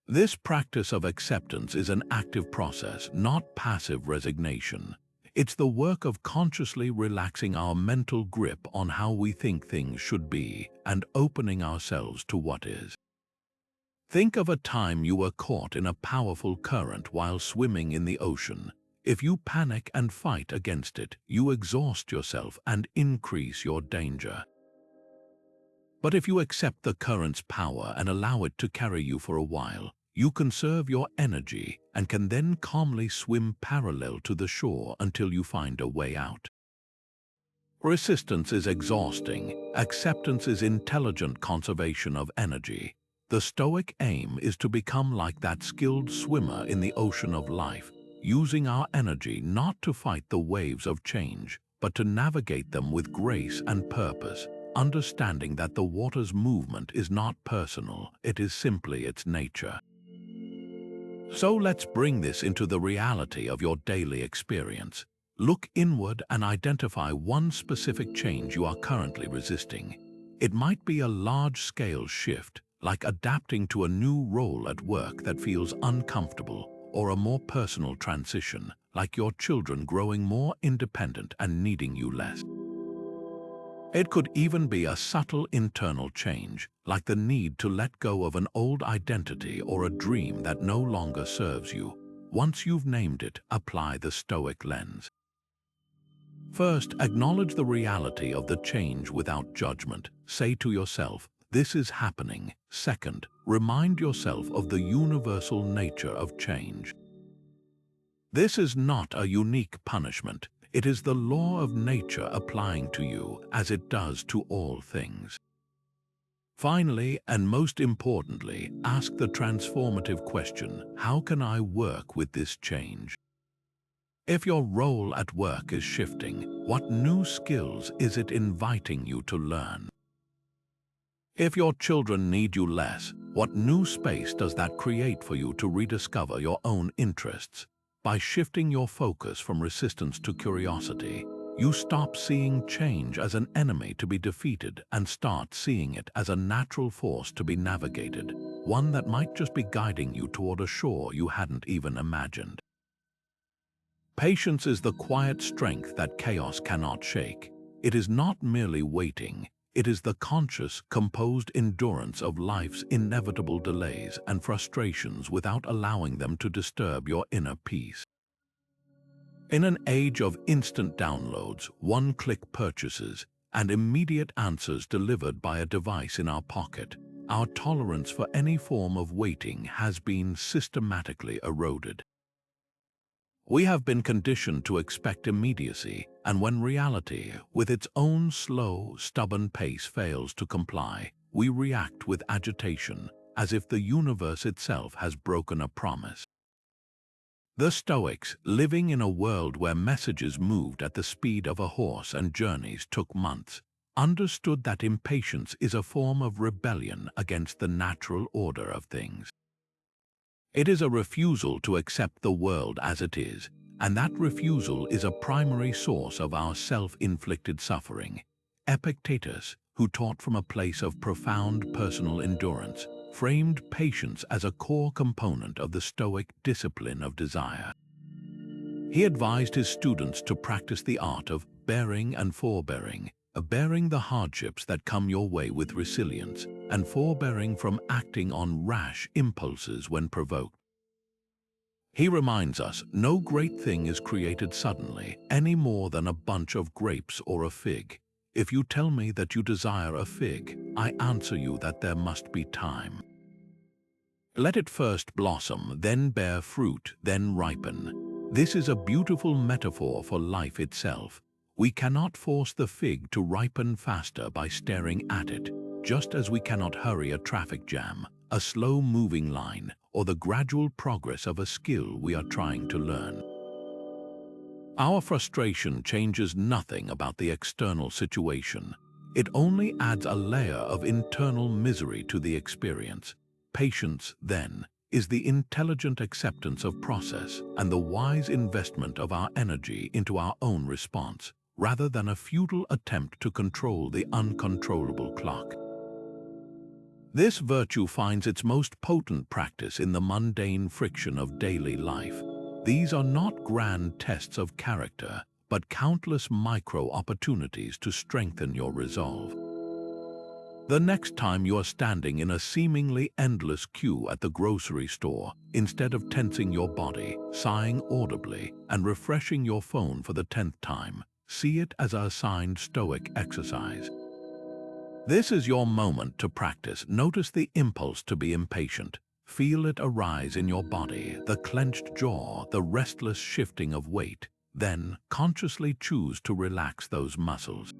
This practice of acceptance is an active process, not passive resignation. It's the work of consciously relaxing our mental grip on how we think things should be and opening ourselves to what is. Think of a time you were caught in a powerful current while swimming in the ocean. If you panic and fight against it, you exhaust yourself and increase your danger. But if you accept the current's power and allow it to carry you for a while, you conserve your energy and can then calmly swim parallel to the shore until you find a way out. Resistance is exhausting. Acceptance is intelligent conservation of energy. The Stoic aim is to become like that skilled swimmer in the ocean of life, using our energy not to fight the waves of change, but to navigate them with grace and purpose, understanding that the water's movement is not personal, it is simply its nature. So let's bring this into the reality of your daily experience. Look inward and identify one specific change you are currently resisting. It might be a large-scale shift, like adapting to a new role at work that feels uncomfortable, or a more personal transition, like your children growing more independent and needing you less. It could even be a subtle internal change, like the need to let go of an old identity or a dream that no longer serves you. Once you've named it, apply the Stoic lens. First, acknowledge the reality of the change without judgment. Say to yourself, "This is happening." Second, remind yourself of the universal nature of change. This is not a unique punishment. It is the law of nature applying to you as it does to all things. Finally, and most importantly, ask the transformative question, how can I work with this change? If your role at work is shifting, what new skills is it inviting you to learn? If your children need you less, what new space does that create for you to rediscover your own interests? By shifting your focus from resistance to curiosity, you stop seeing change as an enemy to be defeated and start seeing it as a natural force to be navigated, one that might just be guiding you toward a shore you hadn't even imagined. Patience is the quiet strength that chaos cannot shake. It is not merely waiting, it is the conscious, composed endurance of life's inevitable delays and frustrations without allowing them to disturb your inner peace. In an age of instant downloads, one-click purchases, and immediate answers delivered by a device in our pocket, our tolerance for any form of waiting has been systematically eroded. We have been conditioned to expect immediacy, and when reality, with its own slow, stubborn pace, fails to comply, we react with agitation, as if the universe itself has broken a promise. The Stoics, living in a world where messages moved at the speed of a horse and journeys took months, understood that impatience is a form of rebellion against the natural order of things. It is a refusal to accept the world as it is, and that refusal is a primary source of our self-inflicted suffering. Epictetus, who taught from a place of profound personal endurance, framed patience as a core component of the Stoic discipline of desire. He advised his students to practice the art of bearing and forbearing, bearing the hardships that come your way with resilience, and forbearing from acting on rash impulses when provoked. He reminds us, no great thing is created suddenly, any more than a bunch of grapes or a fig. If you tell me that you desire a fig, I answer you that there must be time. Let it first blossom, then bear fruit, then ripen. This is a beautiful metaphor for life itself. We cannot force the fig to ripen faster by staring at it, just as we cannot hurry a traffic jam, a slow-moving line, or the gradual progress of a skill we are trying to learn. Our frustration changes nothing about the external situation. It only adds a layer of internal misery to the experience. Patience, then, is the intelligent acceptance of process and the wise investment of our energy into our own response, rather than a futile attempt to control the uncontrollable clock. This virtue finds its most potent practice in the mundane friction of daily life. These are not grand tests of character, but countless micro-opportunities to strengthen your resolve. The next time you are standing in a seemingly endless queue at the grocery store, instead of tensing your body, sighing audibly, and refreshing your phone for the 10th time, see it as a assigned Stoic exercise. This is your moment to practice. Notice the impulse to be impatient. Feel it arise in your body, the clenched jaw, the restless shifting of weight. Then, consciously choose to relax those muscles.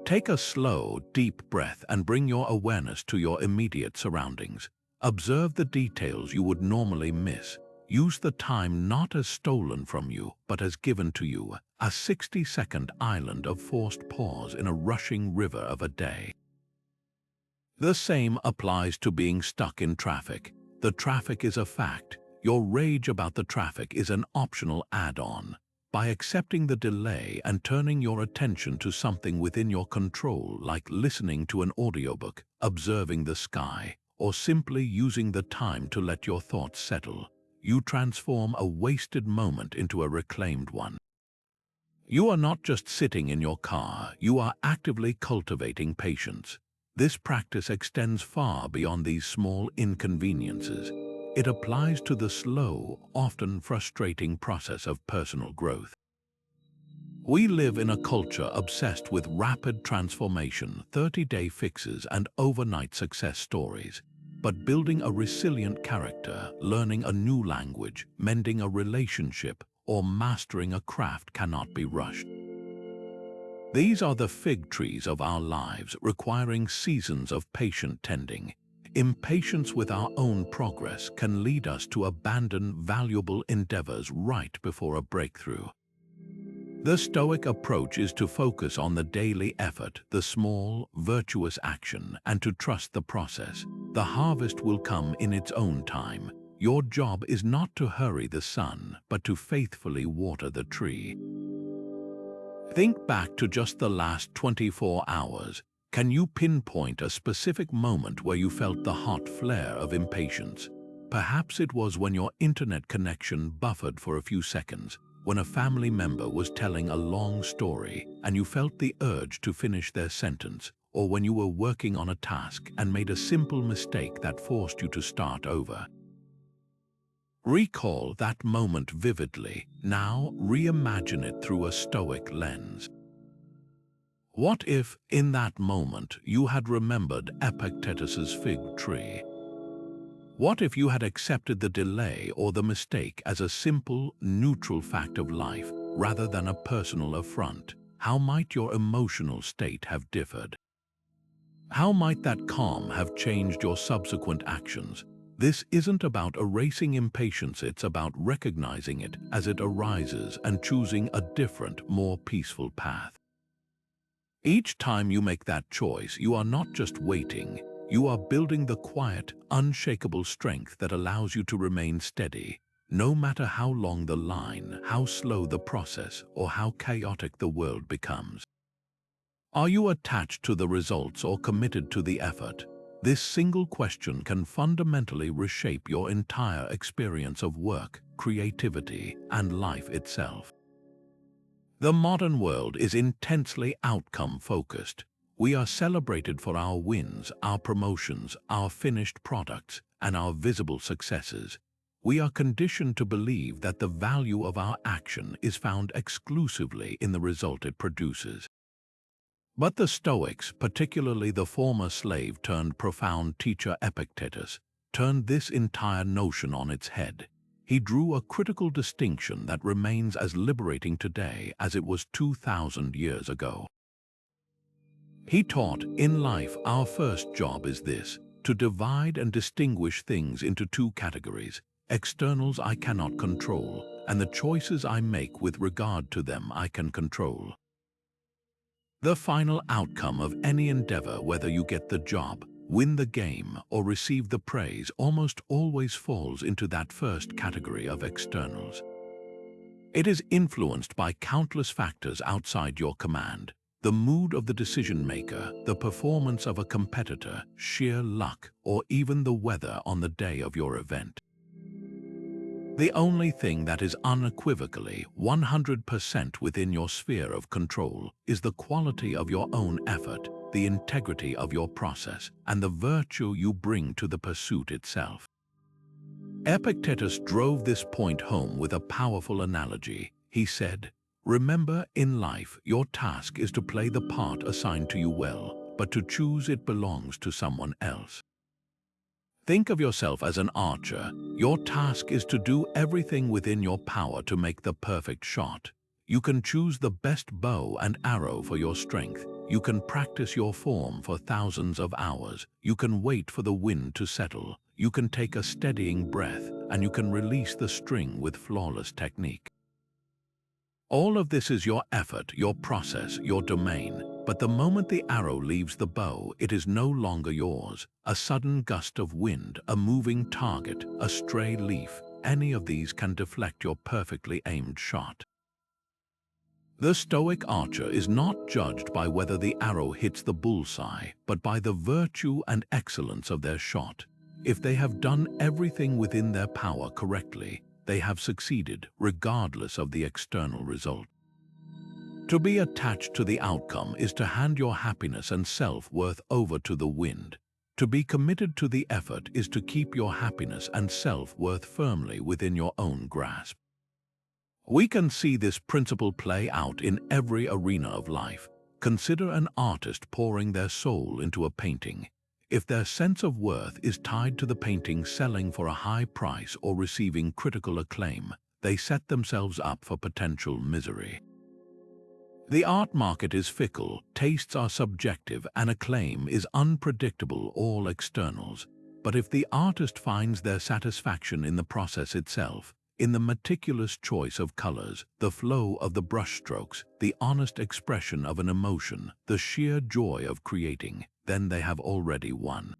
Take a slow, deep breath and bring your awareness to your immediate surroundings. Observe the details you would normally miss. Use the time not as stolen from you, but as given to you, a 60-second island of forced pause in a rushing river of a day. The same applies to being stuck in traffic. The traffic is a fact. Your rage about the traffic is an optional add-on. By accepting the delay and turning your attention to something within your control, like listening to an audiobook, observing the sky, or simply using the time to let your thoughts settle, you transform a wasted moment into a reclaimed one. You are not just sitting in your car, you are actively cultivating patience. This practice extends far beyond these small inconveniences. It applies to the slow, often frustrating process of personal growth. We live in a culture obsessed with rapid transformation, 30-day fixes, and overnight success stories. But building a resilient character, learning a new language, mending a relationship, or mastering a craft cannot be rushed. These are the fig trees of our lives, requiring seasons of patient tending. Impatience with our own progress can lead us to abandon valuable endeavors right before a breakthrough. The Stoic approach is to focus on the daily effort, the small, virtuous action, and to trust the process. The harvest will come in its own time. Your job is not to hurry the sun, but to faithfully water the tree. Think back to just the last 24 hours. Can you pinpoint a specific moment where you felt the hot flare of impatience? Perhaps it was when your internet connection buffered for a few seconds, when a family member was telling a long story and you felt the urge to finish their sentence, or when you were working on a task and made a simple mistake that forced you to start over. Recall that moment vividly. Now reimagine it through a Stoic lens. What if, in that moment, you had remembered Epictetus's fig tree? What if you had accepted the delay or the mistake as a simple, neutral fact of life, rather than a personal affront? How might your emotional state have differed? How might that calm have changed your subsequent actions? This isn't about erasing impatience, it's about recognizing it as it arises and choosing a different, more peaceful path. Each time you make that choice, you are not just waiting, you are building the quiet, unshakable strength that allows you to remain steady, no matter how long the line, how slow the process, or how chaotic the world becomes. Are you attached to the results or committed to the effort? This single question can fundamentally reshape your entire experience of work, creativity, and life itself. The modern world is intensely outcome-focused. We are celebrated for our wins, our promotions, our finished products, and our visible successes. We are conditioned to believe that the value of our action is found exclusively in the result it produces. But the Stoics, particularly the former slave-turned-profound teacher Epictetus, turned this entire notion on its head. He drew a critical distinction that remains as liberating today as it was 2,000 years ago. He taught, in life, our first job is this: to divide and distinguish things into two categories: externals I cannot control, and the choices I make with regard to them I can control. The final outcome of any endeavor, whether you get the job, win the game, or receive the praise, almost always falls into that first category of externals. It is influenced by countless factors outside your command: the mood of the decision-maker, the performance of a competitor, sheer luck, or even the weather on the day of your event. The only thing that is unequivocally 100% within your sphere of control is the quality of your own effort, the integrity of your process, and the virtue you bring to the pursuit itself. Epictetus drove this point home with a powerful analogy. He said, "Remember, in life, your task is to play the part assigned to you well, but to choose it belongs to someone else." Think of yourself as an archer. Your task is to do everything within your power to make the perfect shot. You can choose the best bow and arrow for your strength. You can practice your form for thousands of hours. You can wait for the wind to settle. You can take a steadying breath, and you can release the string with flawless technique. All of this is your effort, your process, your domain. But the moment the arrow leaves the bow, it is no longer yours. A sudden gust of wind, a moving target, a stray leaf, any of these can deflect your perfectly aimed shot. The Stoic archer is not judged by whether the arrow hits the bullseye, but by the virtue and excellence of their shot. If they have done everything within their power correctly, they have succeeded, regardless of the external result. To be attached to the outcome is to hand your happiness and self-worth over to the wind. To be committed to the effort is to keep your happiness and self-worth firmly within your own grasp. We can see this principle play out in every arena of life. Consider an artist pouring their soul into a painting. If their sense of worth is tied to the painting selling for a high price or receiving critical acclaim, they set themselves up for potential misery. The art market is fickle, tastes are subjective, and acclaim is unpredictable, all externals. But if the artist finds their satisfaction in the process itself, in the meticulous choice of colors, the flow of the brushstrokes, the honest expression of an emotion, the sheer joy of creating, then they have already won.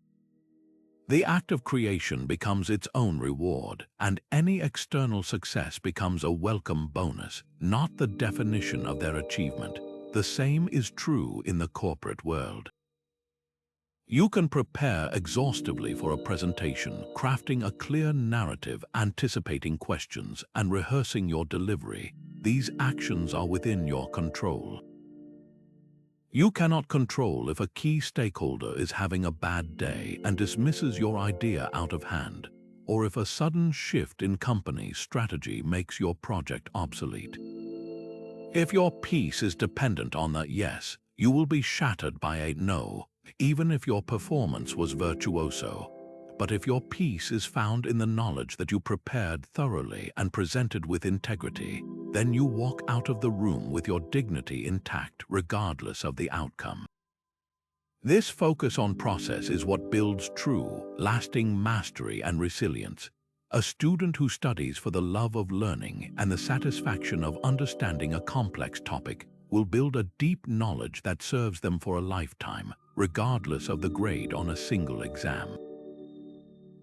The act of creation becomes its own reward, and any external success becomes a welcome bonus, not the definition of their achievement. The same is true in the corporate world. You can prepare exhaustively for a presentation, crafting a clear narrative, anticipating questions, and rehearsing your delivery. These actions are within your control. You cannot control if a key stakeholder is having a bad day and dismisses your idea out of hand, or if a sudden shift in company strategy makes your project obsolete. If your peace is dependent on the yes, you will be shattered by a no, even if your performance was virtuoso. But if your peace is found in the knowledge that you prepared thoroughly and presented with integrity, then you walk out of the room with your dignity intact regardless of the outcome. This focus on process is what builds true, lasting mastery and resilience. A student who studies for the love of learning and the satisfaction of understanding a complex topic will build a deep knowledge that serves them for a lifetime, regardless of the grade on a single exam.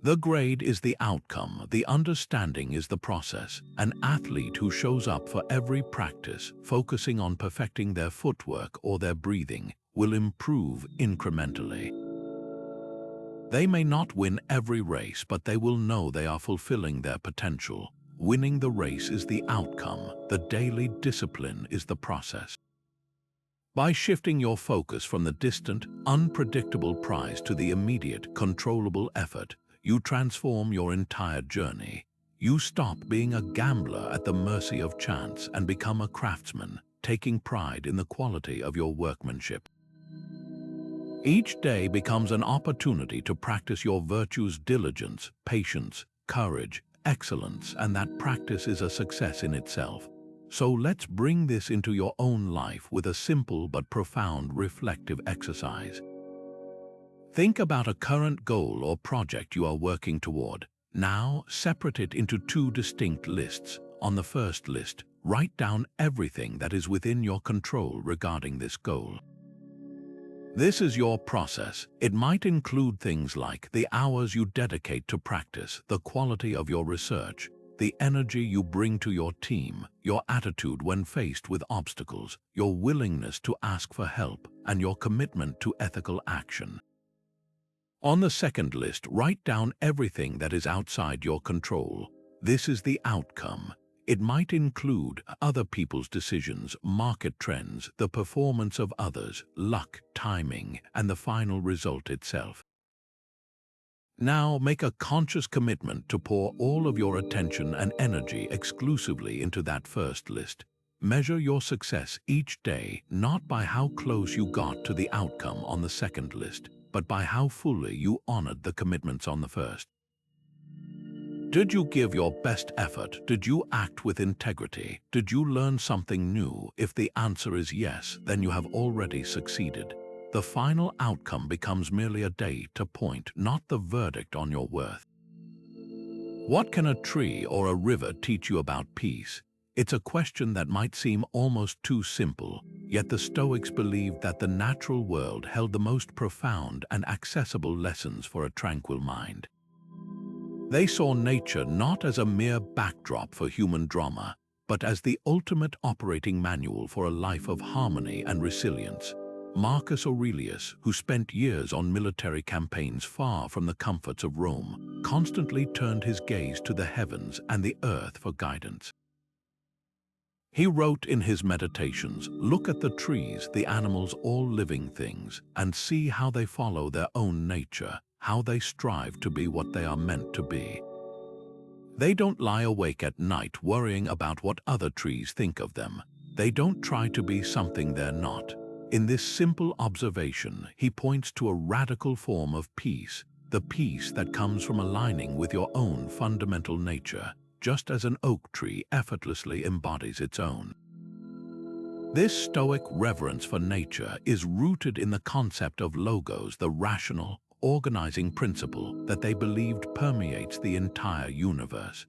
The grade is the outcome, the understanding is the process. An athlete who shows up for every practice, focusing on perfecting their footwork or their breathing, will improve incrementally. They may not win every race, but they will know they are fulfilling their potential. Winning the race is the outcome, the daily discipline is the process. By shifting your focus from the distant, unpredictable prize to the immediate, controllable effort, you transform your entire journey. You stop being a gambler at the mercy of chance and become a craftsman, taking pride in the quality of your workmanship. Each day becomes an opportunity to practice your virtues: diligence, patience, courage, excellence, and that practice is a success in itself. So let's bring this into your own life with a simple but profound reflective exercise. Think about a current goal or project you are working toward. Now, separate it into two distinct lists. On the first list, write down everything that is within your control regarding this goal. This is your process. It might include things like the hours you dedicate to practice, the quality of your research, the energy you bring to your team, your attitude when faced with obstacles, your willingness to ask for help, and your commitment to ethical action. On the second list, write down everything that is outside your control. This is the outcome. It might include other people's decisions, market trends, the performance of others, luck, timing, and the final result itself. Now make a conscious commitment to pour all of your attention and energy exclusively into that first list. Measure your success each day not by how close you got to the outcome on the second list, but by how fully you honored the commitments on the first. Did you give your best effort? Did you act with integrity? Did you learn something new? If the answer is yes, then you have already succeeded. The final outcome becomes merely a data point, not the verdict on your worth. What can a tree or a river teach you about peace? It's a question that might seem almost too simple, yet the Stoics believed that the natural world held the most profound and accessible lessons for a tranquil mind. They saw nature not as a mere backdrop for human drama, but as the ultimate operating manual for a life of harmony and resilience. Marcus Aurelius, who spent years on military campaigns far from the comforts of Rome, constantly turned his gaze to the heavens and the earth for guidance. He wrote in his meditations, "Look at the trees, the animals, all living things, and see how they follow their own nature, how they strive to be what they are meant to be. They don't lie awake at night worrying about what other trees think of them. They don't try to be something they're not." In this simple observation, he points to a radical form of peace, the peace that comes from aligning with your own fundamental nature, just as an oak tree effortlessly embodies its own. This Stoic reverence for nature is rooted in the concept of logos, the rational, organizing principle that they believed permeates the entire universe.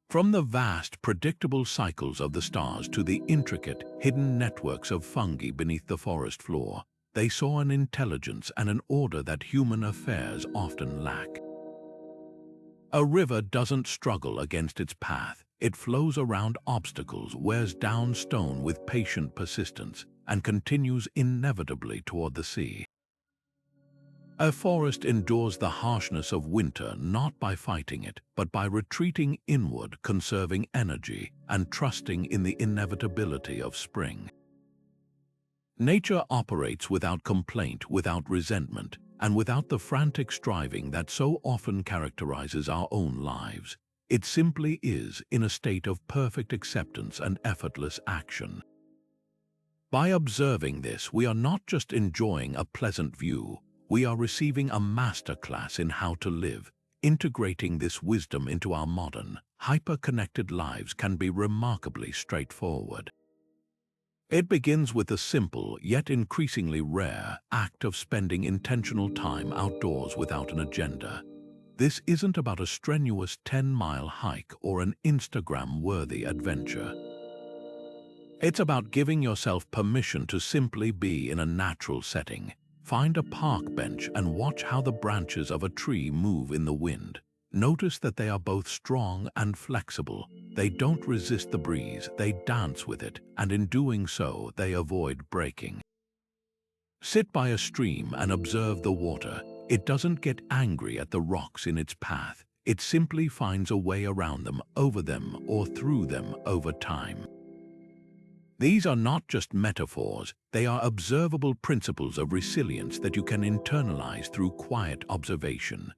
From the vast, predictable cycles of the stars to the intricate, hidden networks of fungi beneath the forest floor, they saw an intelligence and an order that human affairs often lack. A river doesn't struggle against its path. It flows around obstacles, wears down stone with patient persistence, and continues inevitably toward the sea. A forest endures the harshness of winter not by fighting it, but by retreating inward, conserving energy, and trusting in the inevitability of spring. Nature operates without complaint, without resentment, and without the frantic striving that so often characterizes our own lives. It simply is in a state of perfect acceptance and effortless action. By observing this, we are not just enjoying a pleasant view, we are receiving a masterclass in how to live. Integrating this wisdom into our modern, hyper-connected lives can be remarkably straightforward. It begins with the simple, yet increasingly rare, act of spending intentional time outdoors without an agenda. This isn't about a strenuous 10-mile hike or an Instagram-worthy adventure. It's about giving yourself permission to simply be in a natural setting. Find a park bench and watch how the branches of a tree move in the wind. Notice that they are both strong and flexible. They don't resist the breeze, they dance with it, and in doing so, they avoid breaking. Sit by a stream and observe the water. It doesn't get angry at the rocks in its path. It simply finds a way around them, over them, or through them over time. These are not just metaphors, they are observable principles of resilience that you can internalize through quiet observation.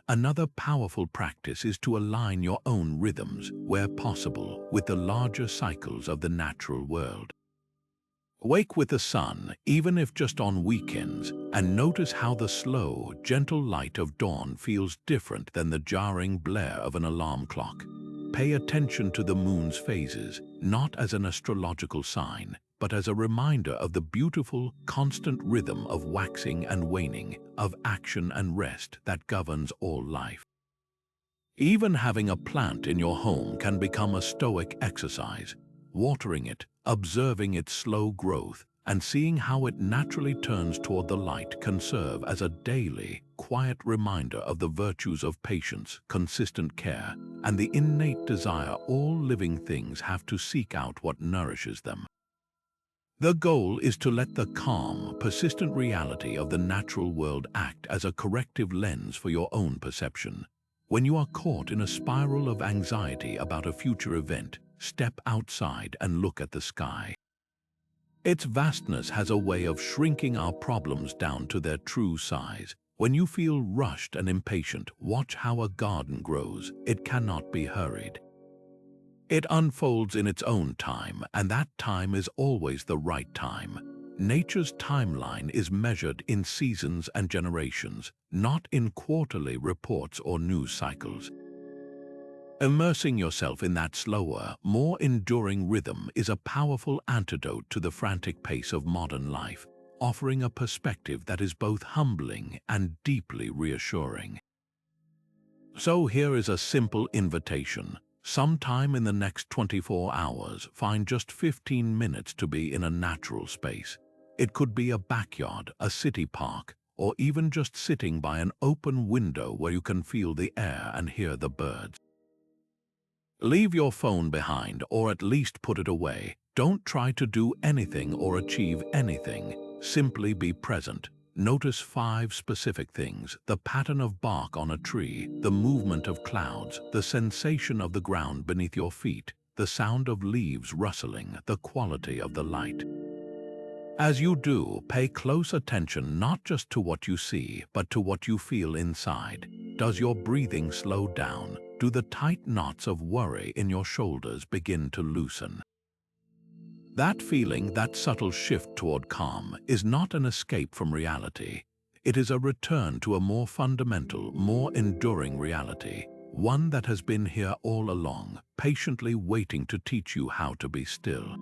Another powerful practice is to align your own rhythms, where possible, with the larger cycles of the natural world. Wake with the sun, even if just on weekends, and notice how the slow, gentle light of dawn feels different than the jarring blare of an alarm clock. Pay attention to the moon's phases, not as an astrological sign, but as a reminder of the beautiful, constant rhythm of waxing and waning, of action and rest that governs all life. Even having a plant in your home can become a Stoic exercise. Watering it, observing its slow growth, and seeing how it naturally turns toward the light can serve as a daily, quiet reminder of the virtues of patience, consistent care, and the innate desire all living things have to seek out what nourishes them. The goal is to let the calm, persistent reality of the natural world act as a corrective lens for your own perception. When you are caught in a spiral of anxiety about a future event, step outside and look at the sky. Its vastness has a way of shrinking our problems down to their true size. When you feel rushed and impatient, watch how a garden grows. It cannot be hurried. It unfolds in its own time, and that time is always the right time. Nature's timeline is measured in seasons and generations, not in quarterly reports or news cycles. Immersing yourself in that slower, more enduring rhythm is a powerful antidote to the frantic pace of modern life, offering a perspective that is both humbling and deeply reassuring. So here is a simple invitation. Sometime in the next 24 hours, find just 15 minutes to be in a natural space. It could be a backyard, a city park, or even just sitting by an open window where you can feel the air and hear the birds. Leave your phone behind, or at least put it away. Don't try to do anything or achieve anything. Simply be present. Notice 5 specific things: the pattern of bark on a tree, the movement of clouds, the sensation of the ground beneath your feet, the sound of leaves rustling, the quality of the light. As you do, pay close attention not just to what you see, but to what you feel inside. Does your breathing slow down? Do the tight knots of worry in your shoulders begin to loosen? That feeling, that subtle shift toward calm, is not an escape from reality. It is a return to a more fundamental, more enduring reality, one that has been here all along, patiently waiting to teach you how to be still.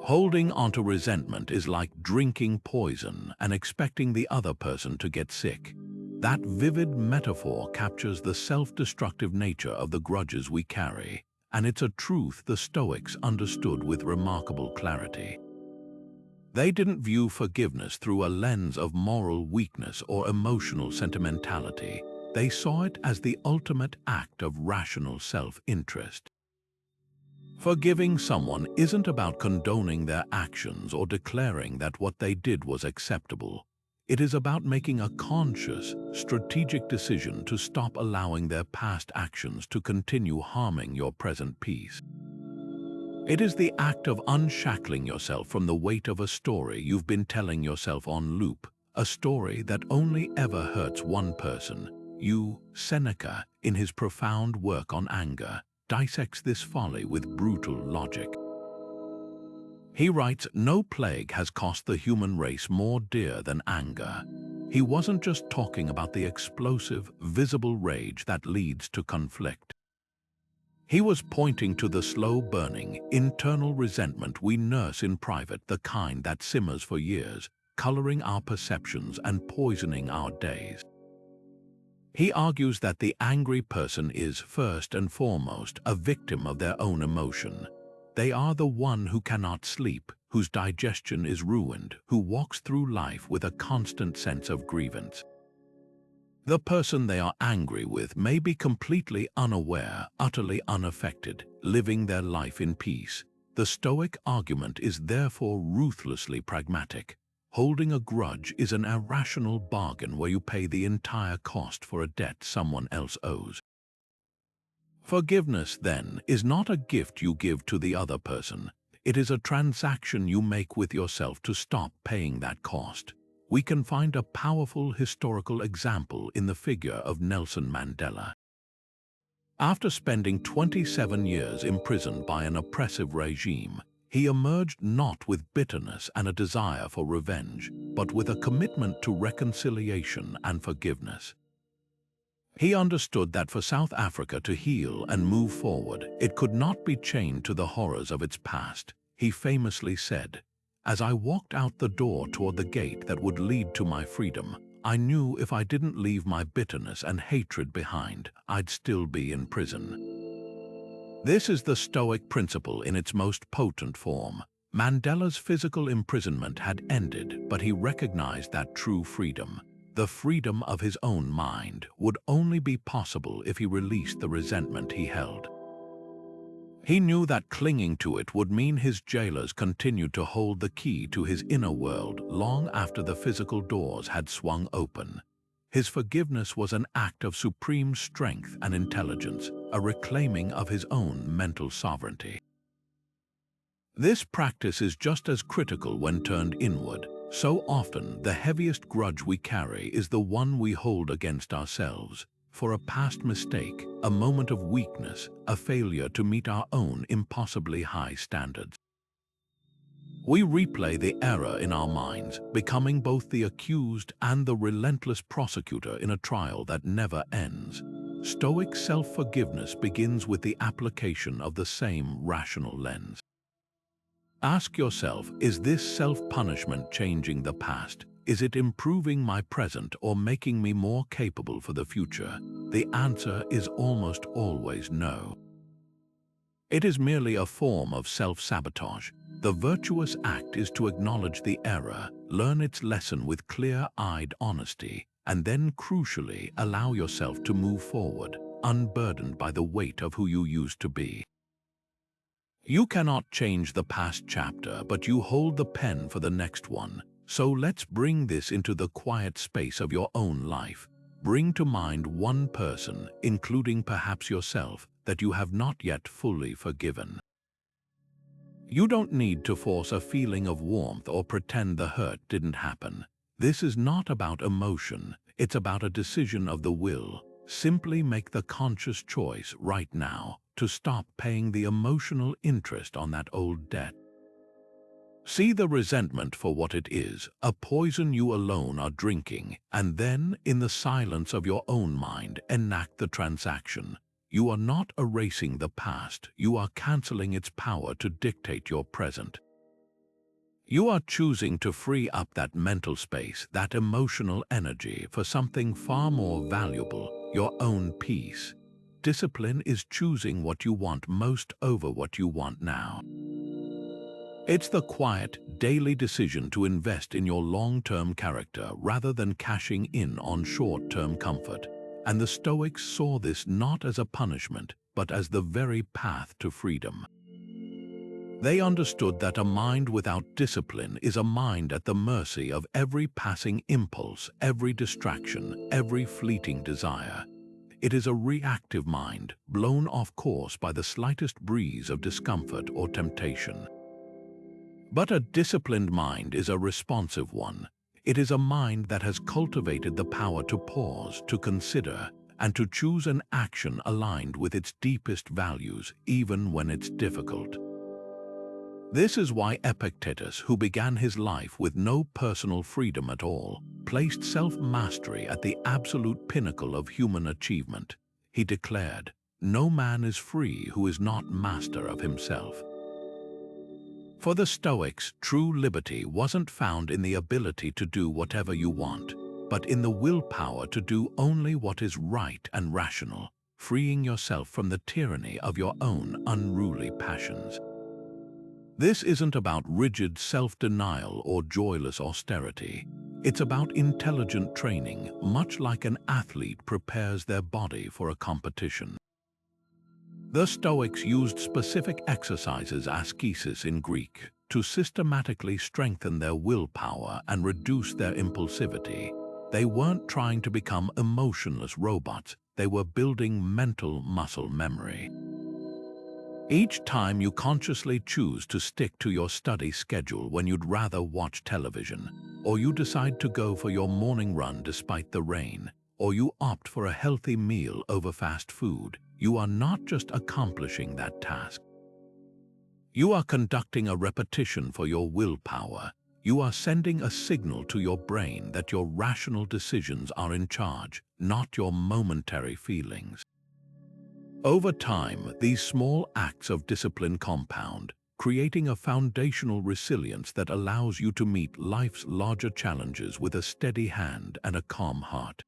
Holding onto resentment is like drinking poison and expecting the other person to get sick. That vivid metaphor captures the self-destructive nature of the grudges we carry, and it's a truth the Stoics understood with remarkable clarity. They didn't view forgiveness through a lens of moral weakness or emotional sentimentality. They saw it as the ultimate act of rational self-interest. Forgiving someone isn't about condoning their actions or declaring that what they did was acceptable. It is about making a conscious, strategic decision to stop allowing their past actions to continue harming your present peace. It is the act of unshackling yourself from the weight of a story you've been telling yourself on loop, a story that only ever hurts one person. Seneca, in his profound work on anger, dissects this folly with brutal logic. He writes, "No plague has cost the human race more dear than anger." He wasn't just talking about the explosive, visible rage that leads to conflict. He was pointing to the slow-burning, internal resentment we nurse in private, the kind that simmers for years, coloring our perceptions and poisoning our days. He argues that the angry person is, first and foremost, a victim of their own emotion. They are the one who cannot sleep, whose digestion is ruined, who walks through life with a constant sense of grievance. The person they are angry with may be completely unaware, utterly unaffected, living their life in peace. The Stoic argument is therefore ruthlessly pragmatic. Holding a grudge is an irrational bargain where you pay the entire cost for a debt someone else owes. Forgiveness, then, is not a gift you give to the other person. It is a transaction you make with yourself to stop paying that cost. We can find a powerful historical example in the figure of Nelson Mandela. After spending 27 years imprisoned by an oppressive regime, he emerged not with bitterness and a desire for revenge, but with a commitment to reconciliation and forgiveness. He understood that for South Africa to heal and move forward, it could not be chained to the horrors of its past. He famously said, "As I walked out the door toward the gate that would lead to my freedom, I knew if I didn't leave my bitterness and hatred behind, I'd still be in prison." This is the Stoic principle in its most potent form. Mandela's physical imprisonment had ended, but he recognized that true freedom, the freedom of his own mind, would only be possible if he released the resentment he held. He knew that clinging to it would mean his jailers continued to hold the key to his inner world long after the physical doors had swung open. His forgiveness was an act of supreme strength and intelligence, a reclaiming of his own mental sovereignty. This practice is just as critical when turned inward. So often, the heaviest grudge we carry is the one we hold against ourselves, for a past mistake, a moment of weakness, a failure to meet our own impossibly high standards. We replay the error in our minds, becoming both the accused and the relentless prosecutor in a trial that never ends. Stoic self-forgiveness begins with the application of the same rational lens. Ask yourself, is this self-punishment changing the past? Is it improving my present or making me more capable for the future? The answer is almost always no. It is merely a form of self-sabotage. The virtuous act is to acknowledge the error, learn its lesson with clear-eyed honesty, and then, crucially, allow yourself to move forward, unburdened by the weight of who you used to be. You cannot change the past chapter, but you hold the pen for the next one. So let's bring this into the quiet space of your own life. Bring to mind one person, including perhaps yourself, that you have not yet fully forgiven. You don't need to force a feeling of warmth or pretend the hurt didn't happen. This is not about emotion, it's about a decision of the will. Simply make the conscious choice right now to stop paying the emotional interest on that old debt. See the resentment for what it is, a poison you alone are drinking, and then, in the silence of your own mind, enact the transaction. You are not erasing the past, you are canceling its power to dictate your present. You are choosing to free up that mental space, that emotional energy, for something far more valuable, your own peace. Discipline is choosing what you want most over what you want now. It's the quiet, daily decision to invest in your long-term character rather than cashing in on short-term comfort. And the Stoics saw this not as a punishment, but as the very path to freedom. They understood that a mind without discipline is a mind at the mercy of every passing impulse, every distraction, every fleeting desire. It is a reactive mind, blown off course by the slightest breeze of discomfort or temptation. But a disciplined mind is a responsive one. It is a mind that has cultivated the power to pause, to consider, and to choose an action aligned with its deepest values, even when it's difficult. This is why Epictetus, who began his life with no personal freedom at all, placed self-mastery at the absolute pinnacle of human achievement. He declared, "No man is free who is not master of himself." For the Stoics, true liberty wasn't found in the ability to do whatever you want, but in the willpower to do only what is right and rational, freeing yourself from the tyranny of your own unruly passions. This isn't about rigid self-denial or joyless austerity. It's about intelligent training, much like an athlete prepares their body for a competition. The Stoics used specific exercises, ascesis in Greek, to systematically strengthen their willpower and reduce their impulsivity. They weren't trying to become emotionless robots, they were building mental muscle memory. Each time you consciously choose to stick to your study schedule when you'd rather watch television, or you decide to go for your morning run despite the rain, or you opt for a healthy meal over fast food, you are not just accomplishing that task. You are conducting a repetition for your willpower. You are sending a signal to your brain that your rational decisions are in charge, not your momentary feelings. Over time, these small acts of discipline compound, creating a foundational resilience that allows you to meet life's larger challenges with a steady hand and a calm heart.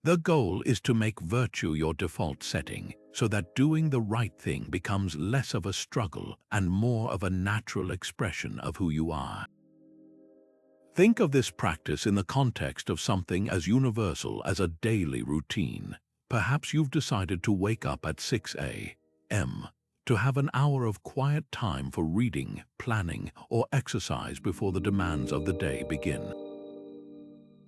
The goal is to make virtue your default setting, so that doing the right thing becomes less of a struggle and more of a natural expression of who you are. Think of this practice in the context of something as universal as a daily routine. Perhaps you've decided to wake up at 6 a.m. to have an hour of quiet time for reading, planning, or exercise before the demands of the day begin.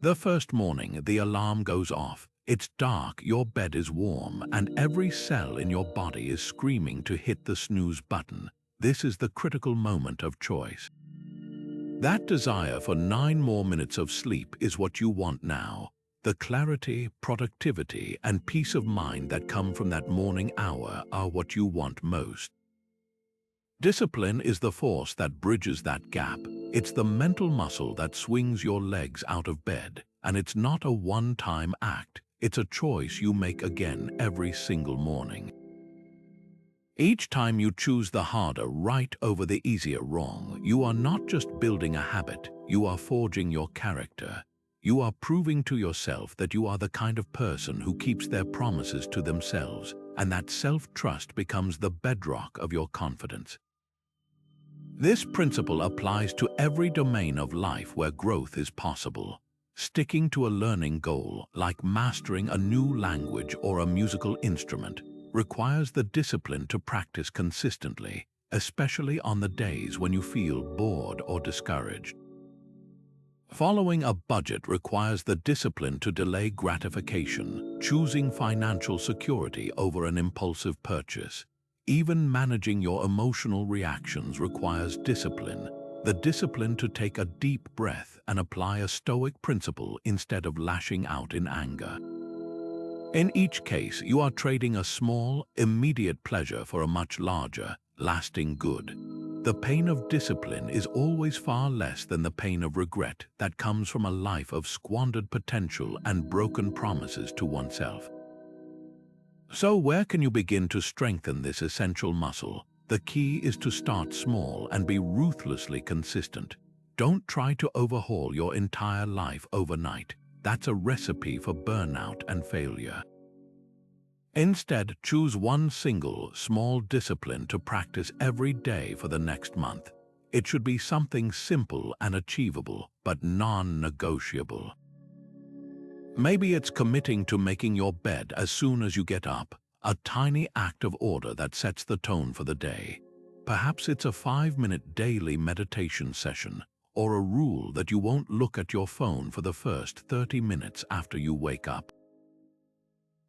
The first morning, the alarm goes off. It's dark, your bed is warm, and every cell in your body is screaming to hit the snooze button. This is the critical moment of choice. That desire for 9 more minutes of sleep is what you want now. The clarity, productivity, and peace of mind that come from that morning hour are what you want most. Discipline is the force that bridges that gap. It's the mental muscle that swings your legs out of bed, and it's not a one-time act. It's a choice you make again every single morning. Each time you choose the harder right over the easier wrong, you are not just building a habit, you are forging your character. You are proving to yourself that you are the kind of person who keeps their promises to themselves, and that self-trust becomes the bedrock of your confidence. This principle applies to every domain of life where growth is possible. Sticking to a learning goal, like mastering a new language or a musical instrument, requires the discipline to practice consistently, especially on the days when you feel bored or discouraged. Following a budget requires the discipline to delay gratification, choosing financial security over an impulsive purchase. Even managing your emotional reactions requires discipline, the discipline to take a deep breath and apply a Stoic principle instead of lashing out in anger. In each case, you are trading a small, immediate pleasure for a much larger, lasting good. The pain of discipline is always far less than the pain of regret that comes from a life of squandered potential and broken promises to oneself. So where can you begin to strengthen this essential muscle? The key is to start small and be ruthlessly consistent. Don't try to overhaul your entire life overnight. That's a recipe for burnout and failure. Instead, choose one single, small discipline to practice every day for the next month. It should be something simple and achievable, but non-negotiable. Maybe it's committing to making your bed as soon as you get up, a tiny act of order that sets the tone for the day. Perhaps it's a 5-minute daily meditation session, or a rule that you won't look at your phone for the first 30 minutes after you wake up.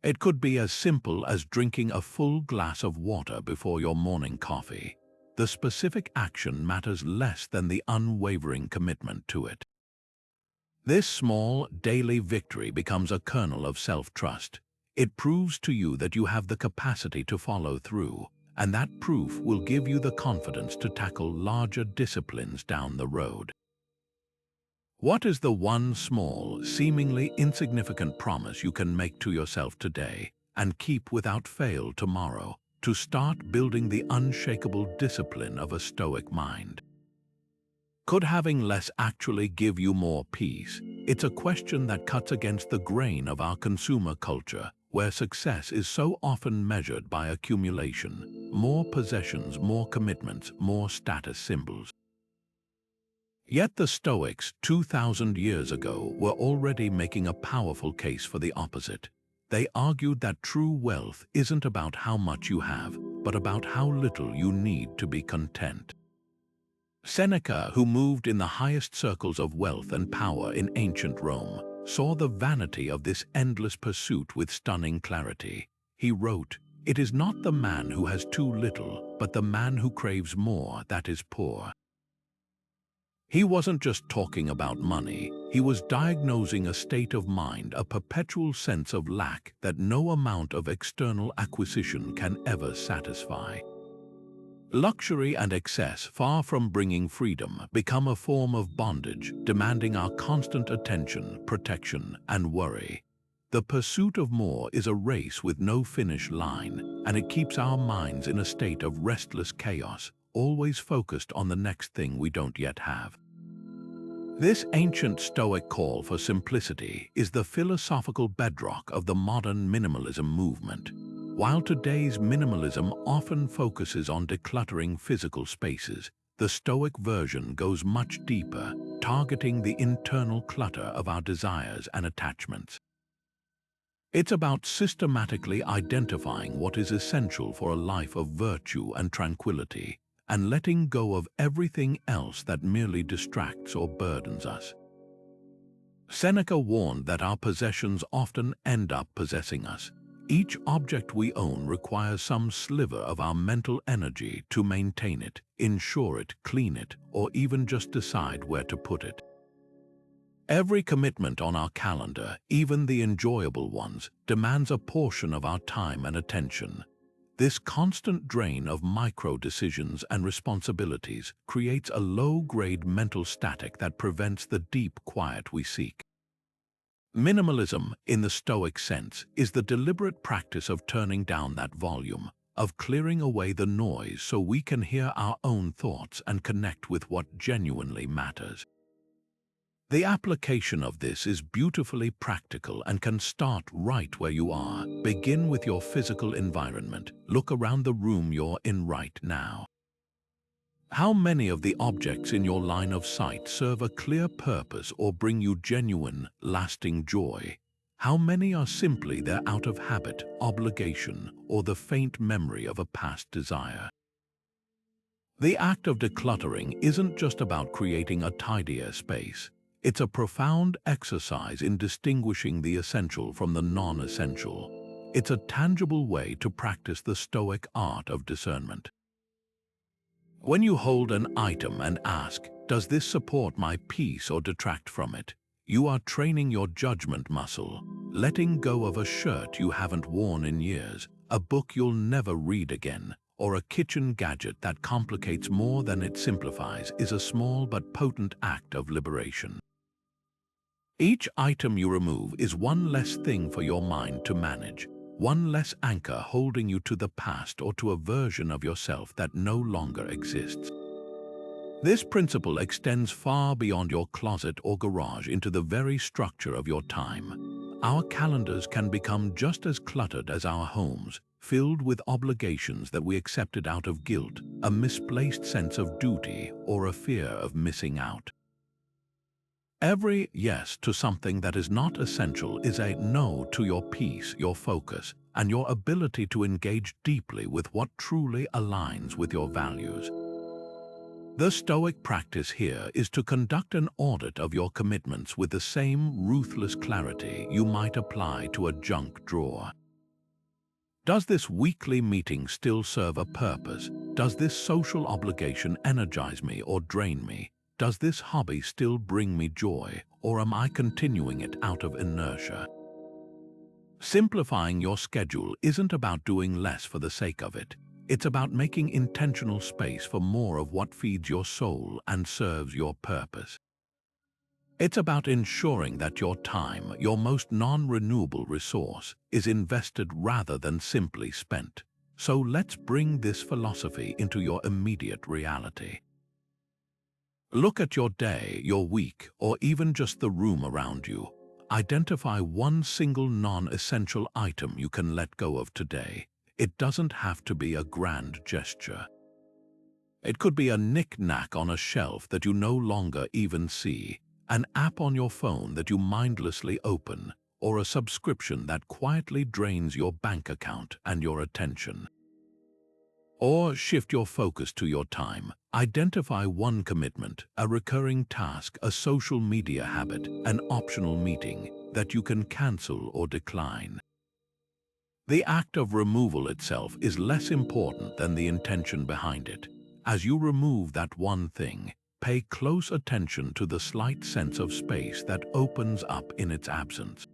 It could be as simple as drinking a full glass of water before your morning coffee. The specific action matters less than the unwavering commitment to it. This small, daily victory becomes a kernel of self-trust. It proves to you that you have the capacity to follow through, and that proof will give you the confidence to tackle larger disciplines down the road. What is the one small, seemingly insignificant promise you can make to yourself today and keep without fail tomorrow to start building the unshakable discipline of a Stoic mind? Could having less actually give you more peace? It's a question that cuts against the grain of our consumer culture, where success is so often measured by accumulation, more possessions, more commitments, more status symbols. Yet the Stoics 2,000 years ago were already making a powerful case for the opposite. They argued that true wealth isn't about how much you have, but about how little you need to be content. Seneca, who moved in the highest circles of wealth and power in ancient Rome, saw the vanity of this endless pursuit with stunning clarity. He wrote, "It is not the man who has too little, but the man who craves more that is poor." He wasn't just talking about money, he was diagnosing a state of mind, a perpetual sense of lack that no amount of external acquisition can ever satisfy. Luxury and excess, far from bringing freedom, become a form of bondage, demanding our constant attention, protection, and worry. The pursuit of more is a race with no finish line, and it keeps our minds in a state of restless chaos, always focused on the next thing we don't yet have. This ancient Stoic call for simplicity is the philosophical bedrock of the modern minimalism movement. While today's minimalism often focuses on decluttering physical spaces, the Stoic version goes much deeper, targeting the internal clutter of our desires and attachments. It's about systematically identifying what is essential for a life of virtue and tranquility, and letting go of everything else that merely distracts or burdens us. Seneca warned that our possessions often end up possessing us. Each object we own requires some sliver of our mental energy to maintain it, insure it, clean it, or even just decide where to put it. Every commitment on our calendar, even the enjoyable ones, demands a portion of our time and attention. This constant drain of micro-decisions and responsibilities creates a low-grade mental static that prevents the deep quiet we seek. Minimalism, in the Stoic sense, is the deliberate practice of turning down that volume, of clearing away the noise so we can hear our own thoughts and connect with what genuinely matters. The application of this is beautifully practical and can start right where you are. Begin with your physical environment. Look around the room you're in right now. How many of the objects in your line of sight serve a clear purpose or bring you genuine, lasting joy? How many are simply there out of habit, obligation, or the faint memory of a past desire? The act of decluttering isn't just about creating a tidier space. It's a profound exercise in distinguishing the essential from the non-essential. It's a tangible way to practice the Stoic art of discernment. When you hold an item and ask, "Does this support my peace or detract from it?" you are training your judgment muscle. Letting go of a shirt you haven't worn in years, a book you'll never read again, or a kitchen gadget that complicates more than it simplifies is a small but potent act of liberation. Each item you remove is one less thing for your mind to manage, one less anchor holding you to the past or to a version of yourself that no longer exists. This principle extends far beyond your closet or garage into the very structure of your time. Our calendars can become just as cluttered as our homes, filled with obligations that we accepted out of guilt, a misplaced sense of duty, or a fear of missing out. Every yes to something that is not essential is a no to your peace, your focus, and your ability to engage deeply with what truly aligns with your values. The Stoic practice here is to conduct an audit of your commitments with the same ruthless clarity you might apply to a junk drawer. Does this weekly meeting still serve a purpose? Does this social obligation energize me or drain me? Does this hobby still bring me joy, or am I continuing it out of inertia? Simplifying your schedule isn't about doing less for the sake of it. It's about making intentional space for more of what feeds your soul and serves your purpose. It's about ensuring that your time, your most non-renewable resource, is invested rather than simply spent. So let's bring this philosophy into your immediate reality. Look at your day, your week, or even just the room around you. Identify one single non-essential item you can let go of today. It doesn't have to be a grand gesture. It could be a knick-knack on a shelf that you no longer even see, an app on your phone that you mindlessly open, or a subscription that quietly drains your bank account and your attention. Or shift your focus to your time. Identify one commitment, a recurring task, a social media habit, an optional meeting that you can cancel or decline. The act of removal itself is less important than the intention behind it. As you remove that one thing, pay close attention to the slight sense of space that opens up in its absence.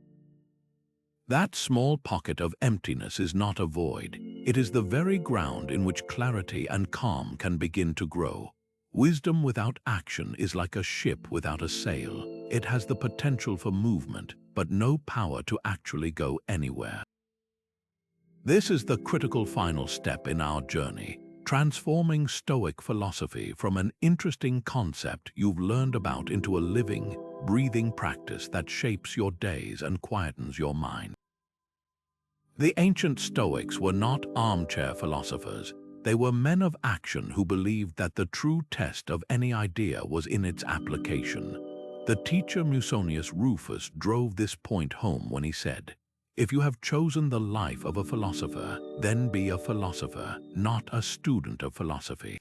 That small pocket of emptiness is not a void. It is the very ground in which clarity and calm can begin to grow. Wisdom without action is like a ship without a sail. It has the potential for movement, but no power to actually go anywhere. This is the critical final step in our journey, transforming Stoic philosophy from an interesting concept you've learned about into a living, breathing practice that shapes your days and quietens your mind. The ancient Stoics were not armchair philosophers. They were men of action who believed that the true test of any idea was in its application. The teacher Musonius Rufus drove this point home when he said, "If you have chosen the life of a philosopher, then be a philosopher, not a student of philosophy."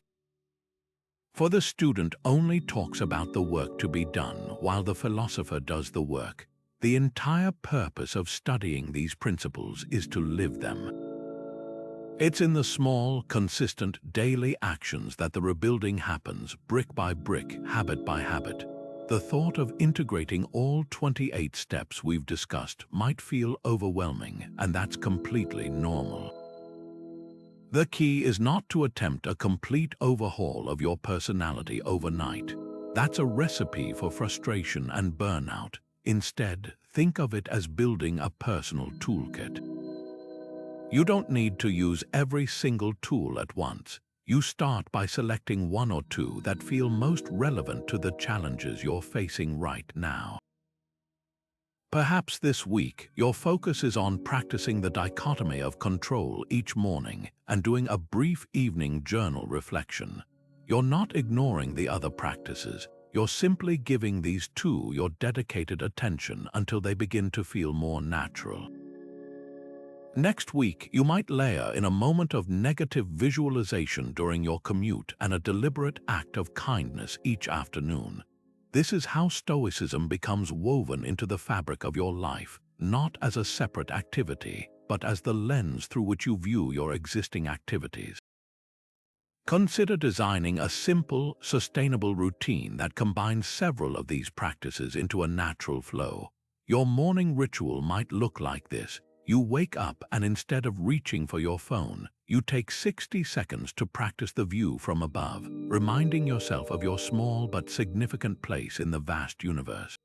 For the student only talks about the work to be done, while the philosopher does the work. The entire purpose of studying these principles is to live them. It's in the small, consistent, daily actions that the rebuilding happens, brick by brick, habit by habit. The thought of integrating all 28 steps we've discussed might feel overwhelming, and that's completely normal. The key is not to attempt a complete overhaul of your personality overnight. That's a recipe for frustration and burnout. Instead, think of it as building a personal toolkit. You don't need to use every single tool at once. You start by selecting one or two that feel most relevant to the challenges you're facing right now. Perhaps this week, your focus is on practicing the dichotomy of control each morning and doing a brief evening journal reflection. You're not ignoring the other practices. You're simply giving these two your dedicated attention until they begin to feel more natural. Next week, you might layer in a moment of negative visualization during your commute and a deliberate act of kindness each afternoon. This is how Stoicism becomes woven into the fabric of your life, not as a separate activity, but as the lens through which you view your existing activities. Consider designing a simple, sustainable routine that combines several of these practices into a natural flow. Your morning ritual might look like this. You wake up and instead of reaching for your phone, you take 60 seconds to practice the view from above, reminding yourself of your small but significant place in the vast universe.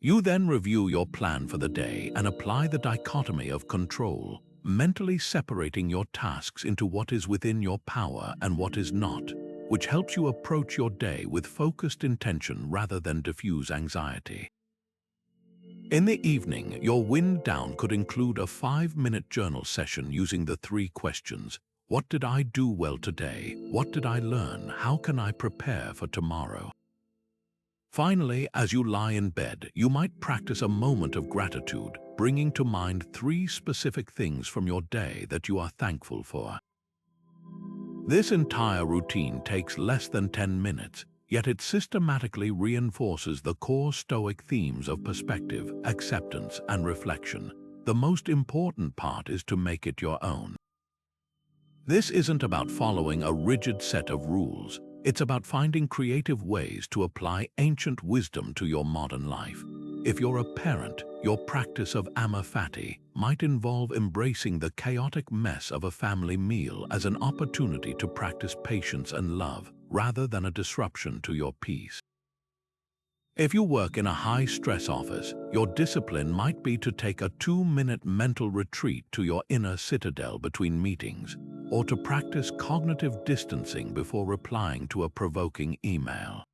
You then review your plan for the day and apply the dichotomy of control, mentally separating your tasks into what is within your power and what is not, which helps you approach your day with focused intention rather than diffuse anxiety. In the evening, your wind down could include a 5-minute journal session using the 3 questions. What did I do well today? What did I learn? How can I prepare for tomorrow? Finally, as you lie in bed, you might practice a moment of gratitude, bringing to mind 3 specific things from your day that you are thankful for. This entire routine takes less than 10 minutes. Yet it systematically reinforces the core Stoic themes of perspective, acceptance, and reflection. The most important part is to make it your own. This isn't about following a rigid set of rules. It's about finding creative ways to apply ancient wisdom to your modern life. If you're a parent, your practice of Amor Fati might involve embracing the chaotic mess of a family meal as an opportunity to practice patience and love, rather than a disruption to your peace. If you work in a high-stress office, your discipline might be to take a 2-minute mental retreat to your inner citadel between meetings, or to practice cognitive distancing before replying to a provoking email.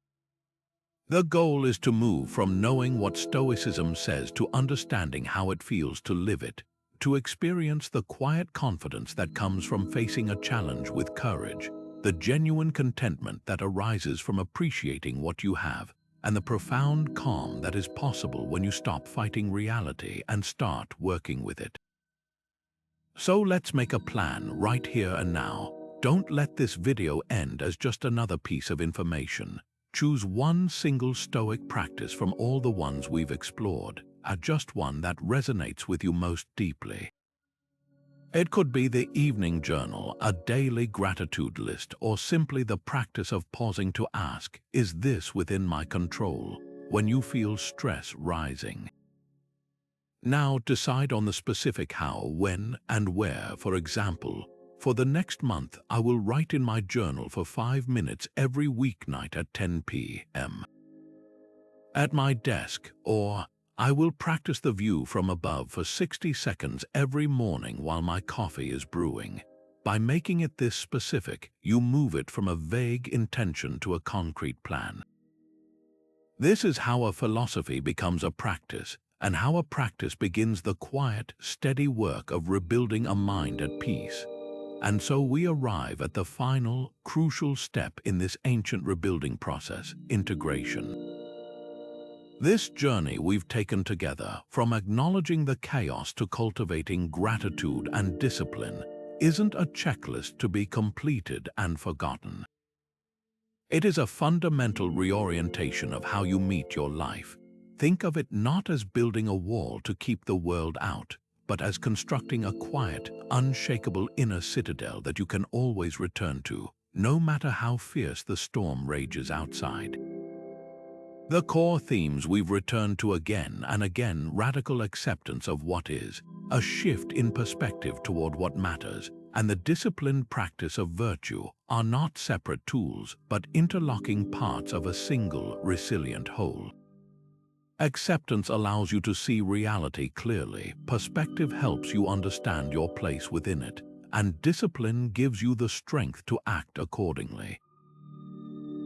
The goal is to move from knowing what Stoicism says to understanding how it feels to live it, to experience the quiet confidence that comes from facing a challenge with courage, the genuine contentment that arises from appreciating what you have, and the profound calm that is possible when you stop fighting reality and start working with it. So let's make a plan right here and now. Don't let this video end as just another piece of information. Choose one single Stoic practice from all the ones we've explored, and just one that resonates with you most deeply. It could be the evening journal, a daily gratitude list, or simply the practice of pausing to ask, is this within my control, when you feel stress rising? Now decide on the specific how, when, and where. For example, for the next month, I will write in my journal for 5 minutes every weeknight at 10 p.m. at my desk, or I will practice the view from above for 60 seconds every morning while my coffee is brewing. By making it this specific, you move it from a vague intention to a concrete plan. This is how a philosophy becomes a practice, and how a practice begins the quiet, steady work of rebuilding a mind at peace. And so we arrive at the final, crucial step in this ancient rebuilding process: integration. This journey we've taken together, from acknowledging the chaos to cultivating gratitude and discipline, isn't a checklist to be completed and forgotten. It is a fundamental reorientation of how you meet your life. Think of it not as building a wall to keep the world out, but as constructing a quiet, unshakable inner citadel that you can always return to, no matter how fierce the storm rages outside. The core themes we've returned to again and again: radical acceptance of what is, a shift in perspective toward what matters, and the disciplined practice of virtue are not separate tools, but interlocking parts of a single, resilient whole. Acceptance allows you to see reality clearly, perspective helps you understand your place within it, and discipline gives you the strength to act accordingly.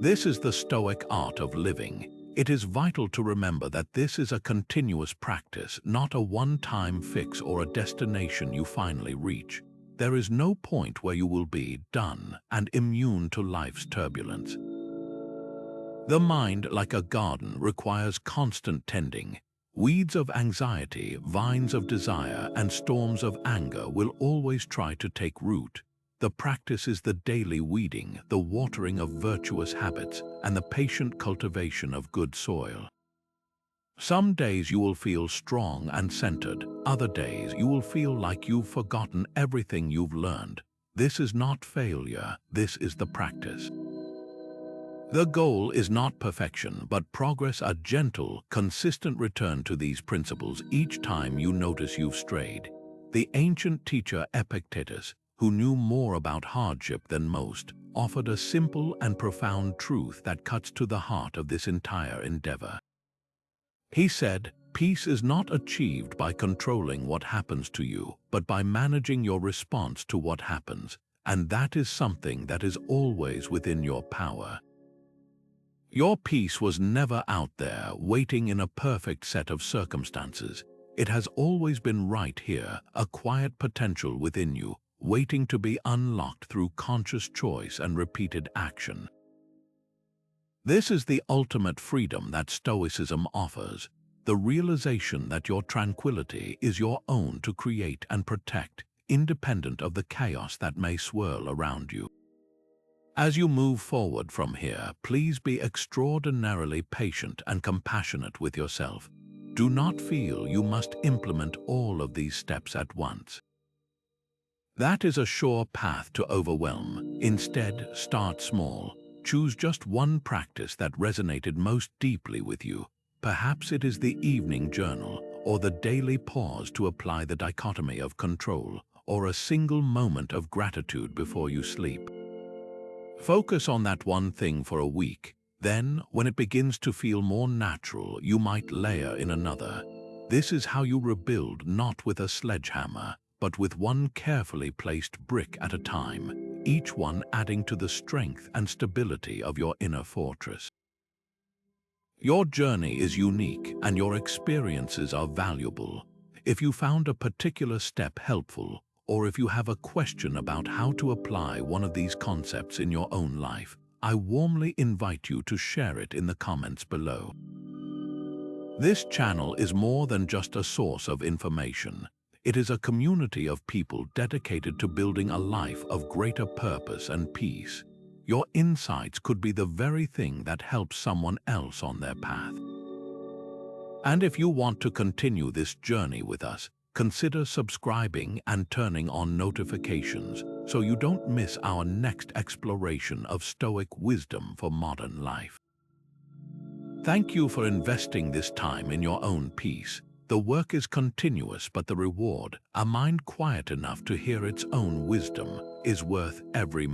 This is the Stoic art of living. It is vital to remember that this is a continuous practice, not a one-time fix or a destination you finally reach. There is no point where you will be done and immune to life's turbulence. The mind, like a garden, requires constant tending. Weeds of anxiety, vines of desire, and storms of anger will always try to take root. The practice is the daily weeding, the watering of virtuous habits, and the patient cultivation of good soil. Some days you will feel strong and centered. Other days you will feel like you've forgotten everything you've learned. This is not failure, this is the practice. The goal is not perfection, but progress, a gentle, consistent return to these principles each time you notice you've strayed. The ancient teacher Epictetus, who knew more about hardship than most, offered a simple and profound truth that cuts to the heart of this entire endeavor. He said, "Peace is not achieved by controlling what happens to you, but by managing your response to what happens, and that is something that is always within your power." Your peace was never out there, waiting in a perfect set of circumstances. It has always been right here, a quiet potential within you, waiting to be unlocked through conscious choice and repeated action. This is the ultimate freedom that Stoicism offers, the realization that your tranquility is your own to create and protect, independent of the chaos that may swirl around you. As you move forward from here, please be extraordinarily patient and compassionate with yourself. Do not feel you must implement all of these steps at once. That is a sure path to overwhelm. Instead, start small. Choose just one practice that resonated most deeply with you. Perhaps it is the evening journal, or the daily pause to apply the dichotomy of control, or a single moment of gratitude before you sleep. Focus on that one thing for a week. Then, when it begins to feel more natural, you might layer in another. This is how you rebuild, not with a sledgehammer, but with one carefully placed brick at a time, each one adding to the strength and stability of your inner fortress. Your journey is unique and your experiences are valuable. If you found a particular step helpful, or if you have a question about how to apply one of these concepts in your own life, I warmly invite you to share it in the comments below. This channel is more than just a source of information. It is a community of people dedicated to building a life of greater purpose and peace. Your insights could be the very thing that helps someone else on their path. And if you want to continue this journey with us, consider subscribing and turning on notifications so you don't miss our next exploration of Stoic wisdom for modern life. Thank you for investing this time in your own peace. The work is continuous, but the reward, a mind quiet enough to hear its own wisdom, is worth every